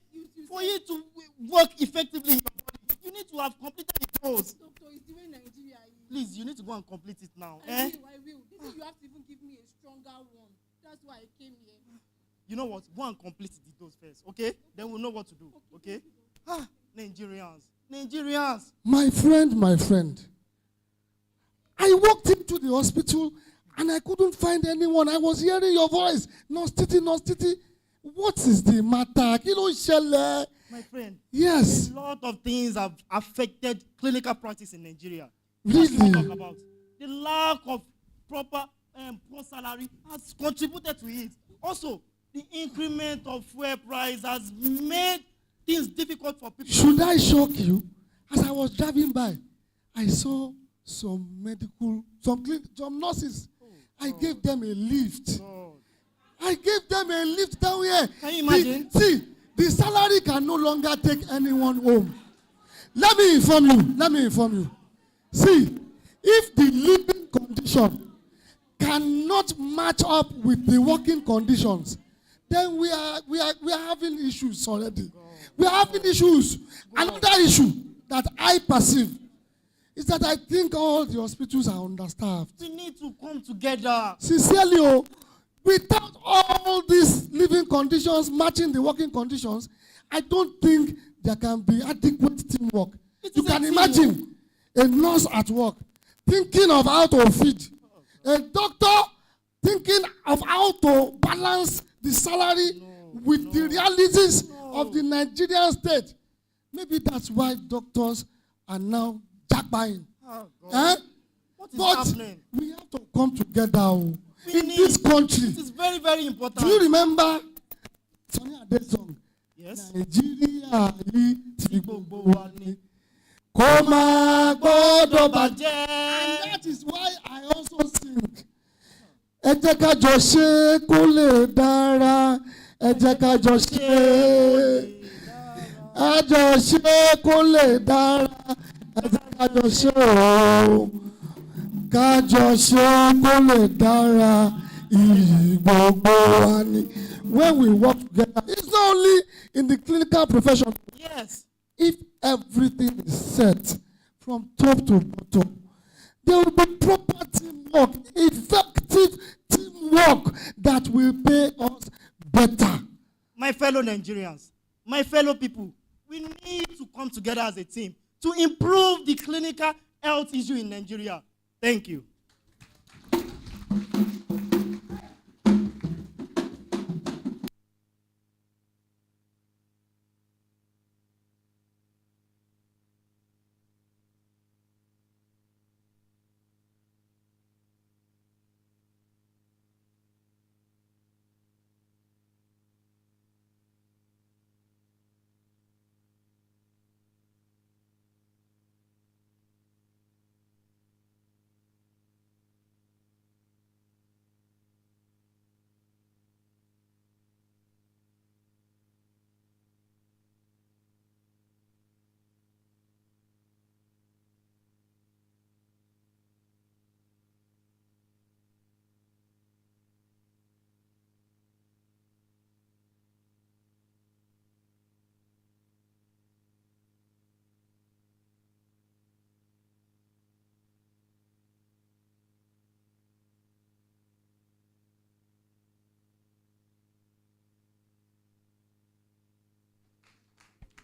For you to work effectively in your body, you need to have completed the dose. Doctor, it's the way Nigeria is. Please, you need to go and complete it now. I will. This is, you have to even give me a stronger one. That's why I came here. You know what? Go and complete the dose first, okay? Then we'll know what to do, okay? Nigerians. My friend. I walked into the hospital and I couldn't find anyone. I was hearing your voice. Nurse Titi. What is the matter? My friend. Yes. A lot of things have affected clinical practice in Nigeria. Really? That's what I talk about. The lack of proper poor salary has contributed to it. Also, the increment of fuel price has made things difficult for people. Should I shock you? As I was driving by, I saw some nurses. I gave them a lift. I gave them a lift down here. Can you imagine? The salary can no longer take anyone home. Let me inform you. See, if the living condition cannot match up with the working conditions, then we are having issues already. We are having issues. Another issue that I perceive is that I think all the hospitals are understaffed. We need to come together. Sincerely, without all these living conditions matching the working conditions, I don't think there can be adequate teamwork. You can imagine a nurse at work thinking of how to feed, a doctor thinking of how to balance the salary with the realities of the Nigerian state. Maybe that's why doctors are now jackbuying. What is happening? We have to come together in this country. It is very, very important. Do you remember Sonny Ade's song? Yes. Nigeria ti gbogbo wa ni. Kó má gbọ́dọ̀ bàjẹ́. And that is why I also sing. Ẹ jẹ́ ká jọ ṣe kó lè dára. Ẹ jẹ́ ká jọ ṣe. Ẹ jọ ṣe kó lè dára. Ẹ jẹ́ ká jọ ṣe o. Ká jọ ṣe kó lè dára. Gbogbo wa ni. When we work together, it's not only in the clinical profession. Yes. If everything is set from top to bottom, there will be proper teamwork, effective teamwork that will pay us better. My fellow Nigerians, my fellow people, we need to come together as a team to improve the clinical health issue in Nigeria. Thank you.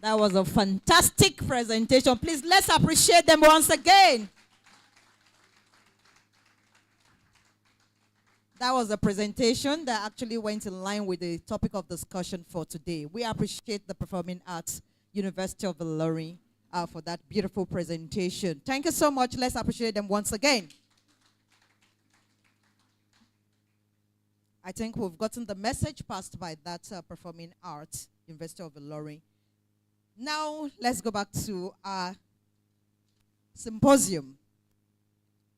That was a fantastic presentation. Please, let's appreciate them once again. That was a presentation that actually went in line with the topic of discussion for today. We appreciate the Performing Arts University of Ilorin for that beautiful presentation. Thank you so much. Let's appreciate them once again. I think we've gotten the message passed by that Performing Arts University of Ilorin. Now, let's go back to our symposium.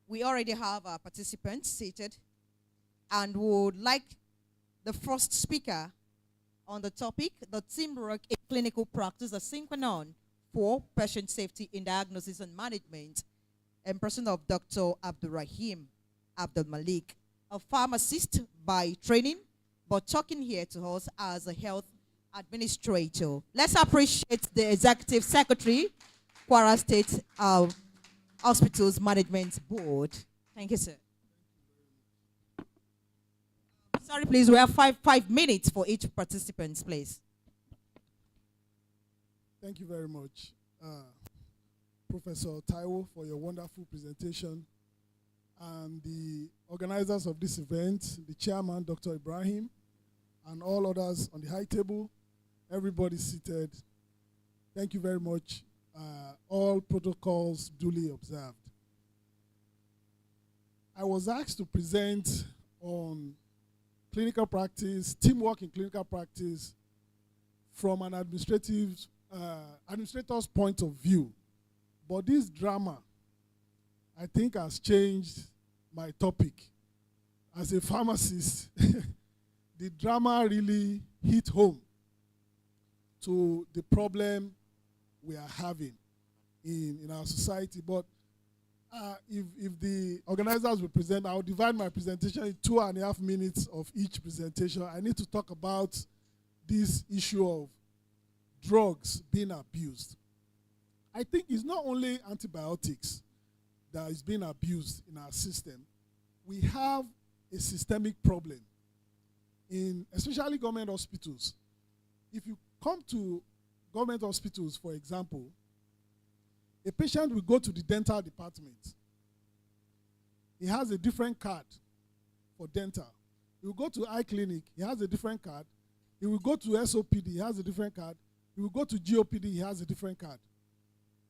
We already have our participants seated, and we would like the first speaker on the topic, the teamwork in clinical practice, a synchronon for patient safety in diagnosis and management, in person of Dr. Abdulrahim Abdul Malik, a pharmacist by training, but talking here to us as a health administrator. Let's appreciate the Executive Secretary, Kwara State Hospitals Management Board. Thank you, sir. Sorry, please, we have five minutes for each participant, please. Thank you very much, Professor Taiwo, for your wonderful presentation. And the organizers of this event, the chairman, Dr. Ibrahim, and all others on the high table, everybody seated. Thank you very much. All protocols duly observed. I was asked to present on clinical practice, teamwork in clinical practice from an administrator's point of view. But this drama, I think, has changed my topic. As a pharmacist, the drama really hit home to the problem we are having in our society. But if the organizers will present, I'll divide my presentation in 2.5 minutes of each presentation. I need to talk about this issue of drugs being abused. I think it's not only antibiotics that is being abused in our system. We have a systemic problem in especially government hospitals. If you come to government hospitals, for example, a patient will go to the dental department. He has a different card for dental. He will go to eye clinic, he has a different card. He will go to SOPD, he has a different card. He will go to GOPD, he has a different card.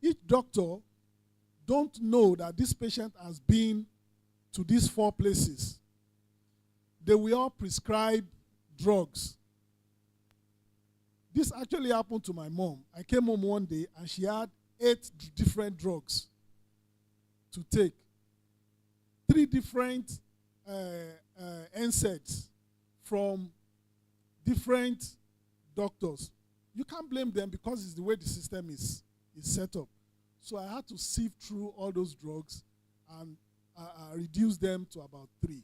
Each doctor don't know that this patient has been to these 4 places. They will all prescribe drugs. This actually happened to my mom. I came home one day and she had 8 different drugs to take. 3 different NSAIDs from different doctors. You can't blame them because it's the way the system is set up. So I had to sift through all those drugs and reduce them to about 3.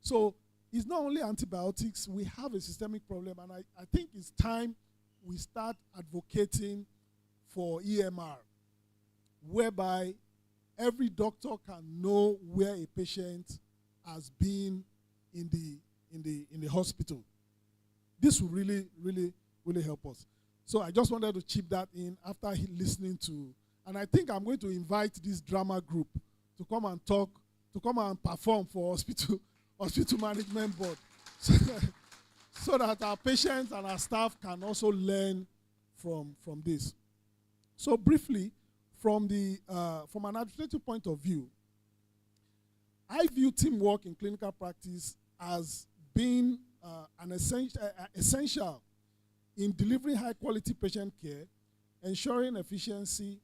So it's not only antibiotics, we have a systemic problem, and I think it's time we start advocating for EMR, whereby every doctor can know where a patient has been in the hospital. This will really, really, really help us. So I just wanted to chip that in after listening to, and I think I'm going to invite this drama group to come and talk, to come and perform for hospital management board, so that our patients and our staff can also learn from this. So briefly, from an administrative point of view, I view teamwork in clinical practice as being an essential in delivering high-quality patient care, ensuring efficiency,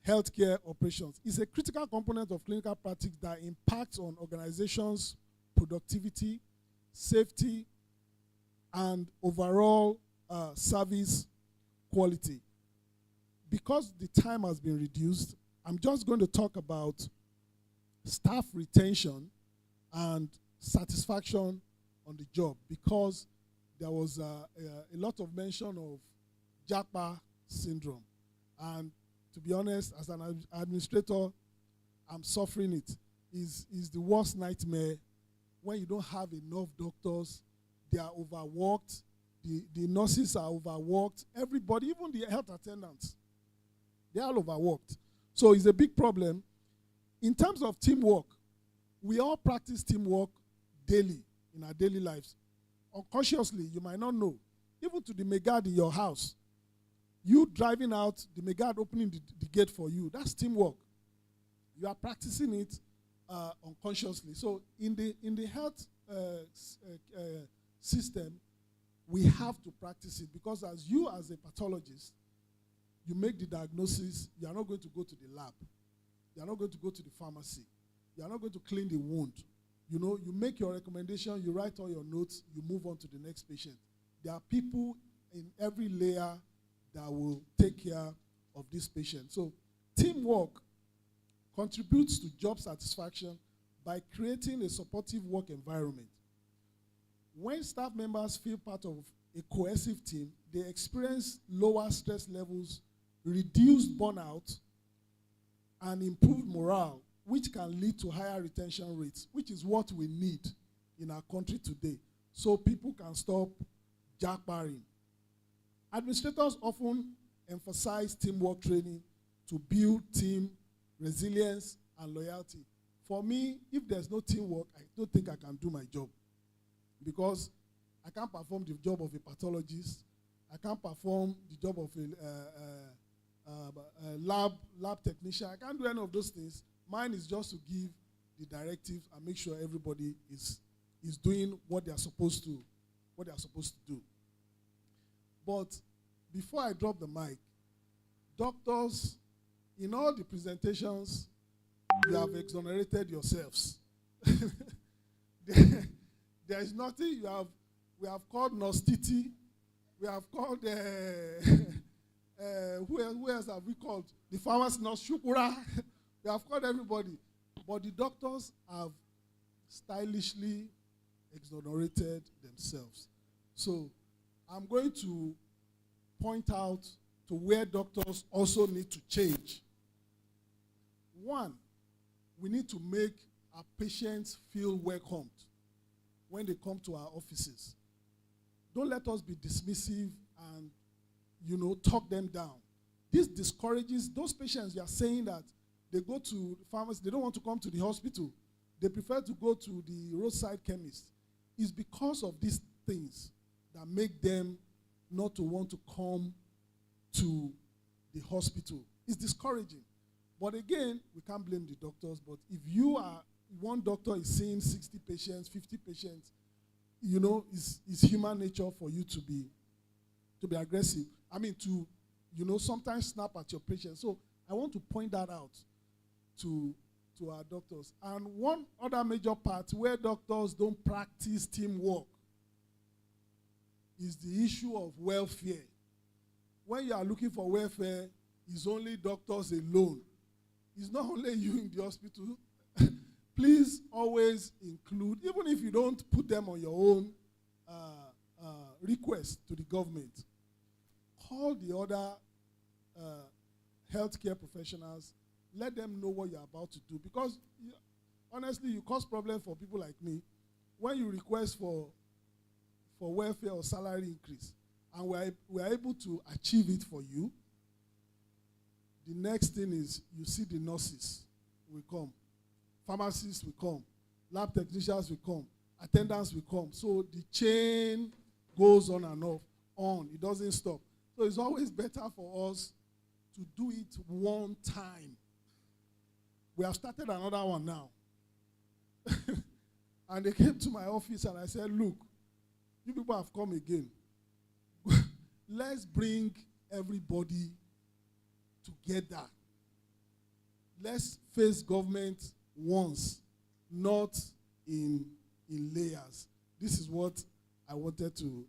healthcare operations. It's a critical component of clinical practice that impacts on organizations' productivity, safety, and overall service quality. Because the time has been reduced, I'm just going to talk about staff retention and satisfaction on the job, because there was a lot of mention of JAPA syndrome. And to be honest, as an administrator, I'm suffering it. It's the worst nightmare when you don't have enough doctors. They are overworked. the nurses are overworked. Everybody, even the health attendants, they are overworked. So it's a big problem. In terms of teamwork, we all practice teamwork daily in our daily lives. Unconsciously, you might not know. Even to the megad in your house, you driving out, the megad opening the gate for you, that's teamwork. You are practicing it unconsciously. So in the health system, we have to practice it, because as a pathologist, you make the diagnosis. You are not going to go to the lab. You are not going to go to the pharmacy. You are not going to clean the wound. You know, you make your recommendation, you write all your notes, you move on to the next patient. There are people in every layer that will take care of this patient. So teamwork contributes to job satisfaction by creating a supportive work environment. When staff members feel part of a cohesive team, they experience lower stress levels, reduced burnout, and improved morale, which can lead to higher retention rates, which is what we need in our country today, so people can stop jackbarring. Administrators often emphasize teamwork training to build team resilience and loyalty. For me, if there's no teamwork, I don't think I can do my job, because I can't perform the job of a pathologist. I can't perform the job of a lab technician. I can't do any of those things. Mine is just to give the directives and make sure everybody is doing what they are supposed to do. But before I drop the mic, doctors, in all the presentations, you have exonerated yourselves. There is nothing we have called Nostiti, we have called, who else have we called? The farmers, Shukura. We have called everybody. But the doctors have stylishly exonerated themselves. So I'm going to point out to where doctors also need to change. One, we need to make our patients feel welcomed when they come to our offices. Don't let us be dismissive and, talk them down. This discourages those patients. You are saying that they go to the pharmacy, they don't want to come to the hospital. They prefer to go to the roadside chemist. It's because of these things that make them not to want to come to the hospital. It's discouraging. But again, we can't blame the doctors. But if one doctor is seeing 60 patients, 50 patients, it's human nature for you to be aggressive. I mean, to, sometimes snap at your patients. So I want to point that out to our doctors. And one other major part where doctors don't practice teamwork is the issue of welfare. When you are looking for welfare, it's only doctors alone. It's not only you in the hospital. Please always include, even if you don't put them on your own request to the government, call the other healthcare professionals, let them know what you're about to do. Because, honestly, you cause problems for people like me when you request for welfare or salary increase, and we're able to achieve it for you. The next thing is you see the nurses will come, pharmacists will come, lab technicians will come, attendants will come. So the chain goes on and on. It doesn't stop. So it's always better for us to do it one time. We have started another one now. And they came to my office and I said, look, you people have come again. Let's bring everybody together. Let's face government once, not in layers. This is what I wanted to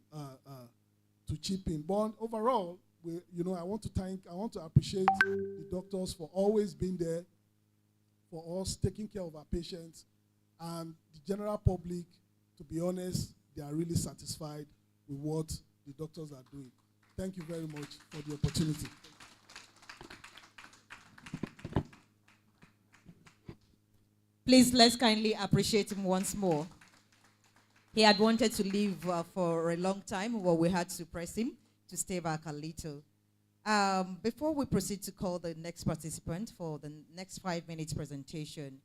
chip in. But overall, I want to appreciate the doctors for always being there for us, taking care of our patients, and the general public, to be honest, they are really satisfied with what the doctors are doing. Thank you very much for the opportunity. Please, let's kindly appreciate him once more. He had wanted to leave for a long time, but we had to press him to stay back a little. Before we proceed to call the next participant for the next 5 minutes presentation,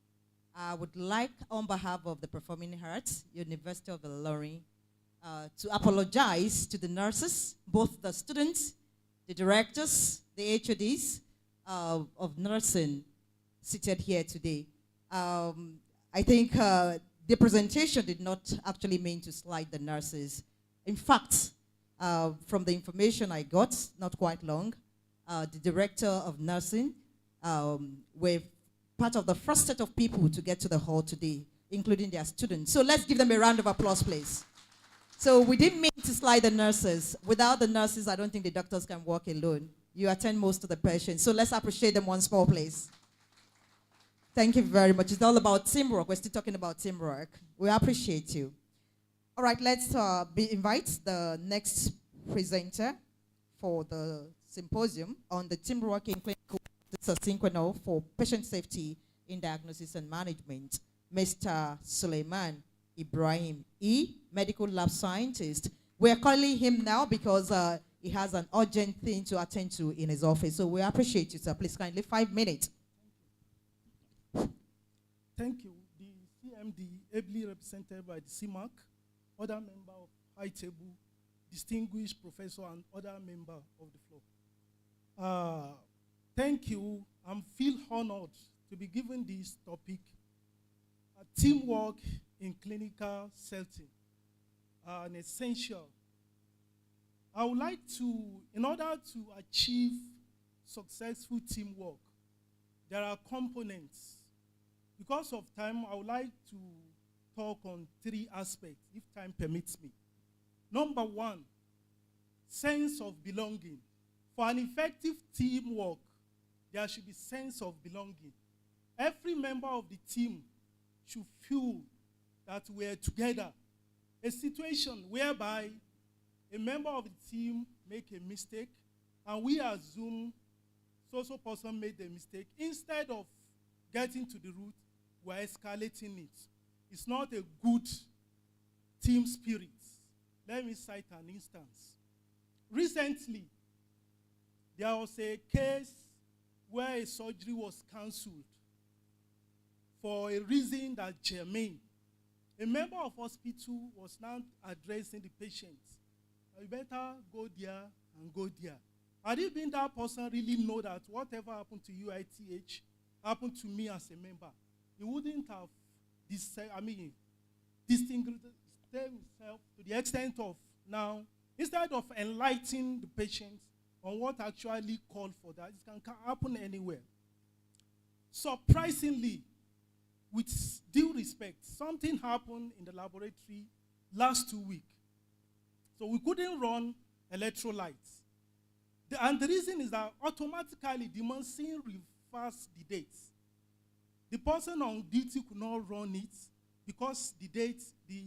I would like, on behalf of the Performing Arts, University of Ilorin, to apologize to the nurses, both the students, the directors, the HODs of nursing seated here today. I think the presentation did not actually mean to slight the nurses. In fact, from the information I got, not quite long, the director of nursing were part of the first set of people to get to the hall today, including their students. So let's give them a round of applause, please. So we didn't mean to slide the nurses. Without the nurses, I don't think the doctors can work alone. You attend most of the patients. So let's appreciate them once more, please. Thank you very much. It's all about teamwork. We're still talking about teamwork. We appreciate you. All right, let's invite the next presenter for the symposium on the teamwork in clinical synchronal for patient safety in diagnosis and management, Mr. Suleiman Ibrahim E., medical lab scientist. We're calling him now because he has an urgent thing to attend to in his office. So we appreciate you, sir. Please kindly 5 minutes. Thank you. The CMD, ably represented by the CMAC, other member of High Table, distinguished professor, and other member of the floor. Thank you. I feel honored to be given this topic, teamwork in clinical setting, an essential. I would like to, in order to achieve successful teamwork, there are components. Because of time, I would like to talk on 3 aspects, if time permits me. Number 1, sense of belonging. For an effective teamwork, there should be sense of belonging. Every member of the team should feel that we're together. A situation whereby a member of the team make a mistake and we assume so-so person made a mistake. Instead of getting to the root, we're escalating it. It's not a good team spirit. Let me cite an instance. Recently, there was a case where a surgery was cancelled for a reason that germane. A member of hospital was now addressing the patient. You better go there and go there. Had it been that person really know that whatever happened to UITH happened to me as a member, he wouldn't have distinguished himself to the extent of now, instead of enlightening the patient on what actually called for that, it can happen anywhere. Surprisingly, with due respect, something happened in the laboratory last 2 weeks. So we couldn't run electrolytes. And the reason is that automatically the machine reversed the dates. The person on duty could not run it because the date the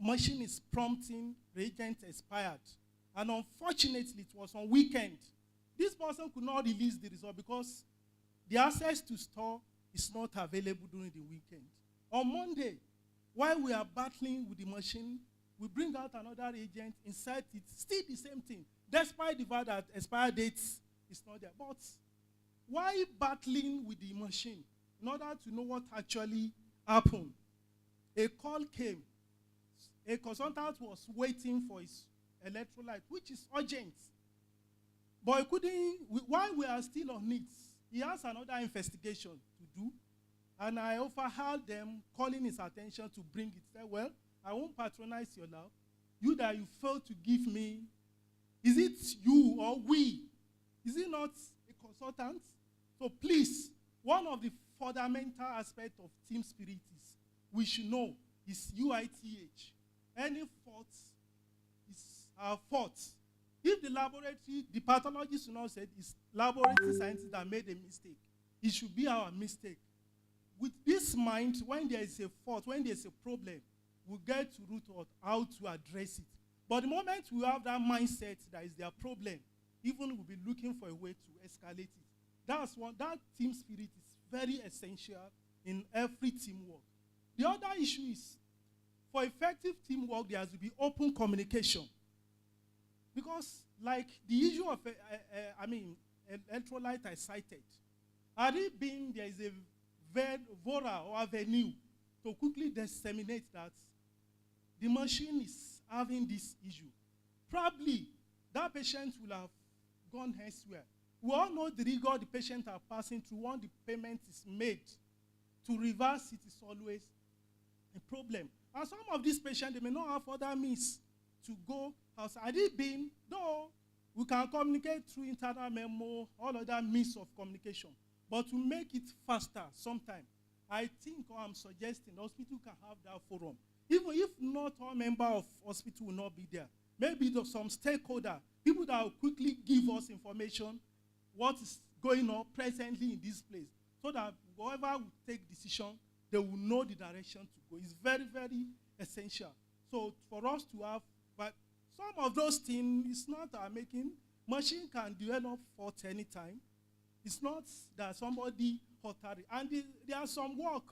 machine is prompting reagent expired. And unfortunately, it was on weekend. This person could not release the result because the access to store is not available during the weekend. On Monday, while we are battling with the machine, we bring out another reagent, insert it, still the same thing, despite the fact that expired dates is not there. But why battling with the machine? In order to know what actually happened, a call came. A consultant was waiting for his electrolyte, which is urgent. But he couldn't, while we are still on it, he has another investigation to do. And I overheard them calling his attention to bring it. Say, well, I won't patronize your lab. You that you failed to give me, is it you or we? Is it not a consultant? So please, one of the fundamental aspects of team spirit is we should know is UITH. Any fault is our fault. If the laboratory, the pathologist will not say it's laboratory scientists that made a mistake, it should be our mistake. With this mind, when there is a fault, when there is a problem, we'll get to root of how to address it. But the moment we have that mindset that is their problem, even we'll be looking for a way to escalate it. That's one, that team spirit is very essential in every teamwork. The other issue is for effective teamwork, there has to be open communication. Because, like the issue of, electrolyte I cited, had it been there is a fora or avenue to quickly disseminate that the machine is having this issue, probably that patient will have gone elsewhere. We all know the rigor the patient are passing through. Once the payment is made, to reverse it is always a problem. And some of these patients, they may not have other means to go outside. Had it been, though, we can communicate through internal memo, all other means of communication. But to make it faster sometime, I think, or I'm suggesting, the hospital can have that forum. Even if not all members of hospital will not be there, maybe some stakeholder, people that will quickly give us information, what is going on presently in this place, so that whoever will take decision, they will know the direction to go. It's very, very essential. So for us to have, but some of those things, it's not our making. Machine can develop fault anytime. It's not that somebody hotary. And there are some work,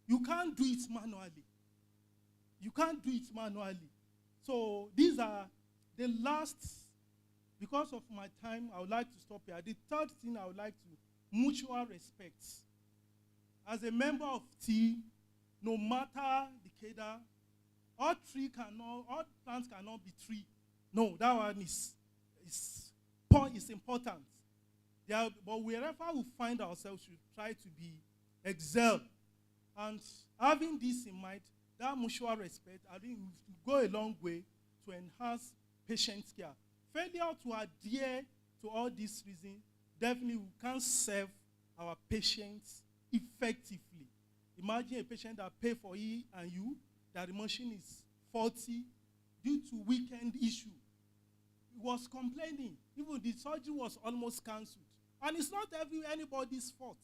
you can't do it manually. You can't do it manually. So these are the last, because of my time, I would like to stop here. The third thing I would like to, mutual respect. As a member of team, no matter the cadre, all plants cannot be tree. No, that one is important. But wherever we find ourselves, we try to be excel. And having this in mind, that mutual respect, I think will go a long way to enhance patient care. Failure to adhere to all these reasons, definitely we can't serve our patients effectively. Imagine a patient that pay for E and U, that the machine is faulty due to weekend issue. He was complaining. Even the surgery was almost cancelled. And it's not anybody's fault.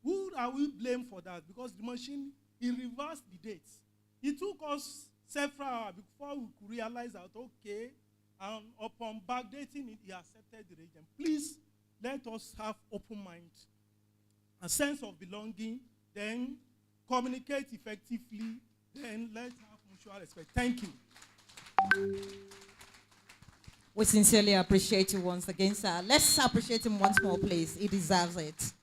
Who are we blamed for that? Because the machine, it reversed the dates. It took us several hours before we could realize that, okay, and upon backdating it, he accepted the reagent. Please, let us have open mind, a sense of belonging, then communicate effectively, then let's have mutual respect. Thank you. We sincerely appreciate you once again, sir. Let's appreciate him once more, please. He deserves it.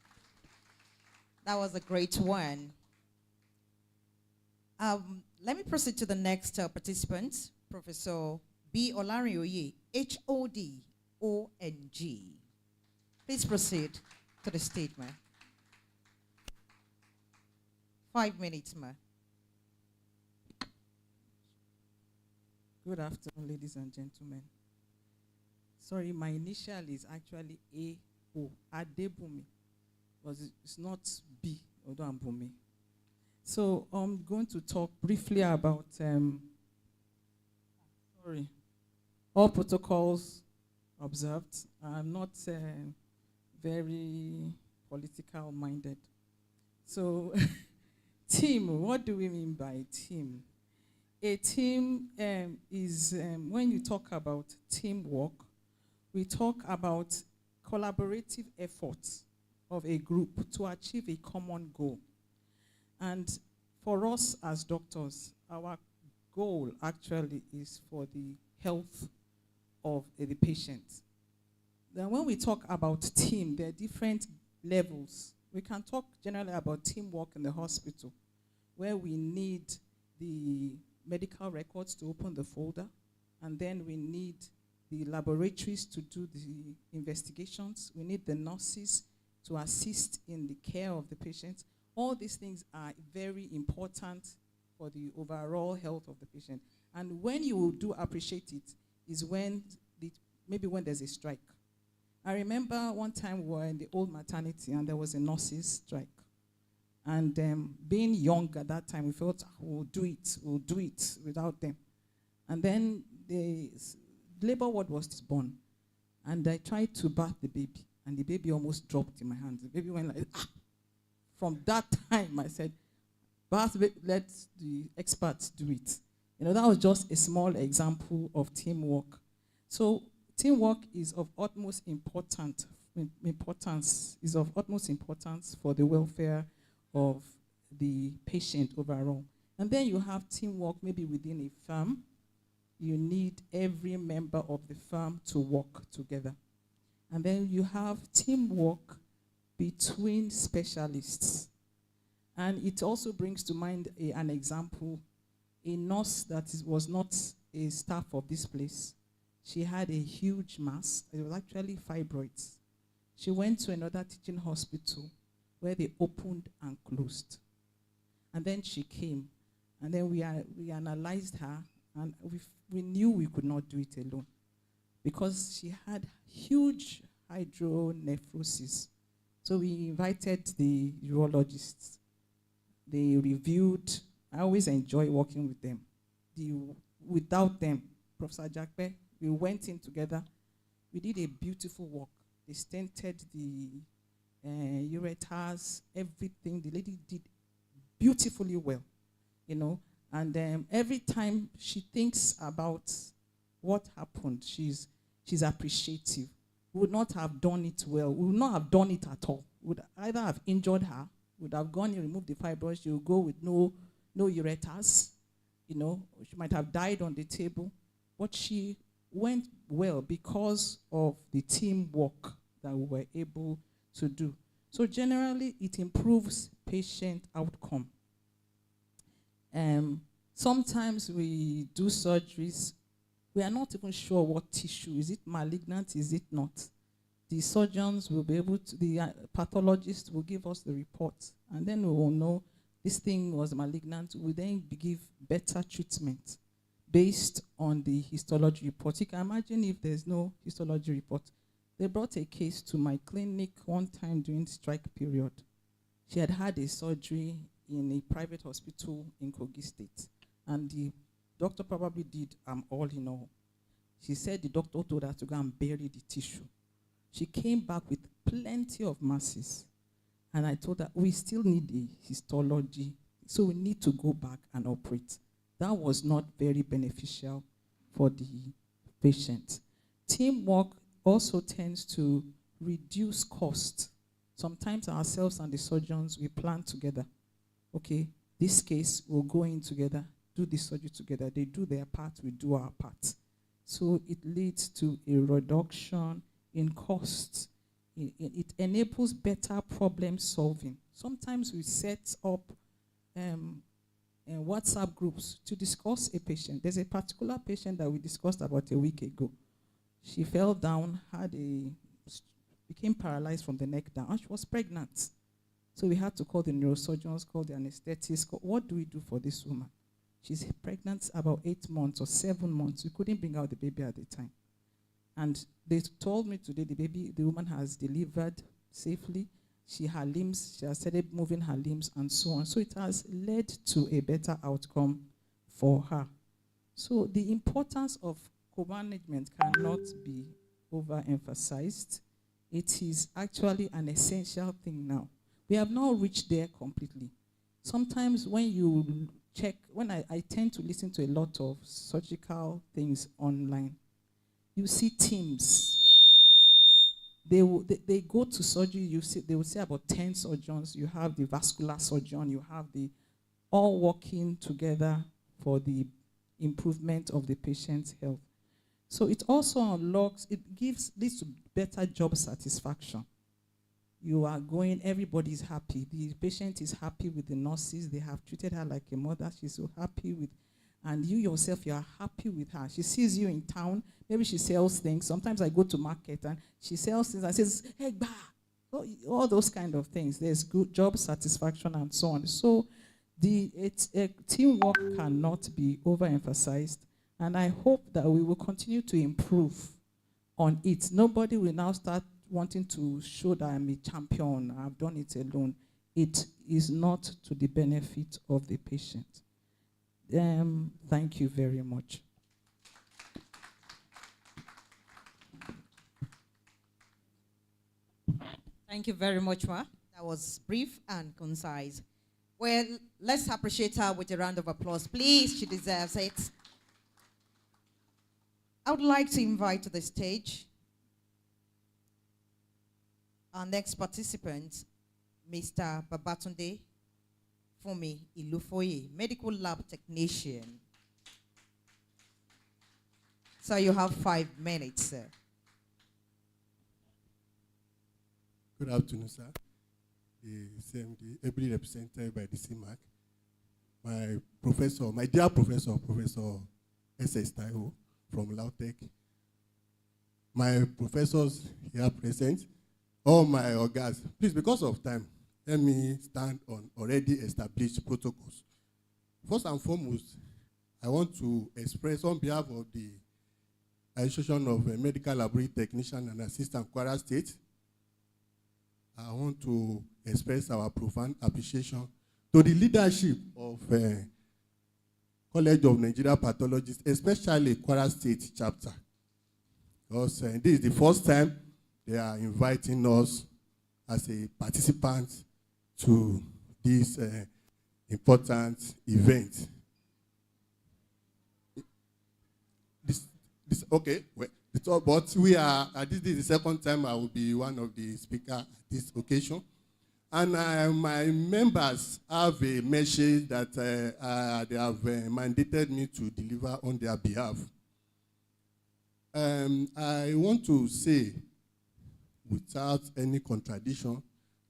That was a great one. Let me proceed to the next participant, Professor B. Olarioye, HOD-ONG. Please proceed to the stage, ma'am. 5 minutes, ma'am. Good afternoon, ladies and gentlemen. Sorry, my initial is actually A-O, Adebumi, but it's not B, Odoambumi. So I'm going to talk briefly about, all protocols observed. I'm not very political minded. So team, what do we mean by team? A team is, when you talk about teamwork, we talk about collaborative efforts of a group to achieve a common goal. And for us as doctors, our goal actually is for the health of the patient. Then when we talk about team, there are different levels. We can talk generally about teamwork in the hospital, where we need the medical records to open the folder, and then we need the laboratories to do the investigations. We need the nurses to assist in the care of the patient. All these things are very important for the overall health of the patient. And when you do appreciate it is when, maybe when there's a strike. I remember one time we were in the old maternity and there was a nurses strike. And being young at that time, we felt, we'll do it without them. And then the labor ward was born. And I tried to bath the baby, and the baby almost dropped in my hands. The baby went like, ah. From that time, I said, bath, let the experts do it. You know, that was just a small example of teamwork. So teamwork is of utmost importance for the welfare of the patient overall. And then you have teamwork maybe within a firm. You need every member of the firm to work together. And then you have teamwork between specialists. And it also brings to mind an example, a nurse that was not a staff of this place. She had a huge mass. It was actually fibroids. She went to another teaching hospital where they opened and closed. And then she came. And then we analyzed her, and we knew we could not do it alone because she had huge hydronephrosis. So we invited the urologists. They reviewed. I always enjoy working with them. Without them, Professor Jakpe, we went in together. We did a beautiful work. They stented the ureters, everything. The lady did beautifully well, you know. And every time she thinks about what happened, she's appreciative. We would not have done it well. We would not have done it at all. We would either have injured her, would have gone and removed the fibroids. She would go with no ureters. You know, she might have died on the table. But she went well because of the teamwork that we were able to do. So generally, it improves patient outcome. Sometimes we do surgeries. We are not even sure what tissue. Is it malignant? Is it not? The surgeons will be able to, the pathologist will give us the report, and then we will know this thing was malignant. We then give better treatment based on the histology report. You can imagine if there's no histology report. They brought a case to my clinic one time during the strike period. She had had a surgery in a private hospital in Kogi State, and the doctor probably did all in all. She said the doctor told her to go and bury the tissue. She came back with plenty of masses, and I told her we still need a histology, so we need to go back and operate. That was not very beneficial for the patient. Teamwork also tends to reduce cost. Sometimes ourselves and the surgeons, we plan together. Okay, this case, we'll go in together, do the surgery together. They do their part, we do our part. So it leads to a reduction in costs. It enables better problem solving. Sometimes we set up WhatsApp groups to discuss a patient. There's a particular patient that we discussed about a week ago. She fell down, became paralyzed from the neck down, and she was pregnant. So we had to call the neurosurgeons, call the anesthetists. What do we do for this woman? She's pregnant about 8 months or 7 months. We couldn't bring out the baby at the time. And they told me today the woman has delivered safely. She has started moving her limbs and so on. So it has led to a better outcome for her. So the importance of co-management cannot be overemphasized. It is actually an essential thing now. We have not reached there completely. Sometimes when you check, I tend to listen to a lot of surgical things online, you see teams. They go to surgery, they will say about 10 surgeons. You have the vascular surgeon, you have all working together for the improvement of the patient's health. So it also leads to better job satisfaction. You are going, everybody is happy. The patient is happy with the nurses. They have treated her like a mother. She's so happy with, and you yourself, you are happy with her. She sees you in town. Maybe she sells things. Sometimes I go to market and she sells things and says, hey, bah, all those kind of things. There's good job satisfaction and so on. So teamwork cannot be overemphasized. And I hope that we will continue to improve on it. Nobody will now start wanting to show that I'm a champion, I've done it alone. It is not to the benefit of the patient. Thank you very much. Thank you very much, Ma. That was brief and concise. Well, let's appreciate her with a round of applause. Please, she deserves it. I would like to invite to the stage our next participant, Mr. Babatunde Fumi Ilufoye, medical lab technician. So you have 5 minutes, sir. Good afternoon, sir. The CMD, ably represented by the CMAC. My professor, my dear professor, Professor S.S. Taiho from Lautech. My professors here present, all my organs. Please, because of time, let me stand on already established protocols. First and foremost, I want to express on behalf of the Association of Medical Laboratory Technician and Assistant Kwara State, I want to express our profound appreciation to the leadership of College of Nigeria Pathologists, especially Kwara State chapter. Because this is the first time they are inviting us as a participant to this important event. Okay, well, but we are, this is the second time I will be one of the speakers at this occasion. And my members have a message that they have mandated me to deliver on their behalf. I want to say, without any contradiction,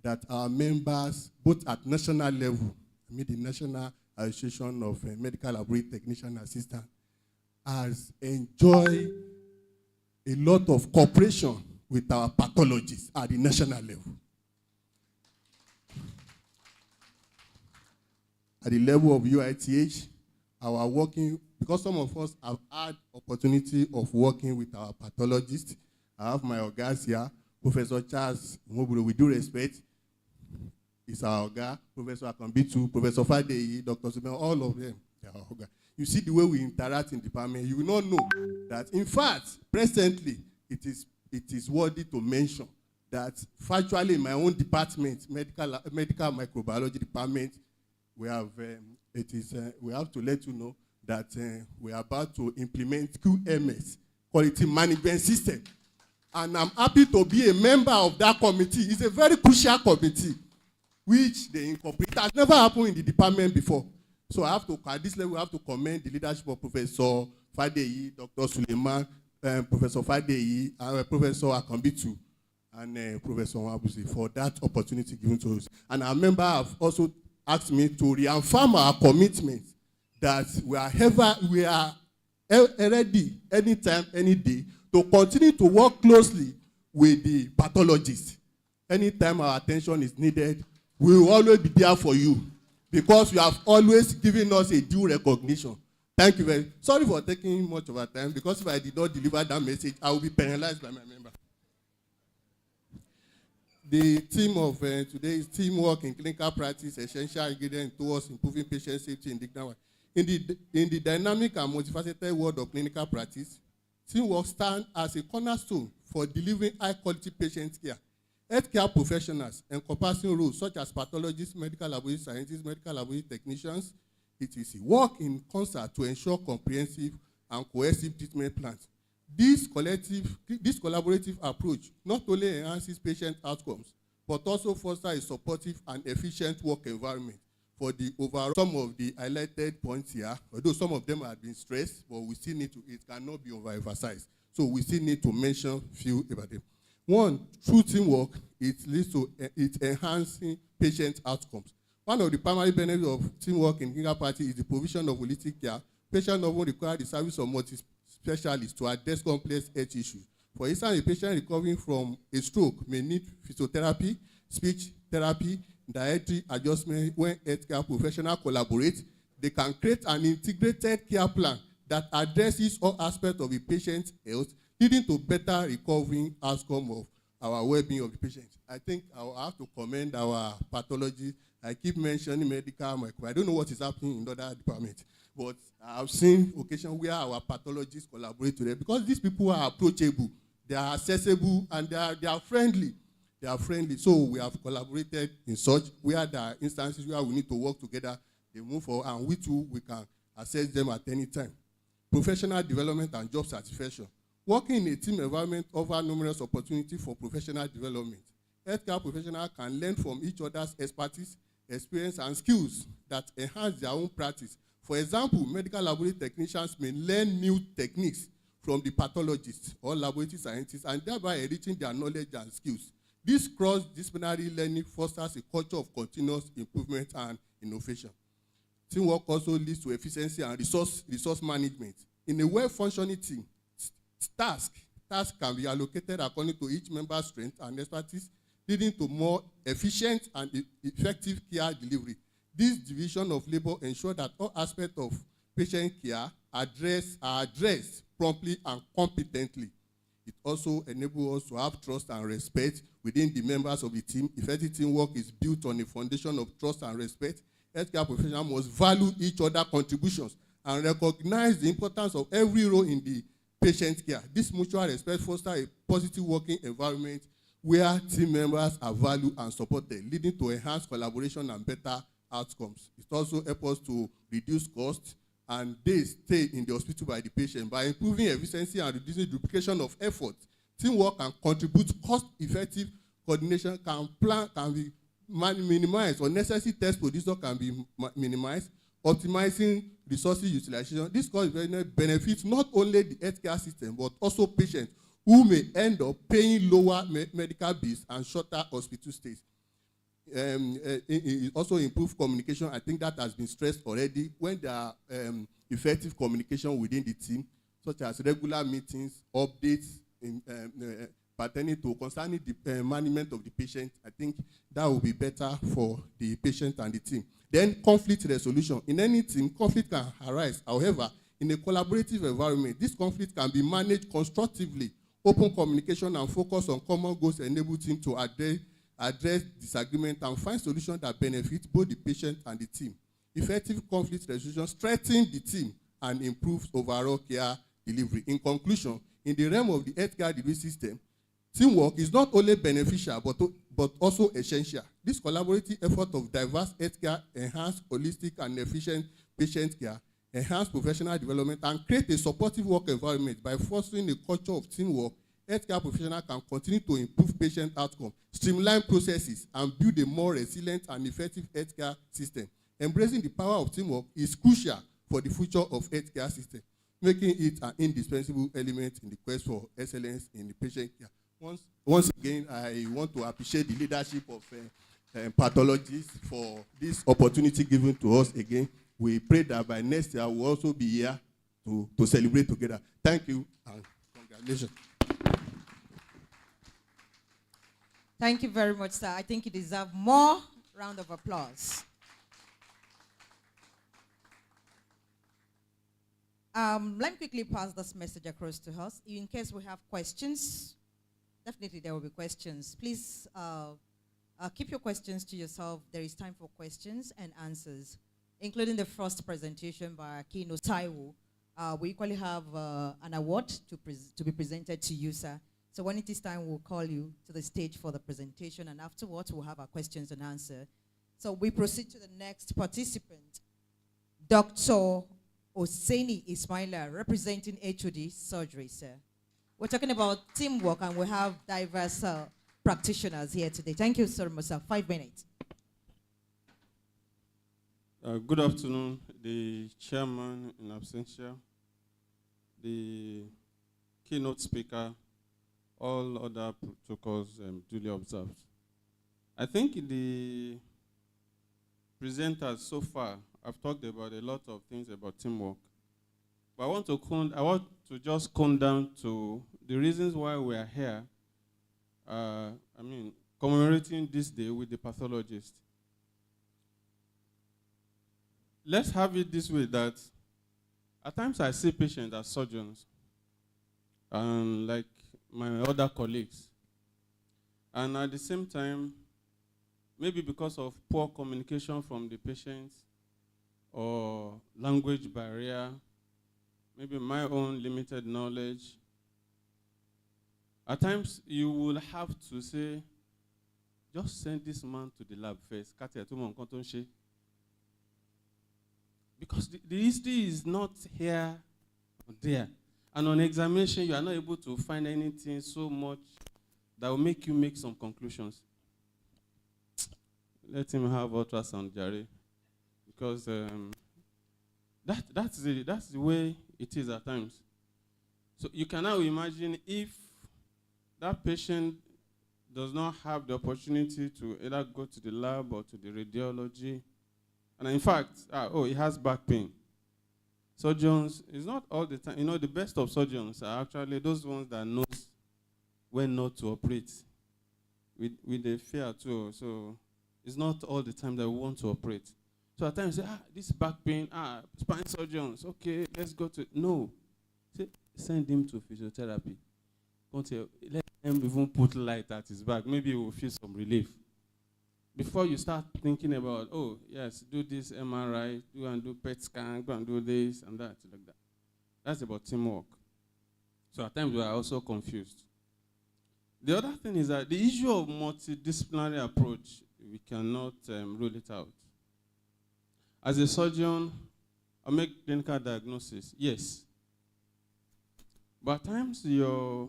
that our members, both at national level, I mean the National Association of Medical Laboratory Technician Assistant, has enjoyed a lot of cooperation with our pathologists at the national level. At the level of UITH, our working, because some of us have had opportunity of working with our pathologists. I have my organs here, Professor Charles Moburo, with due respect, is our Oga, Professor Akambitu, Professor Fadeyi, Dr. Sumen, all of them, they are our Oga. You see the way we interact in the department, you will not know that, in fact, presently, it is worthy to mention that factually in my own department, medical microbiology department, we have we have to let you know that we are about to implement QMS, Quality Management System. And I'm happy to be a member of that committee. It's a very crucial committee, which they incorporate. It has never happened in the department before. So I have to, at this level, we have to commend the leadership of Professor Fadeyi, Dr. Suleiman, Professor Fadeyi, Professor Akambitu, and Professor Wabuzi for that opportunity given to us. And our member have also asked me to reaffirm our commitment that we are ready anytime, any day, to continue to work closely with the pathologists. Anytime our attention is needed, we will always be there for you, because you have always given us a due recognition. Thank you very much. Sorry for taking much of our time, because if I did not deliver that message, I will be penalized by my member. The theme of today is teamwork in clinical practice, essential ingredient towards improving patient safety in dignity. In the dynamic and multifaceted world of clinical practice, teamwork stands as a cornerstone for delivering high-quality patient care. Healthcare professionals encompassing roles such as pathologists, medical laboratory scientists, medical laboratory technicians, etc., work in concert to ensure comprehensive and cohesive treatment plans. This collaborative approach not only enhances patient outcomes, but also fosters a supportive and efficient work environment for the overall. Some of the highlighted points here, although some of them have been stressed, but we still need to, it cannot be overemphasized. So we still need to mention few about them. One, through teamwork, it leads to enhancing patient outcomes. One of the primary benefits of teamwork in clinical practice is the provision of holistic care. Patients often require the service of multi-specialists to address complex health issues. For instance, a patient recovering from a stroke may need physiotherapy, speech therapy, dietary adjustment. When healthcare professionals collaborate, they can create an integrated care plan that addresses all aspects of the patient's health, leading to better recovery outcome of our well-being of the patient. I think I will have to commend our pathology. I keep mentioning medical microbiology. I don't know what is happening in other departments, but I've seen occasions where our pathologists collaborate together, because these people are approachable, they are accessible, and they are friendly. They are friendly. So we have collaborated in such where there are instances where we need to work together, they move forward, and we too, we can assess them at any time. Professional development and job satisfaction. Working in a team environment offers numerous opportunities for professional development. Healthcare professionals can learn from each other's expertise, experience, and skills that enhance their own practice. For example, medical laboratory technicians may learn new techniques from the pathologists or laboratory scientists and thereby enriching their knowledge and skills. This cross-disciplinary learning fosters a culture of continuous improvement and innovation. Teamwork also leads to efficiency and resource management. In a well-functioning team, tasks can be allocated according to each member's strength and expertise, leading to more efficient and effective care delivery. This division of labor ensures that all aspects of patient care are addressed promptly and competently. It also enables us to have trust and respect within the members of the team. Effective teamwork is built on a foundation of trust and respect. Healthcare professionals must value each other's contributions and recognize the importance of every role in the patient care. This mutual respect fosters a positive working environment where team members are valued and supported, leading to enhanced collaboration and better outcomes. It also helps us to reduce costs and days stayed in the hospital by the patient. By improving efficiency and reducing duplication of effort, teamwork can contribute cost-effective coordination, can be minimized, unnecessary test producer can be minimized, optimizing resources utilization. This benefits not only the healthcare system, but also patients who may end up paying lower medical bills and shorter hospital stays. It also improves communication. I think that has been stressed already. When there are effective communication within the team, such as regular meetings, updates, pertaining to concerning the management of the patient, I think that will be better for the patient and the team. Then conflict resolution. In any team, conflict can arise. However, in a collaborative environment, this conflict can be managed constructively. Open communication and focus on common goals enable team to address disagreement and find solutions that benefit both the patient and the team. Effective conflict resolution strengthens the team and improves overall care delivery. In conclusion, in the realm of the healthcare delivery system, teamwork is not only beneficial but also essential. This collaborative effort of diverse healthcare enhance holistic and efficient patient care, enhance professional development, and create a supportive work environment. By fostering a culture of teamwork, healthcare professionals can continue to improve patient outcomes, streamline processes, and build a more resilient and effective healthcare system. Embracing the power of teamwork is crucial for the future of healthcare system, making it an indispensable element in the quest for excellence in the patient care. Once again, I want to appreciate the leadership of pathologists for this opportunity given to us again. We pray that by next year we'll also be here to celebrate together. Thank you and congratulations. Thank you very much, sir. I think you deserve more round of applause. Let me quickly pass this message across to us. In case we have questions, definitely there will be questions. Please keep your questions to yourself. There is time for questions and answers, including the first presentation by Kino Taiwo. We equally have an award to be presented to you, sir. So when it is time, we'll call you to the stage for the presentation, and afterwards, we'll have our questions and answers. So we proceed to the next participant, Dr. Oseni Ismaila, representing HOD Surgery, sir. We're talking about teamwork, and we have diverse practitioners here today. Thank you, sir, sir. 5 minutes. Good afternoon, the chairman in absentia, the keynote speaker, all other protocols duly observed. I think the presenters so far have talked about a lot of things about teamwork, but I want to just come down to the reasons why we are here. Commemorating this day with the pathologist. Let's have it this way, that at times I see patients as surgeons, and like my other colleagues. And at the same time, maybe because of poor communication from the patients or language barrier, maybe my own limited knowledge, at times you will have to say, just send this man to the lab first. Because the history is not here or there. And on examination, you are not able to find anything so much that will make you make some conclusions. let him have ultrasound, Jerry, because that's the way it is at times. So you can now imagine if that patient does not have the opportunity to either go to the lab or to the radiology, and in fact, he has back pain. Surgeons, it's not all the time. The best of surgeons are actually those ones that knows when not to operate. With the fear too. So it's not all the time that we want to operate. So at times, say, this back pain, spine surgeons, okay, let's go to, no. Say, send him to physiotherapy. Let him even put light at his back. Maybe he will feel some relief. Before you start thinking about, oh, yes, do this MRI, go and do PET scan, go and do this and that, like that. That's about teamwork. So at times we are also confused. The other thing is that the issue of multidisciplinary approach, we cannot rule it out. As a surgeon, I make clinical diagnosis, yes. But at times your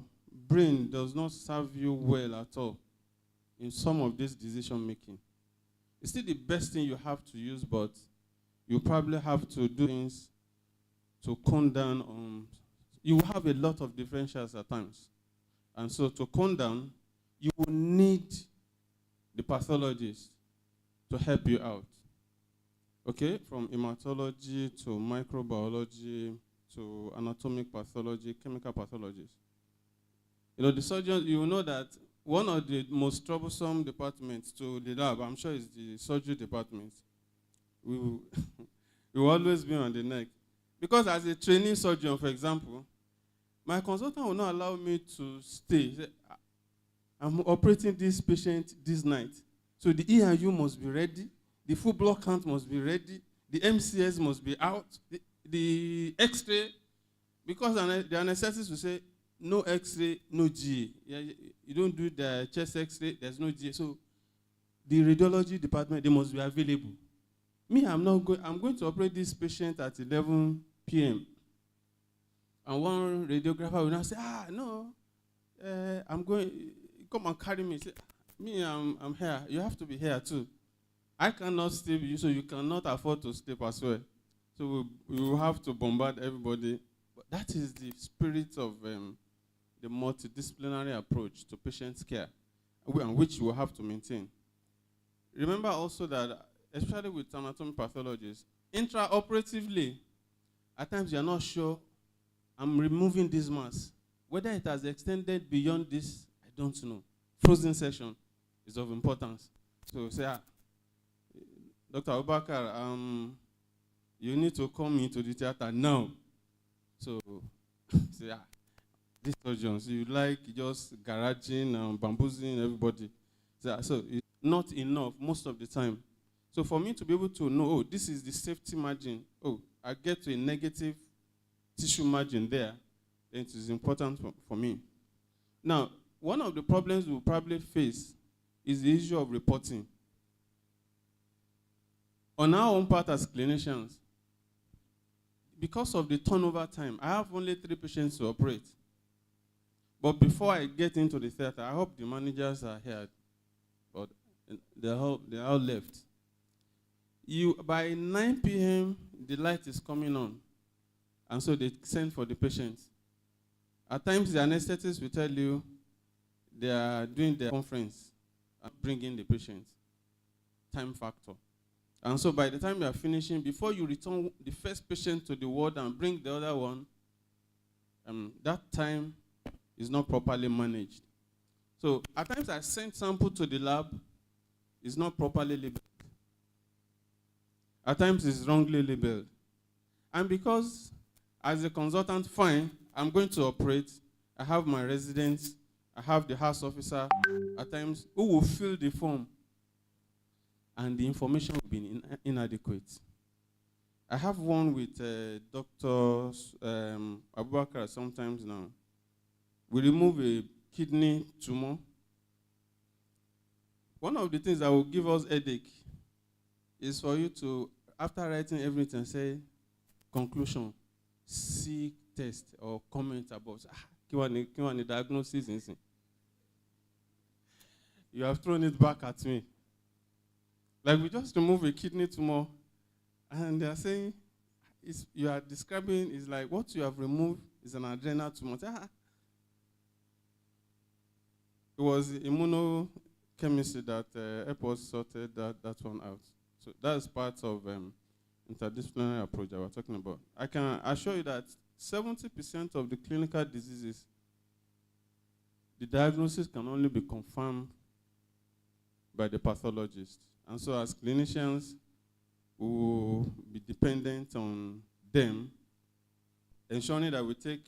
brain does not serve you well at all in some of this decision making. It's still the best thing you have to use, but you probably have to do things to calm down on. You will have a lot of differentials at times. And so to calm down, you will need the pathologist to help you out. Okay, from hematology to microbiology to anatomic pathology, chemical pathologies. The surgeon, you know that one of the most troublesome departments to the lab, I'm sure, is the surgery department. We will always be on the neck. Because as a training surgeon, for example, my consultant will not allow me to stay. I'm operating this patient this night. So the E&U must be ready. The full blood count must be ready. The MCS must be out. The X-ray, because the anesthetist will say, no X-ray, no GA. You don't do the chest X-ray, there's no GA. So the radiology department, they must be available. Me, I'm going to operate this patient at 11 p.m. And one radiographer will now say, no, I'm going, come and carry me. Say, me, I'm here. You have to be here too. I cannot sleep, so you cannot afford to sleep as well. So we will have to bombard everybody. But that is the spirit of the multidisciplinary approach to patient care, which you will have to maintain. Remember also that, especially with anatomy pathologists, intraoperatively, at times you are not sure, I'm removing this mass. Whether it has extended beyond this, I don't know. Frozen section is of importance. So say, Dr. Abubakar, you need to come into the theater now. So say, these surgeons, you like just garaging and bamboozling everybody. So it's not enough most of the time. So for me to be able to know, this is the safety margin. I get to a negative tissue margin there, then it is important for me. Now, one of the problems we'll probably face is the issue of reporting. On our own part as clinicians, because of the turnover time, I have only 3 patients to operate. But before I get into the theater, I hope the managers are here, but they're all left. By 9 p.m., the light is coming on, and so they send for the patient. At times, the anesthetist will tell you they are doing their conference and bringing the patient. Time factor. And so by the time you are finishing, before you return the first patient to the ward and bring the other one, that time is not properly managed. So at times I send sample to the lab, it's not properly labeled. At times it's wrongly labeled. And because as a consultant, fine, I'm going to operate, I have my residents, I have the house officer, at times, who will fill the form, and the information will be inadequate. I have one with Dr. Abubakar sometimes now. We remove a kidney tumor. One of the things that will give us headache is for you to, after writing everything, say, conclusion, see test or comment about, the diagnosis. You have thrown it back at me. Like we just remove a kidney tumor, and they are saying, you are describing is like what you have removed is an adrenal tumor. It was immunochemistry that helped us sorted that one out. So that's part of interdisciplinary approach that we're talking about. I can assure you that 70% of the clinical diseases, the diagnosis can only be confirmed by the pathologist. And so as clinicians, we will be dependent on them, ensuring that we take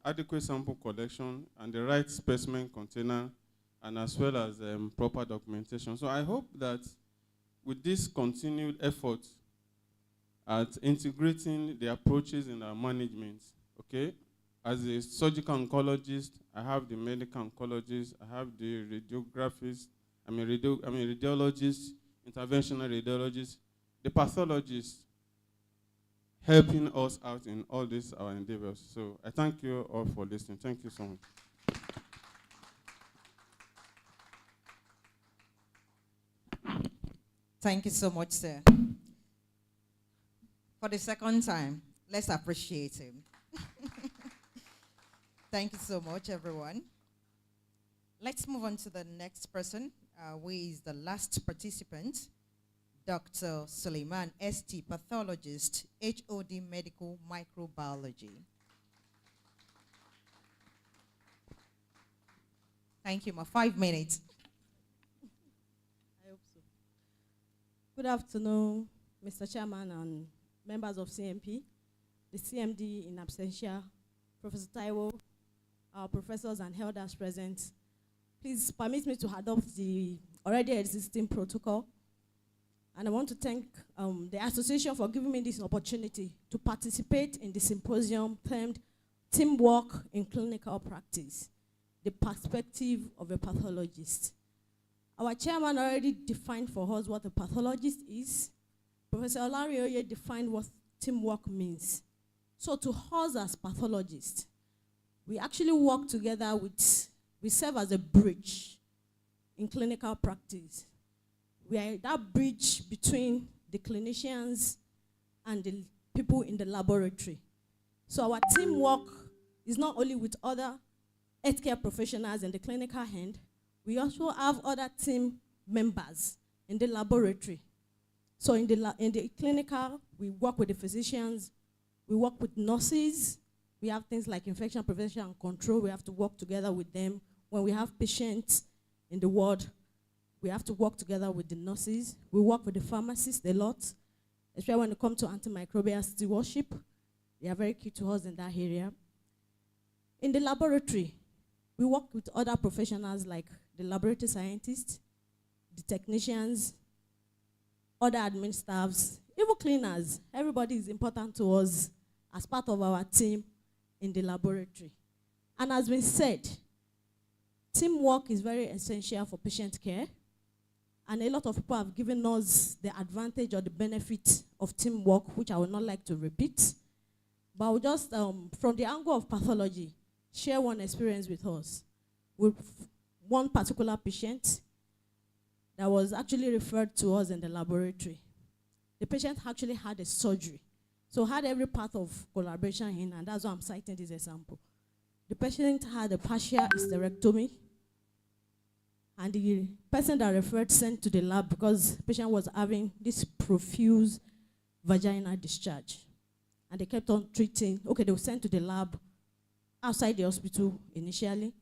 adequate sample collection and the right specimen container, and as well as proper documentation. So I hope that with this continued effort at integrating the approaches in our management, okay, as a surgical oncologist, I have the medical oncologist, I have the radiographists, radiologists, interventional radiologists, the pathologists, helping us out in all these our endeavors. So I thank you all for listening. Thank you so much. Thank you so much, sir. For the second time, let's appreciate him. Thank you so much, everyone. Let's move on to the next person, who is the last participant, Dr. Suleiman, ST, pathologist, HOD medical microbiology. Thank you, 5 minutes. I hope so. Good afternoon, Mr. Chairman and members of CNP, the CMD in absentia, Professor Taiwo, our professors and elders present. Please permit me to adopt the already existing protocol. And I want to thank the association for giving me this opportunity to participate in the symposium termed Teamwork in Clinical Practice, the Perspective of a Pathologist. Our chairman already defined for us what a pathologist is. Professor Olarioye defined what teamwork means. So to us as pathologists, we actually work together we serve as a bridge in clinical practice. We are that bridge between the clinicians and the people in the laboratory. So our teamwork is not only with other healthcare professionals in the clinical end, we also have other team members in the laboratory. So in the clinical, we work with the physicians, we work with nurses, we have things like infection prevention and control, we have to work together with them. When we have patients in the ward, we have to work together with the nurses. We work with the pharmacists a lot, especially when it comes to antimicrobial stewardship. They are very key to us in that area. In the laboratory, we work with other professionals like the laboratory scientists, the technicians, other admin staffs, even cleaners. Everybody is important to us as part of our team in the laboratory. And as we said, teamwork is very essential for patient care. And a lot of people have given us the advantage or the benefit of teamwork, which I would not like to repeat. But I will just, from the angle of pathology, share one experience with us. With one particular patient that was actually referred to us in the laboratory. The patient actually had a surgery. So had every part of collaboration in, and that's why I'm citing this example. The patient had a partial hysterectomy, and the person that referred sent to the lab because the patient was having this profuse vaginal discharge. And they kept on treating. Okay, they were sent to the lab outside the hospital initially,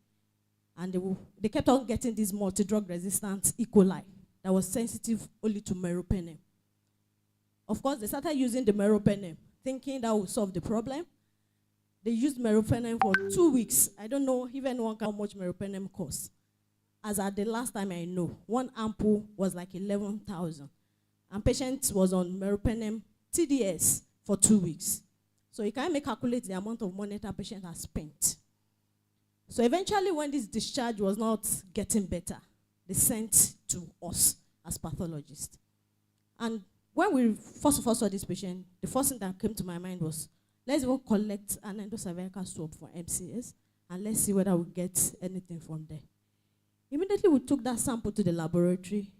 and they kept on getting this multi-drug resistant E. coli that was sensitive only to meropenem. Of course, they started using the meropenem, thinking that would solve the problem. They used meropenem for 2 weeks. I don't know if anyone can how much meropenem costs. As at the last time I know, one ampoule was like 11,000. And patient was on meropenem TDS for 2 weeks. So you can calculate the amount of money that patient has spent. So eventually when this discharge was not getting better, they sent to us as pathologists. And when we first of all saw this patient, the first thing that came to my mind was, let's even collect an endocervical swab for MCS, and let's see whether we get anything from there. Immediately we took that sample to the laboratory.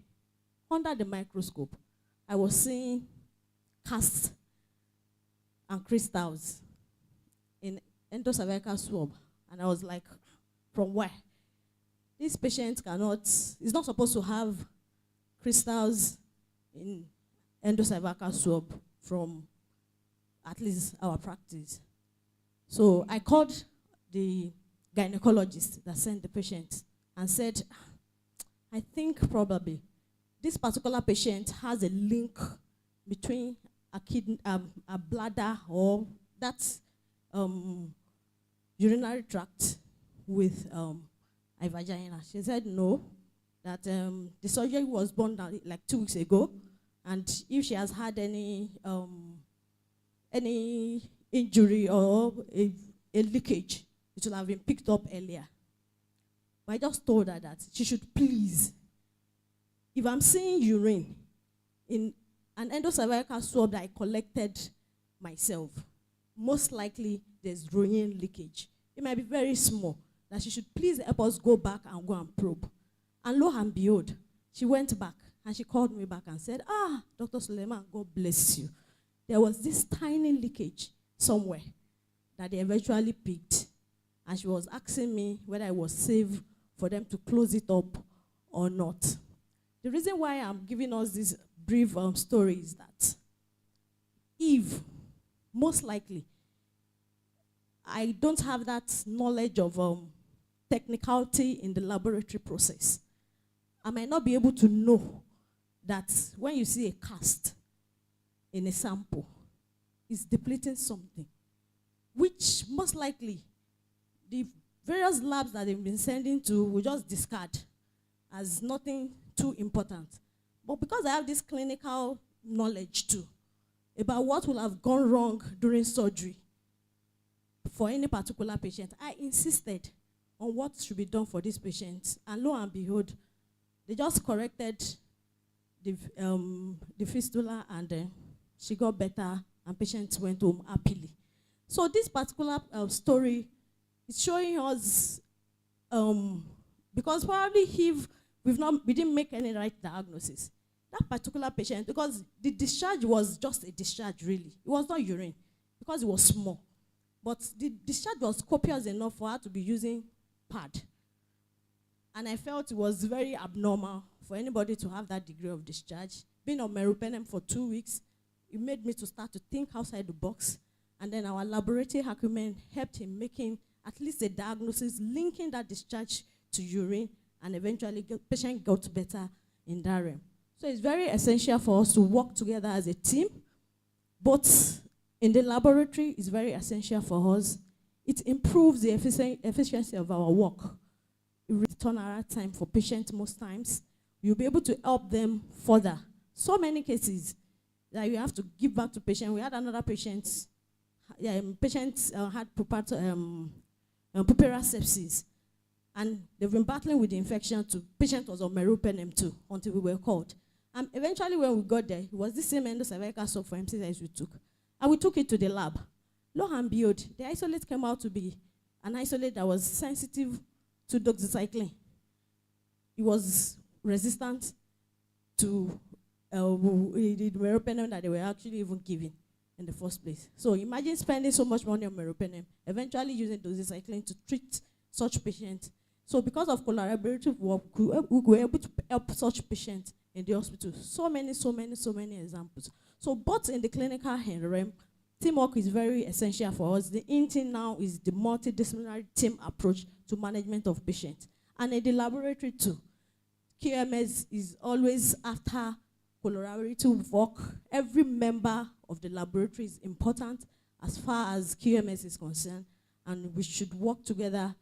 under the microscope, I was seeing casts and crystals in endocervical swab. And I was like, from where? This patient is not supposed to have crystals in endocervical swab from at least our practice. So I called the gynecologist that sent the patient and said, I think probably this particular patient has a link between a bladder or that urinary tract with a vagina. She said no, that the surgery was done like 2 weeks ago, and if she has had any injury or a leakage, it will have been picked up earlier. But I just told her that she should please, if I'm seeing urine in an endocervical swab that I collected myself, most likely there's urine leakage. It might be very small, that she should please help us go back and go and probe. And lo and behold, she went back and she called me back and said, Dr. Suleiman, God bless you. There was this tiny leakage somewhere that they eventually picked. And she was asking me whether it was safe for them to close it up or not. The reason why I'm giving us this brief story is that if, most likely, I don't have that knowledge of technicality in the laboratory process, I might not be able to know that when you see a cast in a sample, it's depleting something, which most likely the various labs that they've been sending to will just discard as nothing too important. But because I have this clinical knowledge too about what will have gone wrong during surgery for any particular patient, I insisted on what should be done for this patient. And lo and behold, they just corrected the fistula, and she got better, and patient went home happily. So this particular story is showing us, because probably if we didn't make any right diagnosis, that particular patient, because the discharge was just a discharge really, it was not urine, because it was small. But the discharge was copious enough for her to be using pad. And I felt it was very abnormal for anybody to have that degree of discharge. Being on meropenem for 2 weeks, it made me to start to think outside the box. And then our laboratory acumen helped in making at least a diagnosis, linking that discharge to urine, and eventually the patient got better in that realm. So it's very essential for us to work together as a team, but in the laboratory, it's very essential for us. It improves the efficiency of our work. It reduces turnaround time for patients most times. You'll be able to help them further. So many cases that you have to give back to patient. We had another patient, patient had puperal sepsis, and they've been battling with the infection too. Patient was on meropenem too until we were called. And eventually when we got there, it was the same endocervical swab for MCs as we took. And we took it to the lab. Lo and behold, the isolate came out to be an isolate that was sensitive to doxycycline. It was resistant to the meropenem that they were actually even giving in the first place. So imagine spending so much money on meropenem, eventually using doxycycline to treat such patients. So because of collaborative work, we were able to help such patients in the hospital. So many examples. So both in the clinical realm, teamwork is very essential for us. The in thing now is the multidisciplinary team approach to management of patients. And in the laboratory too, QMS is always after collaborative work. Every member of the laboratory is important as far as QMS is concerned, and we should work together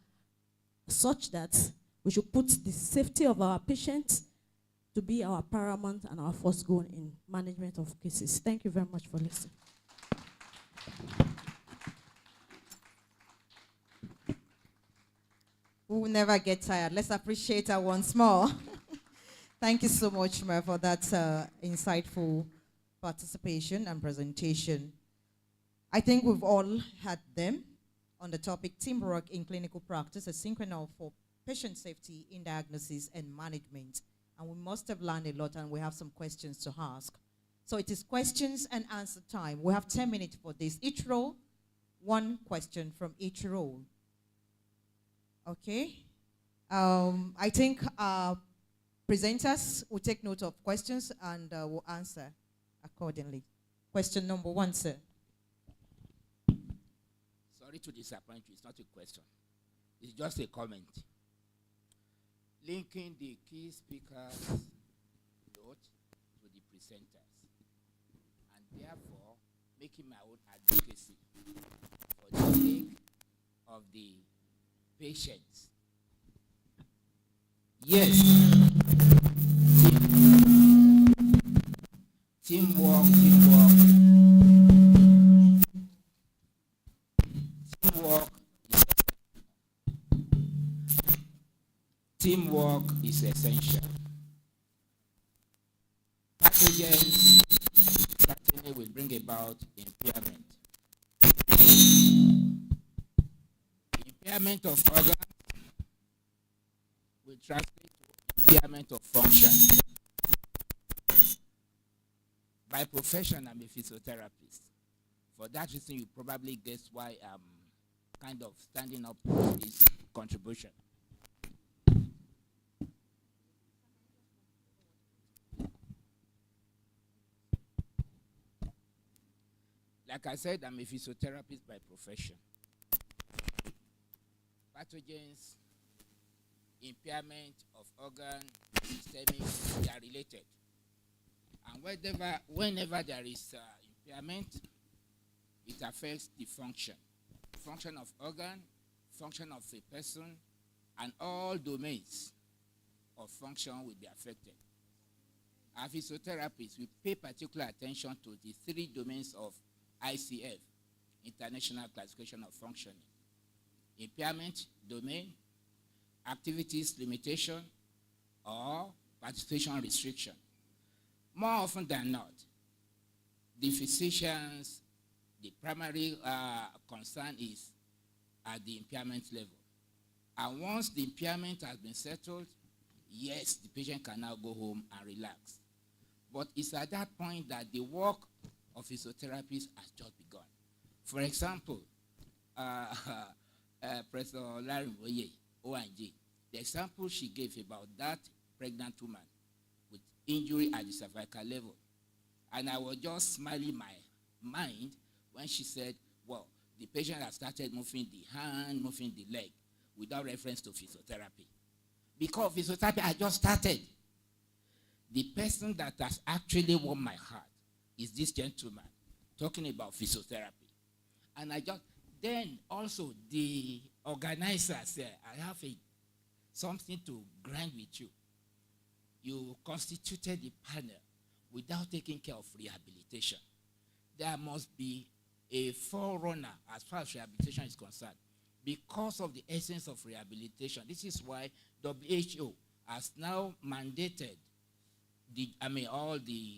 such that we should put the safety of our patients to be our paramount and our first goal in management of cases. Thank you very much for listening. We will never get tired. Let's appreciate her once more. Thank you so much, Ma, for that insightful participation and presentation. I think we've all had them on the topic teamwork in clinical practice, a synchronal for patient safety in diagnosis and management and we must have learned a lot, and we have some questions to ask. So it is questions and answer time. We have 10 minutes for this. Each row, one question from each row. Okay? I think presenters will take note of questions and will answer accordingly. Question number 1, sir. Sorry to disappoint you, it's not a question. It's just a comment. Linking the key speakers note to the presenters, and therefore making my own advocacy for the sake of the patients. Yes, teamwork. Teamwork is essential. Pathogens certainly will bring about impairment. Impairment of organs will translate to impairment of function. By profession, I'm a physiotherapist. For that reason, you probably guess why I'm kind of standing up with this contribution. Like I said, I'm a physiotherapist by profession. Pathogens, impairment of organ, systemic, they are related. And whenever there is impairment, it affects the function of organ, function of a person, and all domains of function will be affected. As physiotherapists, we pay particular attention to the 3 domains of ICF, International Classification of Functioning: impairment domain, activities limitation, or participation restriction. More often than not, the physicians, the primary concern is at the impairment level. And once the impairment has been settled, yes, the patient can now go home and relax. But it's at that point that the work of physiotherapists has just begun. For example, Professor Larry Boye, ONG, the example she gave about that pregnant woman with injury at the cervical level. And I was just smiling my mind when she said, well, the patient has started moving the hand, moving the leg, without reference to physiotherapy. Because physiotherapy had just started. The person that has actually won my heart is this gentleman talking about physiotherapy. And then also the organizer said, I have something to grind with you. You constituted the panel without taking care of rehabilitation. There must be a forerunner as far as rehabilitation is concerned. Because of the essence of rehabilitation, this is why WHO has now mandated all the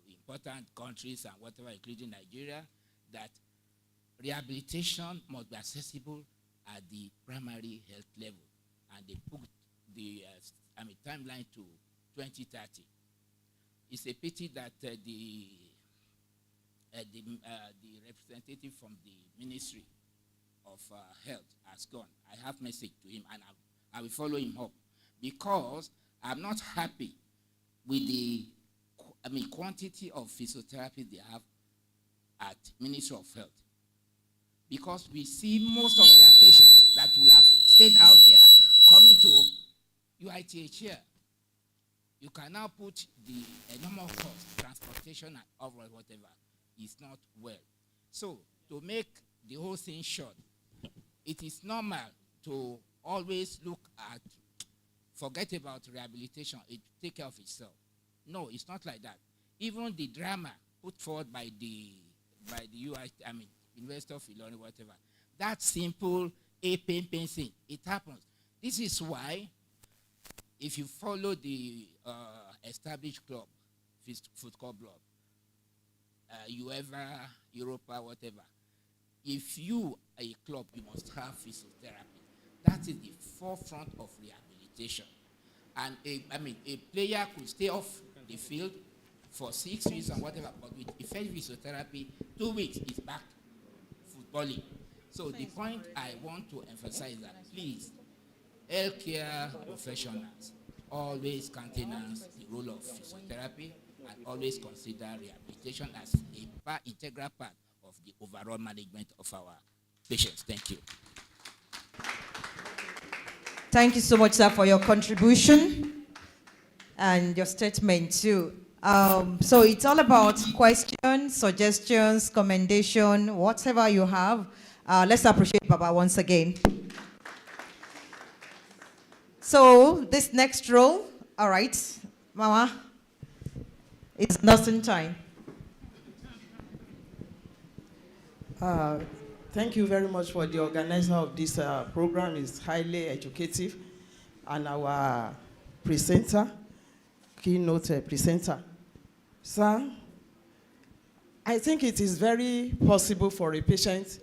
important countries and whatever, including Nigeria, that rehabilitation must be accessible at the primary health level. And they put the timeline to 2030. It's a pity that the representative from the Ministry of Health has gone. I have message to him, and I will follow him up, because I'm not happy with the quantity of physiotherapy they have at Ministry of Health. Because we see most of their patients that will have stayed out there coming to UITH here. You can now put the enormous cost, transportation and overall whatever, is not well. So, to make the whole thing short, it is normal to always look at, forget about rehabilitation, it take care of itself. No, it's not like that. Even the drama put forward by the University of Illinois, whatever, that simple pain thing, it happens. This is why, if you follow the established club, football club, Europa, whatever, if you are a club, you must have physiotherapy. That is the forefront of rehabilitation. And a player could stay off the field for 6 weeks and whatever, but with effective physiotherapy, 2 weeks is back footballing. So the point I want to emphasize that, please, healthcare professionals always countenance the role of physiotherapy and always consider rehabilitation as a integral part of the overall management of our patients. Thank you. Thank you so much, sir, for your contribution and your statement too. So it's all about questions, suggestions, commendation, whatever you have. Let's appreciate Baba once again. So this next role, all right, Mama, it's nursing time. Thank you very much for the organizer of this program. It's highly educative. And our presenter, keynote presenter. Sir, I think it is very possible for a patient,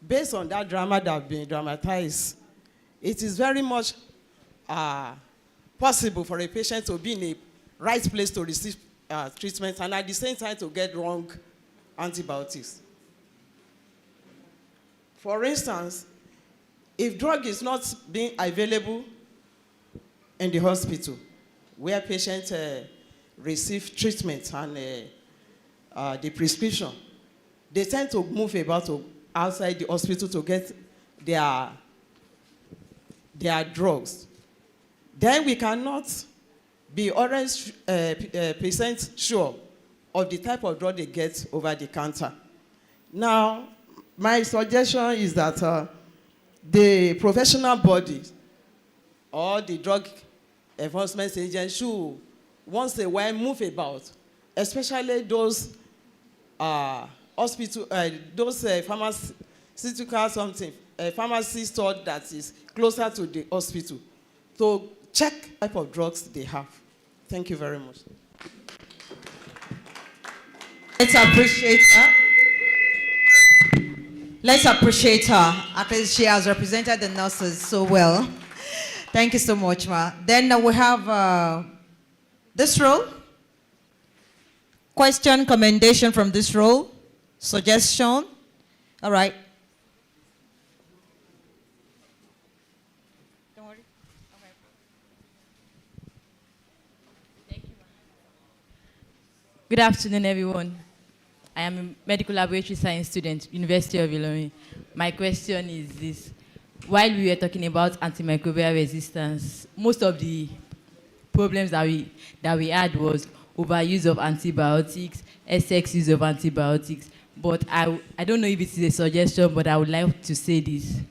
based on that drama that has been dramatized, it is very much possible for a patient to be in a right place to receive treatment and at the same time to get wrong antibiotics. For instance, if drug is not being available in the hospital where patients receive treatment and the prescription, they tend to move about outside the hospital to get their drugs. Then we cannot be always percent sure of the type of drug they get over the counter. Now, my suggestion is that the professional bodies or the drug enforcement agents should once in a while move about, especially those pharmaceutical something, pharmacy store that is closer to the hospital, to check the type of drugs they have. Thank you very much. Let's appreciate her. Let's appreciate her. At least she has represented the nurses so well. Thank you so much, Ma. Then we have this role. Question, commendation from this role. Suggestion. All right. Don't worry. Okay. Thank you, Ma. Good afternoon, everyone. I am a medical laboratory science student, University of Illinois. My question is this. While we were talking about antimicrobial resistance, most of the problems that we had was overuse of antibiotics, excess use of antibiotics. But I don't know if it is a suggestion, but I would like to say this.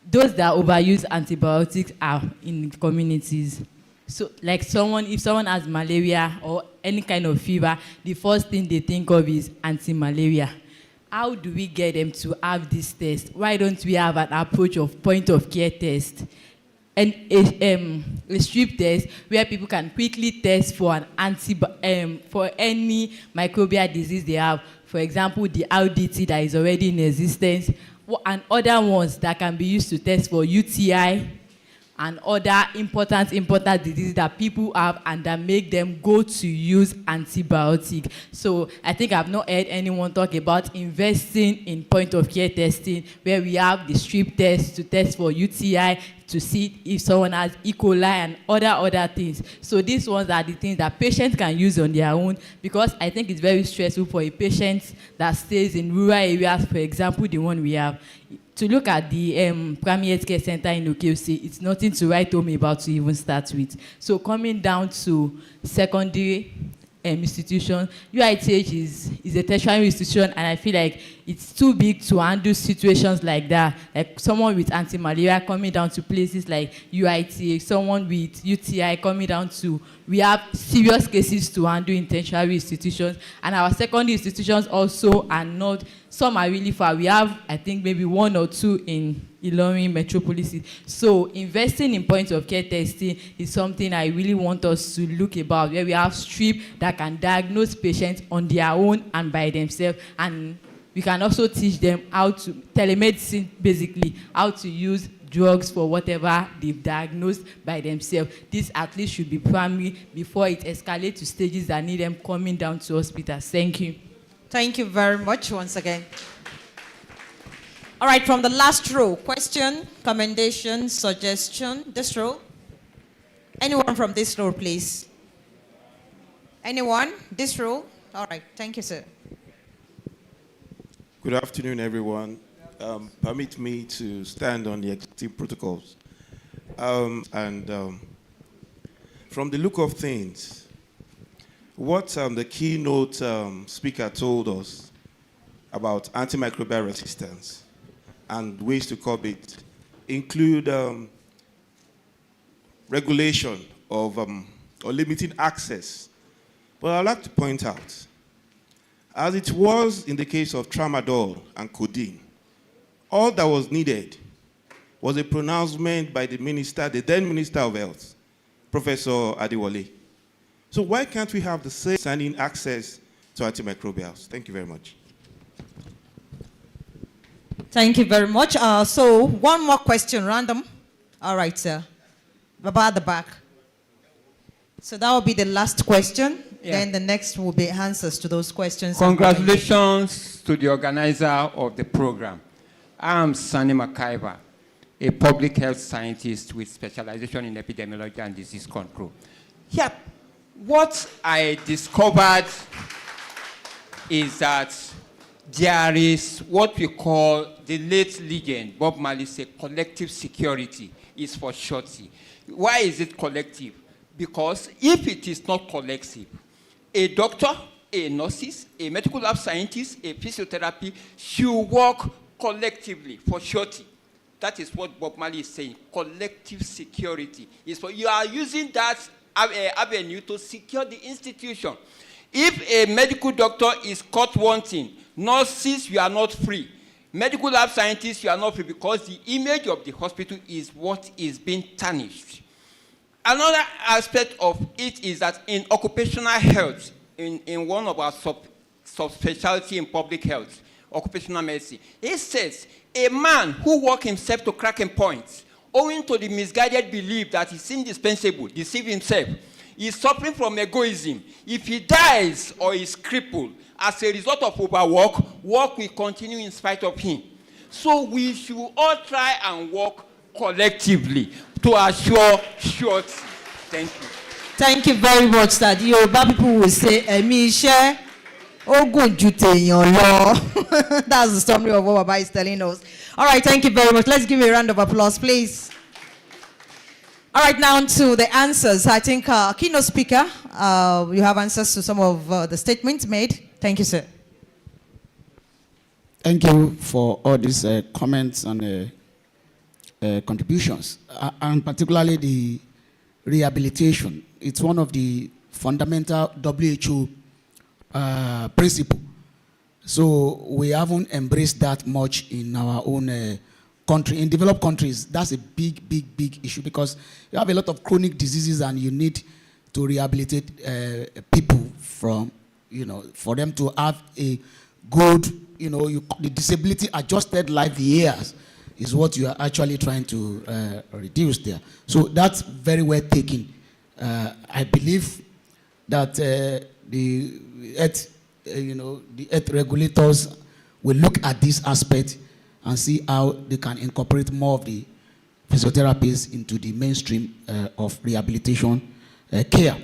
Those that overuse antibiotics are in communities. So, like if someone has malaria or any kind of fever, the first thing they think of is anti-malaria. How do we get them to have this test? Why don't we have an approach of point-of-care test? And a strip test where people can quickly test for for any microbial disease they have. For example, the RDT that is already in existence, and other ones that can be used to test for UTI and other important diseases that people have and that make them go to use antibiotics. So I think I've not heard anyone talk about investing in point-of-care testing where we have the strip test to test for UTI, to see if someone has E. coli and other things. So these ones are the things that patients can use on their own, because I think it's very stressful for a patient that stays in rural areas, for example, the one we have. To look at the primary health care center in Okeose, it's nothing to write home about to even start with. So coming down to secondary institution, UITH is a tertiary institution, and I feel like it's too big to handle situations like that. Like someone with anti-malaria coming down to places like UITH, someone with UTI coming down to, we have serious cases to handle in tertiary institutions, and our secondary institutions also are not, some are really far. We have, I think, maybe 1 or 2 in Ilorin metropolis. So investing in point of care testing is something I really want us to look about, where we have strip that can diagnose patients on their own and by themselves, and we can also teach them how to, telemedicine basically, how to use drugs for whatever they've diagnosed by themselves. This at least should be primary before it escalates to stages that need them coming down to hospitals. Thank you. Thank you very much once again. All right, from the last row, question, commendation, suggestion, this row. Anyone from this row, please? Anyone? This row? All right, thank you, sir. Good afternoon, everyone. Permit me to stand on the executive protocols. From the look of things, what the keynote speaker told us about antimicrobial resistance and ways to curb it include regulation of or limiting access. But I'd like to point out, as it was in the case of tramadol and codeine, all that was needed was a pronouncement by the minister, the then Minister of Health, Professor Adewale. So why can't we have the same standing access to antimicrobials? Thank you very much. Thank you very much. So one more question, random. All right, sir. Baba at the back. So that will be the last question. Yeah. Then the next will be answers to those questions. Congratulations to the organizer of the program. I'm Sani Makaiba, a public health scientist with specialization in epidemiology and disease control. Yeah, what I discovered is that there is what we call the late legend, Bob Marley said, collective security is for shorty. Why is it collective? Because if it is not collective, a doctor, a nurses, a medical lab scientist, a physiotherapy should work collectively for shorty. That is what Bob Marley is saying. Collective security is for you are using that avenue to secure the institution. If a medical doctor is caught wanting, nurses, you are not free. Medical lab scientists, you are not free because the image of the hospital is what is being tarnished. Another aspect of it is that in occupational health, in one of our subspecialty in public health, occupational medicine, it says a man who works himself to cracking points, owing to the misguided belief that he's indispensable, deceive himself, is suffering from egoism. If he dies or is crippled as a result of overwork, work will continue in spite of him. So we should all try and work collectively to assure surety. Thank you. Thank you very much, sir. The Yoruba people will say, "Emi ise ogun ju teyan lo." That's the summary of what Baba is telling us. All right, thank you very much. Let's give a round of applause, please. All right, now to the answers. I think keynote speaker, you have answers to some of the statements made. Thank you, sir. Thank you for all these comments and contributions, and particularly the rehabilitation. It's one of the fundamental WHO principle. So we haven't embraced that much in our own country. In developed countries, that's a big, big, big issue because you have a lot of chronic diseases and you need to rehabilitate people from, for them to have a good, the disability adjusted life years is what you are actually trying to reduce there. So that's very well taken. I believe that the health regulators will look at this aspect and see how they can incorporate more of the physiotherapists into the mainstream of rehabilitation care.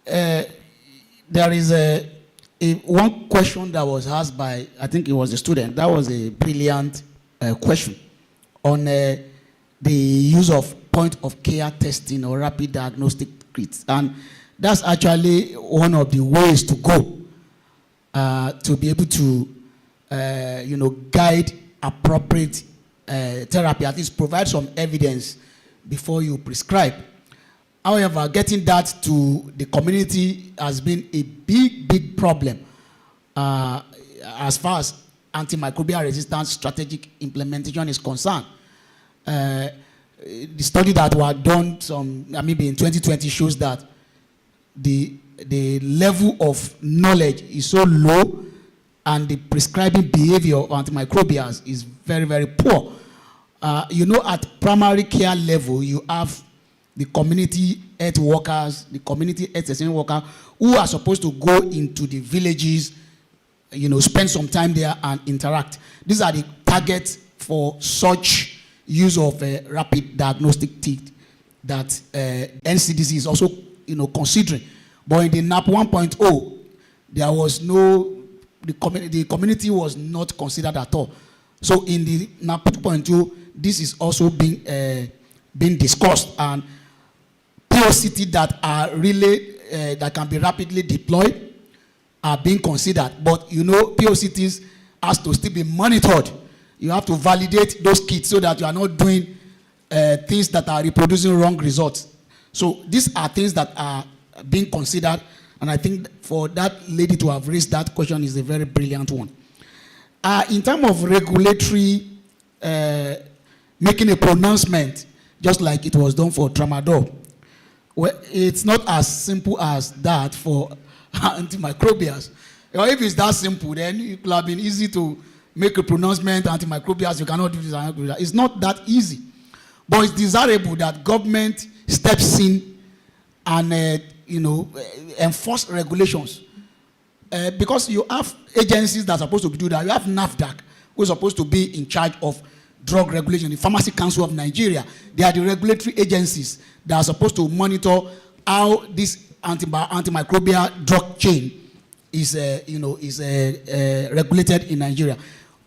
There is one question that was asked by, I think it was a student. That was a brilliant question on the use of point-of-care testing or rapid diagnostic kits. And that's actually one of the ways to go to be able to guide appropriate therapy, at least provide some evidence before you prescribe. However, getting that to the community has been a big, big problem as far as antimicrobial resistance strategic implementation is concerned. The study that was done maybe in 2020 shows that the level of knowledge is so low and the prescribing behavior of antimicrobials is very, very poor. You know, at primary care level, you have the community health workers, the community health extension workers, who are supposed to go into the villages, you know, spend some time there and interact. These are the targets for such use of rapid diagnostic kit that NCDC is also, you know, considering. But in the NAP 1.0, there was no, the community was not considered at all. So in the NAP 2.2, this is also being discussed, and POCT that are really that can be rapidly deployed are being considered. But you know, POCTs has to still be monitored. You have to validate those kits so that you are not doing things that are reproducing wrong results. So these are things that are being considered, and I think for that lady to have raised that question is a very brilliant one. In terms of regulatory making a pronouncement, just like it was done for tramadol, well, it's not as simple as that for antimicrobials. If it's that simple, then it would have been easy to make a pronouncement, antimicrobials, you cannot do this. It's not that easy. But it's desirable that government steps in and you know, enforce regulations. Because you have agencies that are supposed to do that. You have NAFDAC, who is supposed to be in charge of drug regulation, the Pharmacy Council of Nigeria. They are the regulatory agencies that are supposed to monitor how this antimicrobial drug chain is, you know, is regulated in Nigeria.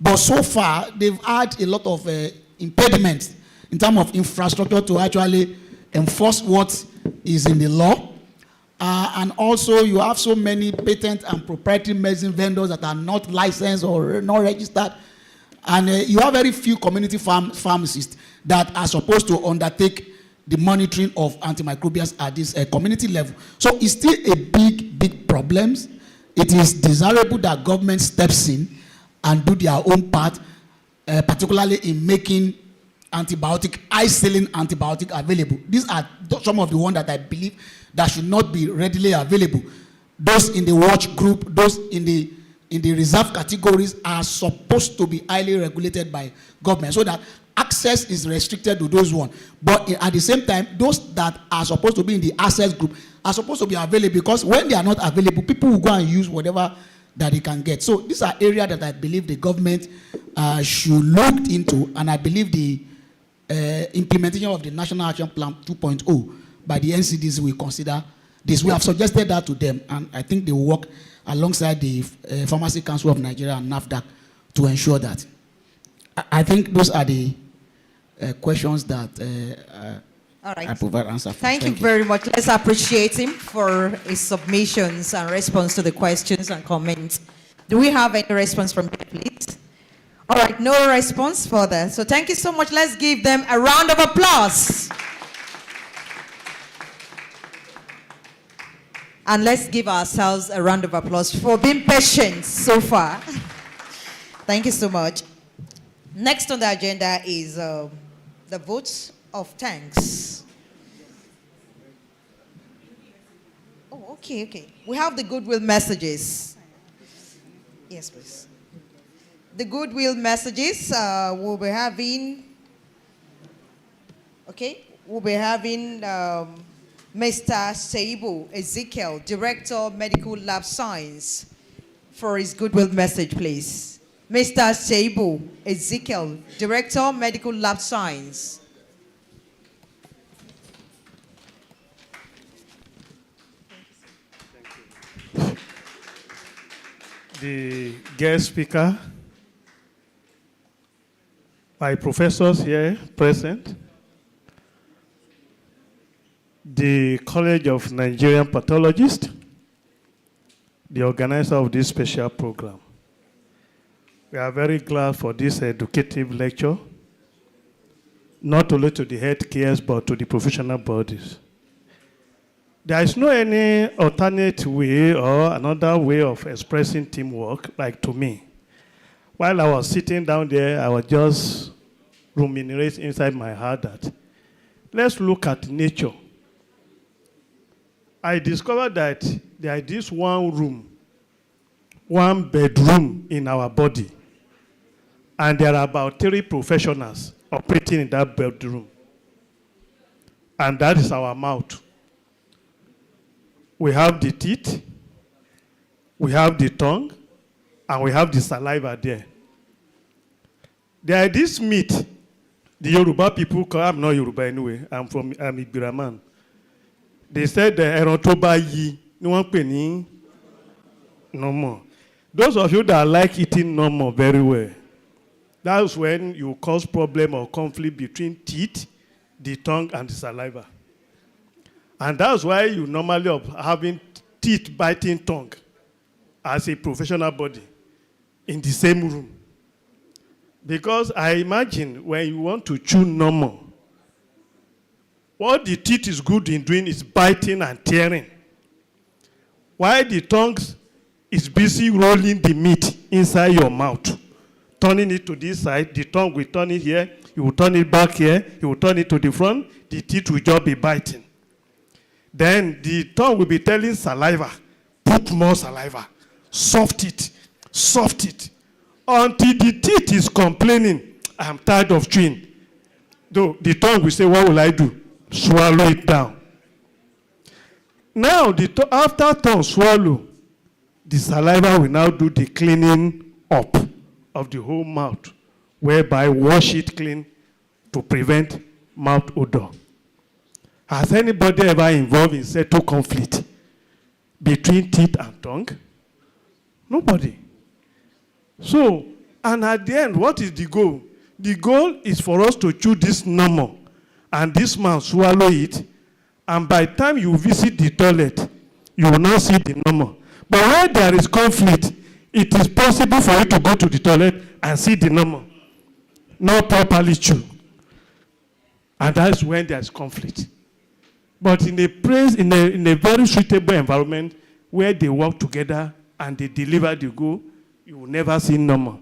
But so far, they've had a lot of impediments in terms of infrastructure to actually enforce what is in the law. And also, you have so many patent and proprietary medicine vendors that are not licensed or not registered. And you have very few community pharmacists that are supposed to undertake the monitoring of antimicrobials at this community level. So it's still a big problem. It is desirable that government steps in and do their own part, particularly in making high-selling antibiotic available. These are some of the ones that I believe that should not be readily available. Those in the watch group, those in the reserve categories are supposed to be highly regulated by government so that access is restricted to those ones. But at the same time, those that are supposed to be in the access group are supposed to be available, because when they are not available, people will go and use whatever that they can get. So these are areas that I believe the government should look into, and I believe the implementation of the National Action Plan 2.0 by the NCDC will consider this. We have suggested that to them, and I think they will work alongside the Pharmacy Council of Nigeria and NAFDAC to ensure that. I think those are the questions that all right. I provide answer for. Thank you very much. Let's appreciate him for his submissions and response to the questions and comments. Do we have any response from you, please? All right, no response further. So thank you so much. Let's give them a round of applause. And let's give ourselves a round of applause for being patient so far. Thank you so much. Next on the agenda is the votes of thanks. Oh, okay. We have the goodwill messages. Yes, please. The goodwill messages we'll be having, we'll be having Mr. Seibu Ezekiel, Director, Medical Lab Science, for his goodwill message, please. Mr. Seibu Ezekiel, Director, Medical Lab Science. The guest speaker, my professors here present, the College of Nigerian Pathologists, the organizer of this special program. We are very glad for this educative lecture, not only to the healthcare, but to the professional bodies. There is no any alternate way or another way of expressing teamwork, like to me. While I was sitting down there, I was just ruminating inside my heart that let's look at nature. I discovered that there is this one bedroom in our body, and there are about 3 professionals operating in that bedroom. And that is our mouth. We have the teeth, we have the tongue, and we have the saliva there. There is this meat, the Yoruba people call, I'm not Yoruba anyway, I'm Ibiraman. They said the erotoba yi, no one penny, no more. Those of you that like eating no more very well, that's when you cause problem or conflict between teeth, the tongue, and the saliva. And that's why you normally are having teeth biting tongue as a professional body in the same room. Because I imagine when you want to chew normal, what the teeth is good in doing is biting and tearing. While the tongue is busy rolling the meat inside your mouth, turning it to this side, the tongue will turn it here, you will turn it back here, you will turn it to the front, the teeth will just be biting. Then the tongue will be telling saliva, put more saliva, soft it, until the teeth is complaining, I'm tired of chewing. Though the tongue will say, what will I do? Swallow it down. Now, after tongue swallow, the saliva will now do the cleaning up of the whole mouth, whereby wash it clean to prevent mouth odor. Has anybody ever involved in settle conflict between teeth and tongue? Nobody. So, and at the end, what is the goal? The goal is for us to chew this normal, and this man swallow it, and by the time you visit the toilet, you will not see the normal. But when there is conflict, it is possible for you to go to the toilet and see the normal, not properly chew. And that's when there is conflict. But in a place, in a very suitable environment where they work together and they deliver the goal, you will never see normal.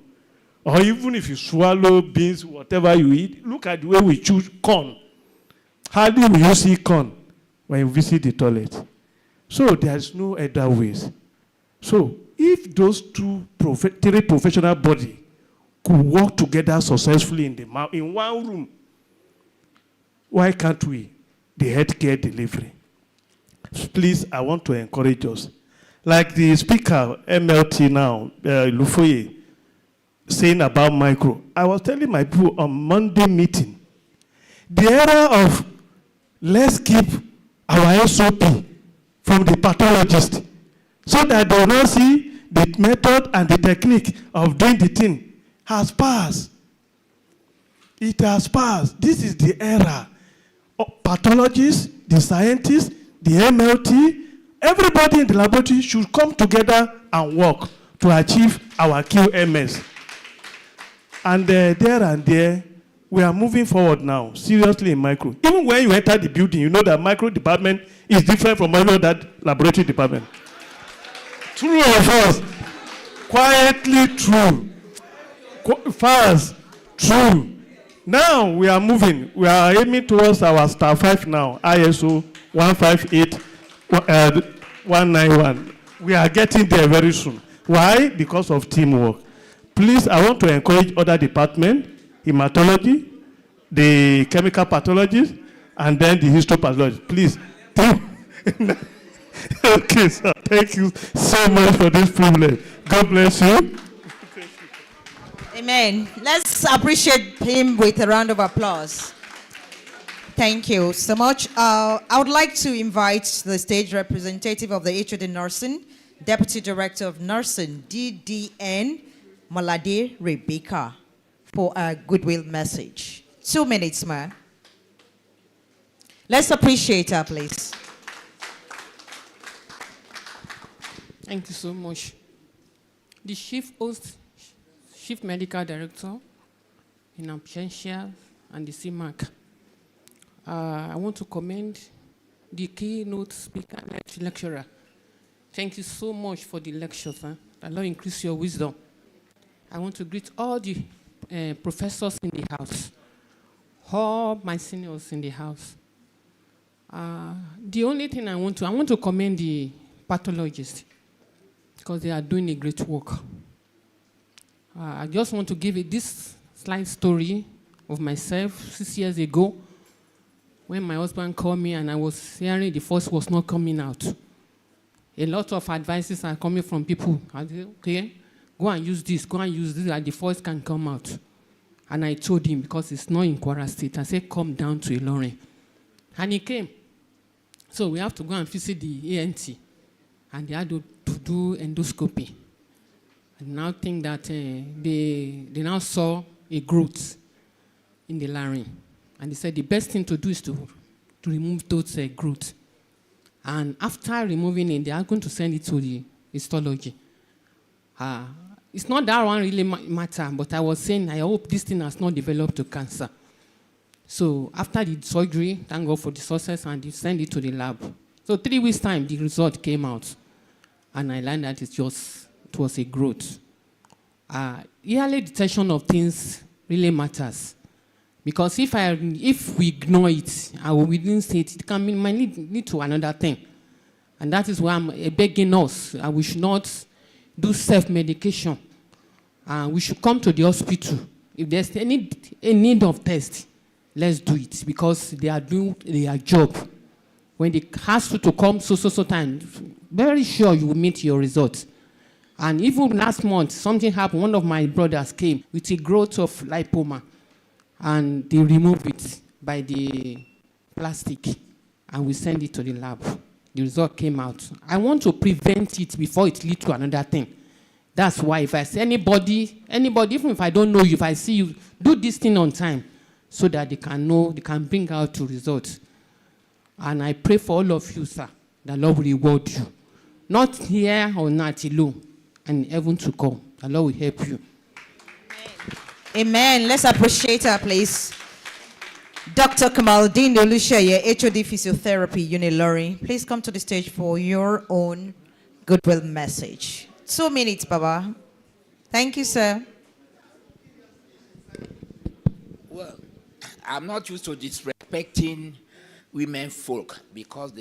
Or even if you swallow beans, whatever you eat, look at the way we chew corn. Hardly will you see corn when you visit the toilet. So there's no other ways. So if those three professional bodies could work together successfully in one room, why can't we? The healthcare delivery. Please, I want to encourage us. Like the speaker, MLT now, Lufoye, saying about micro. I was telling my people on Monday meeting, the era of let's keep our SOP from the pathologist so that they will not see the method and the technique of doing the thing has passed. It has passed. This is the era. Pathologists, the scientists, the MLT, everybody in the laboratory should come together and work to achieve our QMS. And there, we are moving forward now, seriously in micro. Even when you enter the building, you know that micro department is different from any other laboratory department. True or false? Quietly true. Fast, true. Now we are moving. We are aiming towards our star 5 now, ISO 158-191. We are getting there very soon. Why? Because of teamwork. Please, I want to encourage other departments, hematology, the chemical pathologist, and then the histopathologist. Please. Okay, sir. Thank you so much for this privilege. God bless you. Amen. Let's appreciate him with a round of applause. Thank you so much. I would like to invite the stage representative of the HOD Nursing, Deputy Director of Nursing, DDN, Malade Rebecca, for a goodwill message. 2 minutes, ma'am. Let's appreciate her, please. Thank you so much. The Chief Medical Director in absentia and the CMAC. I want to commend the keynote speaker lecturer. Thank you so much for the lecture, sir. Allah increase your wisdom. I want to greet all the professors in the house, all my seniors in the house. The only thing I want to commend the pathologists because they are doing a great work. I just want to give this slight story of myself 6 years ago when my husband called me and I was hearing the voice was not coming out. A lot of advices are coming from people. I said, okay, go and use this, and the voice can come out. And I told him, because it's not in Kwara State, I said, come down to Ilorin. And he came. So we have to go and visit the ENT. And they had to do endoscopy. And now think that they now saw a growth in the larynx. And they said the best thing to do is to remove those growths. And after removing it, they are going to send it to the histology. It's not that one really matter, but I was saying I hope this thing has not developed to cancer. So after the surgery, thank God for the success, and they send it to the lab. So 3 weeks' time, the result came out. And I learned that it was a growth. Early detection of things really matters. Because if we ignore it, or we didn't say it, it might lead to another thing. And that is why I'm begging us, we should not do self-medication. We should come to the hospital. If there's a need of test, let's do it, because they are doing their job. When they ask you to come so time, very sure you will meet your results. And even last month, something happened. One of my brothers came with a growth of lipoma, and they removed it by the plastic, and we sent it to the lab. The result came out. I want to prevent it before it leads to another thing. That's why if I see anybody, even if I don't know you, if I see you, do this thing on time so that they can know, they can bring out the results. And I pray for all of you, sir, that Lord will reward you. Not here or not alone, and heaven to come. The Lord will help you. Amen. Let's appreciate her, please. Dr. Kamaldeen Olusheye, HOD Physiotherapy, Unilorin. Please come to the stage for your own goodwill message. 2 minutes, Baba. Thank you, sir. Well, I'm not used to disrespecting women folk because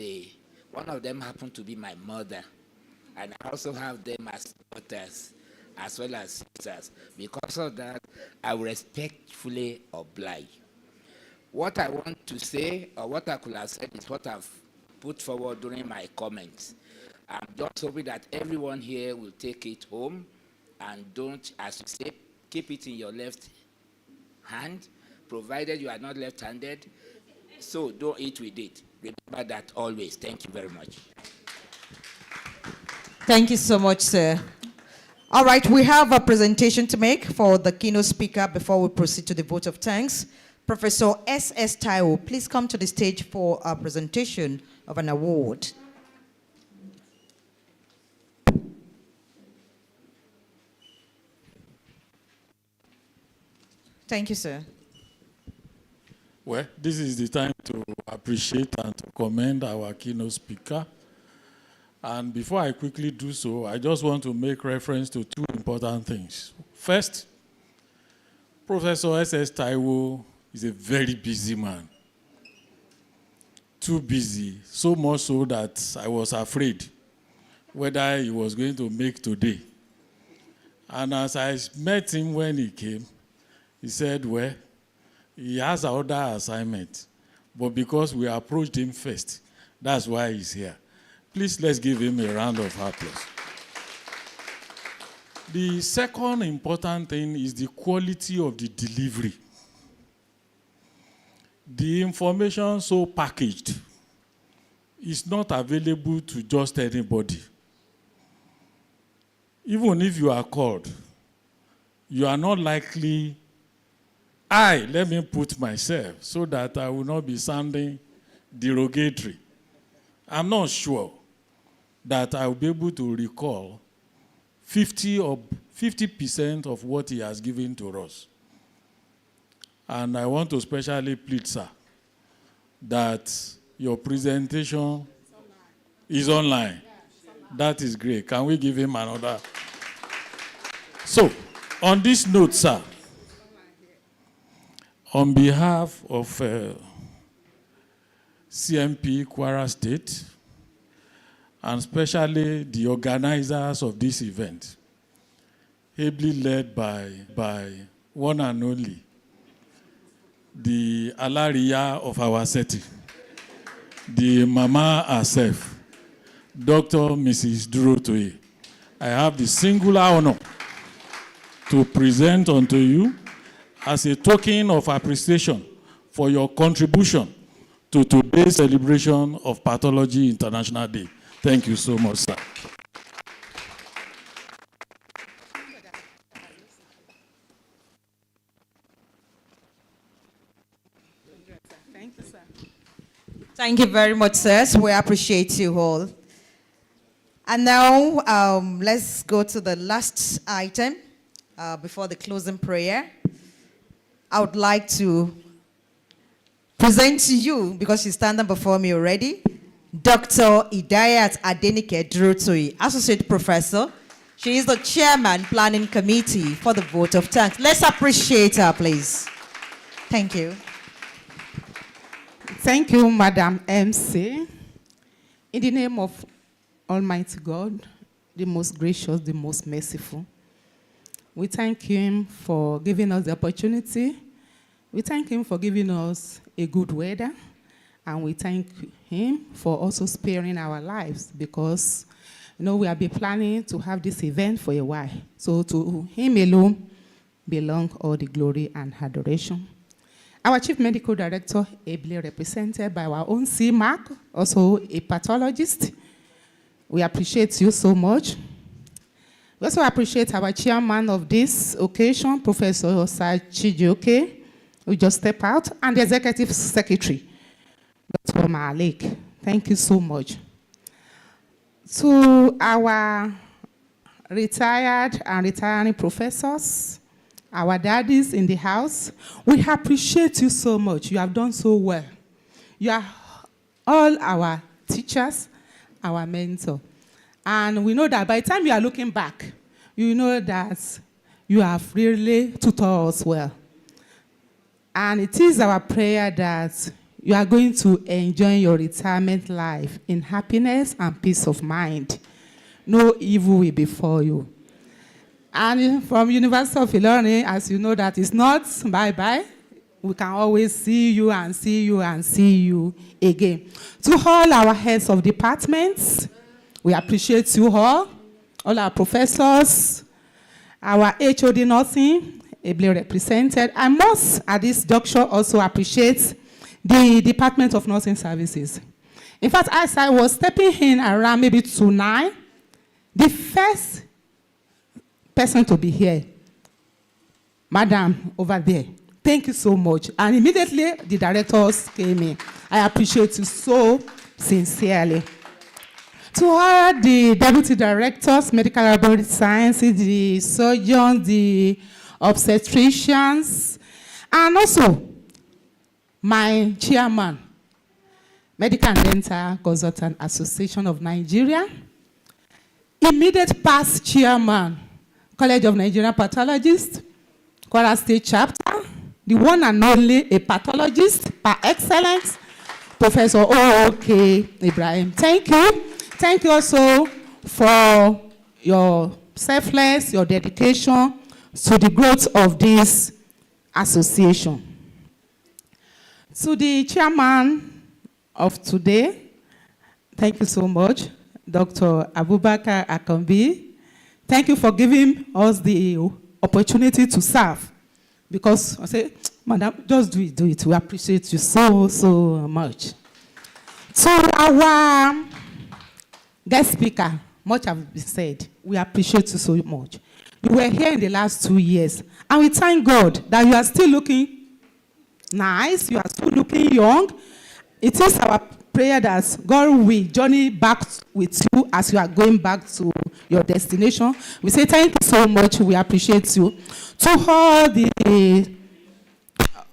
one of them happened to be my mother. And I also have them as daughters as well as sisters. Because of that, I will respectfully oblige. What I want to say, or what I could have said, is what I've put forward during my comments. I'm just hoping that everyone here will take it home and don't, as you say, keep it in your left hand, provided you are not left-handed. So don't eat with it. Remember that always. Thank you very much. Thank you so much, sir. All right, we have a presentation to make for the keynote speaker before we proceed to the vote of thanks. Professor S.S. Taiwo, please come to the stage for a presentation of an award. Thank you, sir. Well, this is the time to appreciate and to commend our keynote speaker. And before I quickly do so, I just want to make reference to 2 important things. First, Professor S.S. Taiwo is a very busy man. Too busy, so much so that I was afraid whether he was going to make today. And as I met him when he came, he said, well, he has another assignment, but because we approached him first, that's why he's here. Please, let's give him a round of applause. The second important thing is the quality of the delivery. The information so packaged is not available to just anybody. Even if you are called, you are not likely, let me put myself so that I will not be sounding derogatory. I'm not sure that I will be able to recall 50% of what he has given to us. And I want to especially plead, sir, that your presentation is online. That is great. Can we give him another? So, on this note, sir, on behalf of CNP Kwara State, and especially the organizers of this event, ably led by one and only the Alaria of our city, the Mama herself, Dr. Mrs. Durotoye. I have the singular honor to present unto you as a token of appreciation for your contribution to today's celebration of Pathology International Day. Thank you so much, sir. Thank you, sir. Thank you very much, sirs. We appreciate you all. And now, let's go to the last item before the closing prayer. I would like to present to you, because she's standing before me already, Dr. Idayat Adenike Durotoye, Associate Professor. She is the Chairman, Planning Committee for the Vote of Thanks. Let's appreciate her, please. Thank you. Thank you, Madam MC. In the name of Almighty God, the most gracious, the most merciful, we thank Him for giving us the opportunity. We thank Him for giving us a good weather. And we thank Him for also sparing our lives, because we have been planning to have this event for a while. So to Him alone belong all the glory and adoration. Our Chief Medical Director, ably represented by our own CMAC, also a pathologist. We appreciate you so much. We also appreciate our chairman of this occasion, Professor Osai Chijioke, who just stepped out, and the Executive Secretary, Dr. Malik. Thank you so much. To our retired and retiring professors, our daddies in the house, we appreciate you so much. You have done so well. You are all our teachers, our mentor. And we know that by the time you are looking back, you know that you have really tutored us well. And it is our prayer that you are going to enjoy your retirement life in happiness and peace of mind. No evil will befall you. And from University of Ilorin, as you know, that is not bye-bye. We can always see you and see you and see you again. To all our heads of departments, we appreciate you all our professors, our HOD nursing, ably represented. I must, at this juncture, also appreciate the Department of Nursing Services. In fact, as I was stepping in around maybe 2:09, the first person to be here, Madam over there, thank you so much. And immediately the directors came in. I appreciate you so sincerely. To all the deputy directors, medical laboratory sciences, the surgeons, the obstetricians, and also my chairman, Medical and Dental Consultant Association of Nigeria, immediate past chairman, College of Nigerian Pathologists, Kwara State Chapter, the one and only a pathologist par excellence, Professor O.K. Ibrahim. Thank you. Thank you also for your selfless, your dedication to the growth of this association. To the chairman of today, thank you so much, Dr. Abubakar Akambi. Thank you for giving us the opportunity to serve. Because I say, Madam, just do it. We appreciate you so, so much. To our guest speaker, much has been said. We appreciate you so much. You were here in the last 2 years, and we thank God that you are still looking nice, you are still looking young. It is our prayer that God will journey back with you as you are going back to your destination. We say thank you so much. We appreciate you. To all the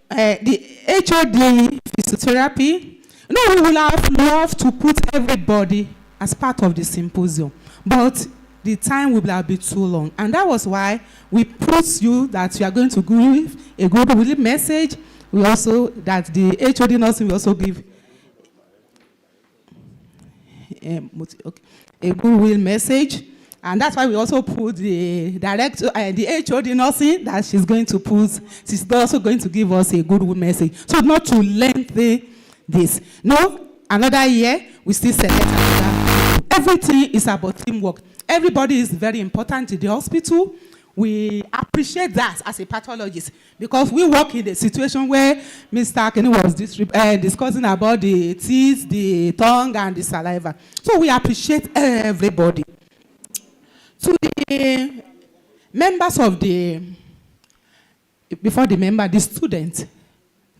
HOD physiotherapy, we would have loved to put everybody as part of the symposium, but the time will have been too long. And that was why we put you that you are going to give a goodwill message. We also, that the HOD nursing will also give a goodwill message. And that's why we also put the director and the HOD nursing that she's going to put. She's also going to give us a good message. So not to lengthen this. No, another year, we still select another. Everything is about teamwork. Everybody is very important in the hospital. We appreciate that as a pathologist because we work in a situation where Mr. Kenny was discussing about the teeth, the tongue, and the saliva. So we appreciate everybody. To the members of the students,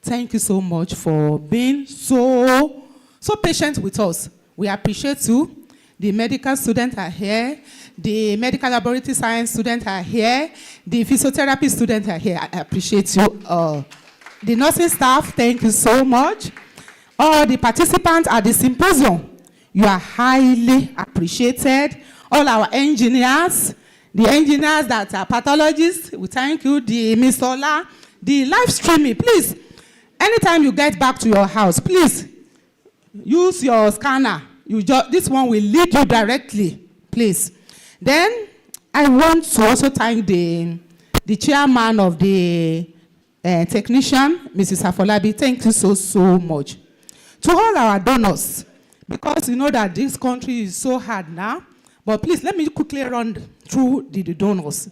thank you so much for being so patient with us. We appreciate you. The medical students are here. The medical laboratory science students are here. The physiotherapy students are here. I appreciate you. The nursing staff, thank you so much. All the participants at the symposium, you are highly appreciated. All our engineers, the engineers that are pathologists, we thank you. The Ms. Ola, the live streaming, please, anytime you get back to your house, please use your scanner. This one will lead you directly, please. Then I want to also thank the chairman of the technician, Mrs. Afolabi. Thank you so much. To all our donors, because you know that this country is so hard now, but please let me quickly run through the donors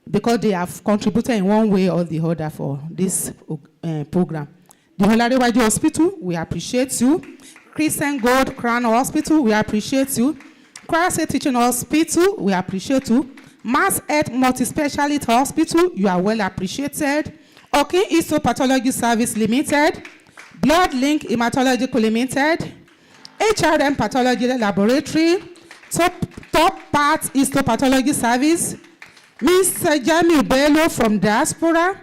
because they have contributed in one way or the other for this program. The Olarewaji Hospital, we appreciate you. Crescent Gold Crown Hospital, we appreciate you. Kwara State Teaching Hospital, we appreciate you. Mass Health Multi-Speciality Hospital, you are well appreciated. Okin Histopathology Service Limited, Blood Link Hematology Limited, HRM Pathology Laboratory, Top Part Histopathology Service, Mr. Jamil Bello from Diaspora,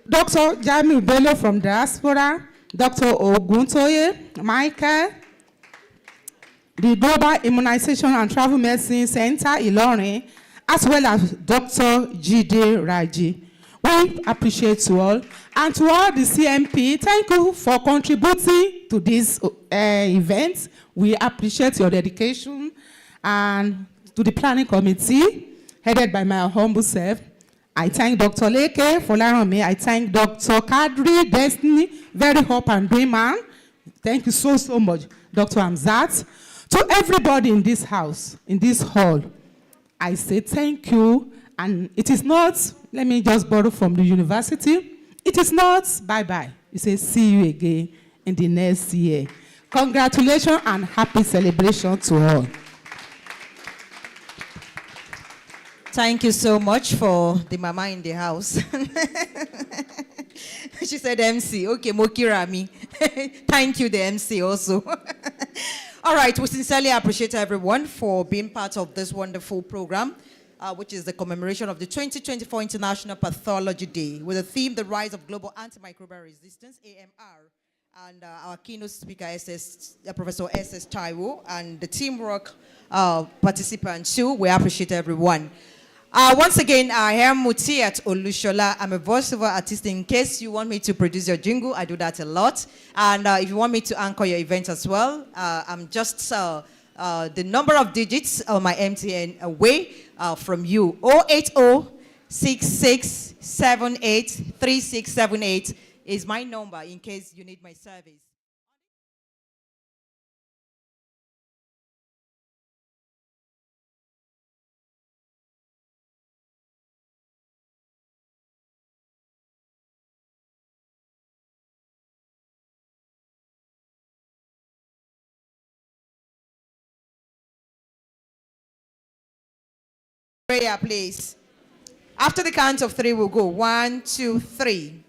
Dr. Jamil Bello from Diaspora, Dr. Oguntoye, Michael, the Global Immunization and Travel Medicine Center, Ilorin, as well as Dr. Jide Raji. We appreciate you all. And to all the CNP, thank you for contributing to this event. We appreciate your dedication. And to the planning committee, headed by my humble self, I thank Dr. Leke for allowing me. I thank Dr. Kadri, Destiny, very hope and dream man. Thank you so much, Dr. Amzat. To everybody in this house, in this hall, I say thank you. And it is not, let me just borrow from the university, it is not bye-bye. It says see you again in the next year. Congratulations and happy celebration to all. Thank you so much for the mama in the house. She said MC. Okay, Mokirami. Thank you, the MC also. All right, we sincerely appreciate everyone for being part of this wonderful program, which is the commemoration of the 2024 International Pathology Day with the theme, The Rise of Global Antimicrobial Resistance, AMR. And our keynote speaker, Professor S.S. Taiwo, and the teamwork participants too. We appreciate everyone. Once again, I am Mutiat Olushola. I'm a voiceover artist. In case you want me to produce your jingle, I do that a lot. And if you want me to anchor your event as well, I'm just the number of digits on my MTN away from you. 080-6678-3678 is my number in case you need my service. Prayer, please. After the count of three, we'll go. 1, 2, 3.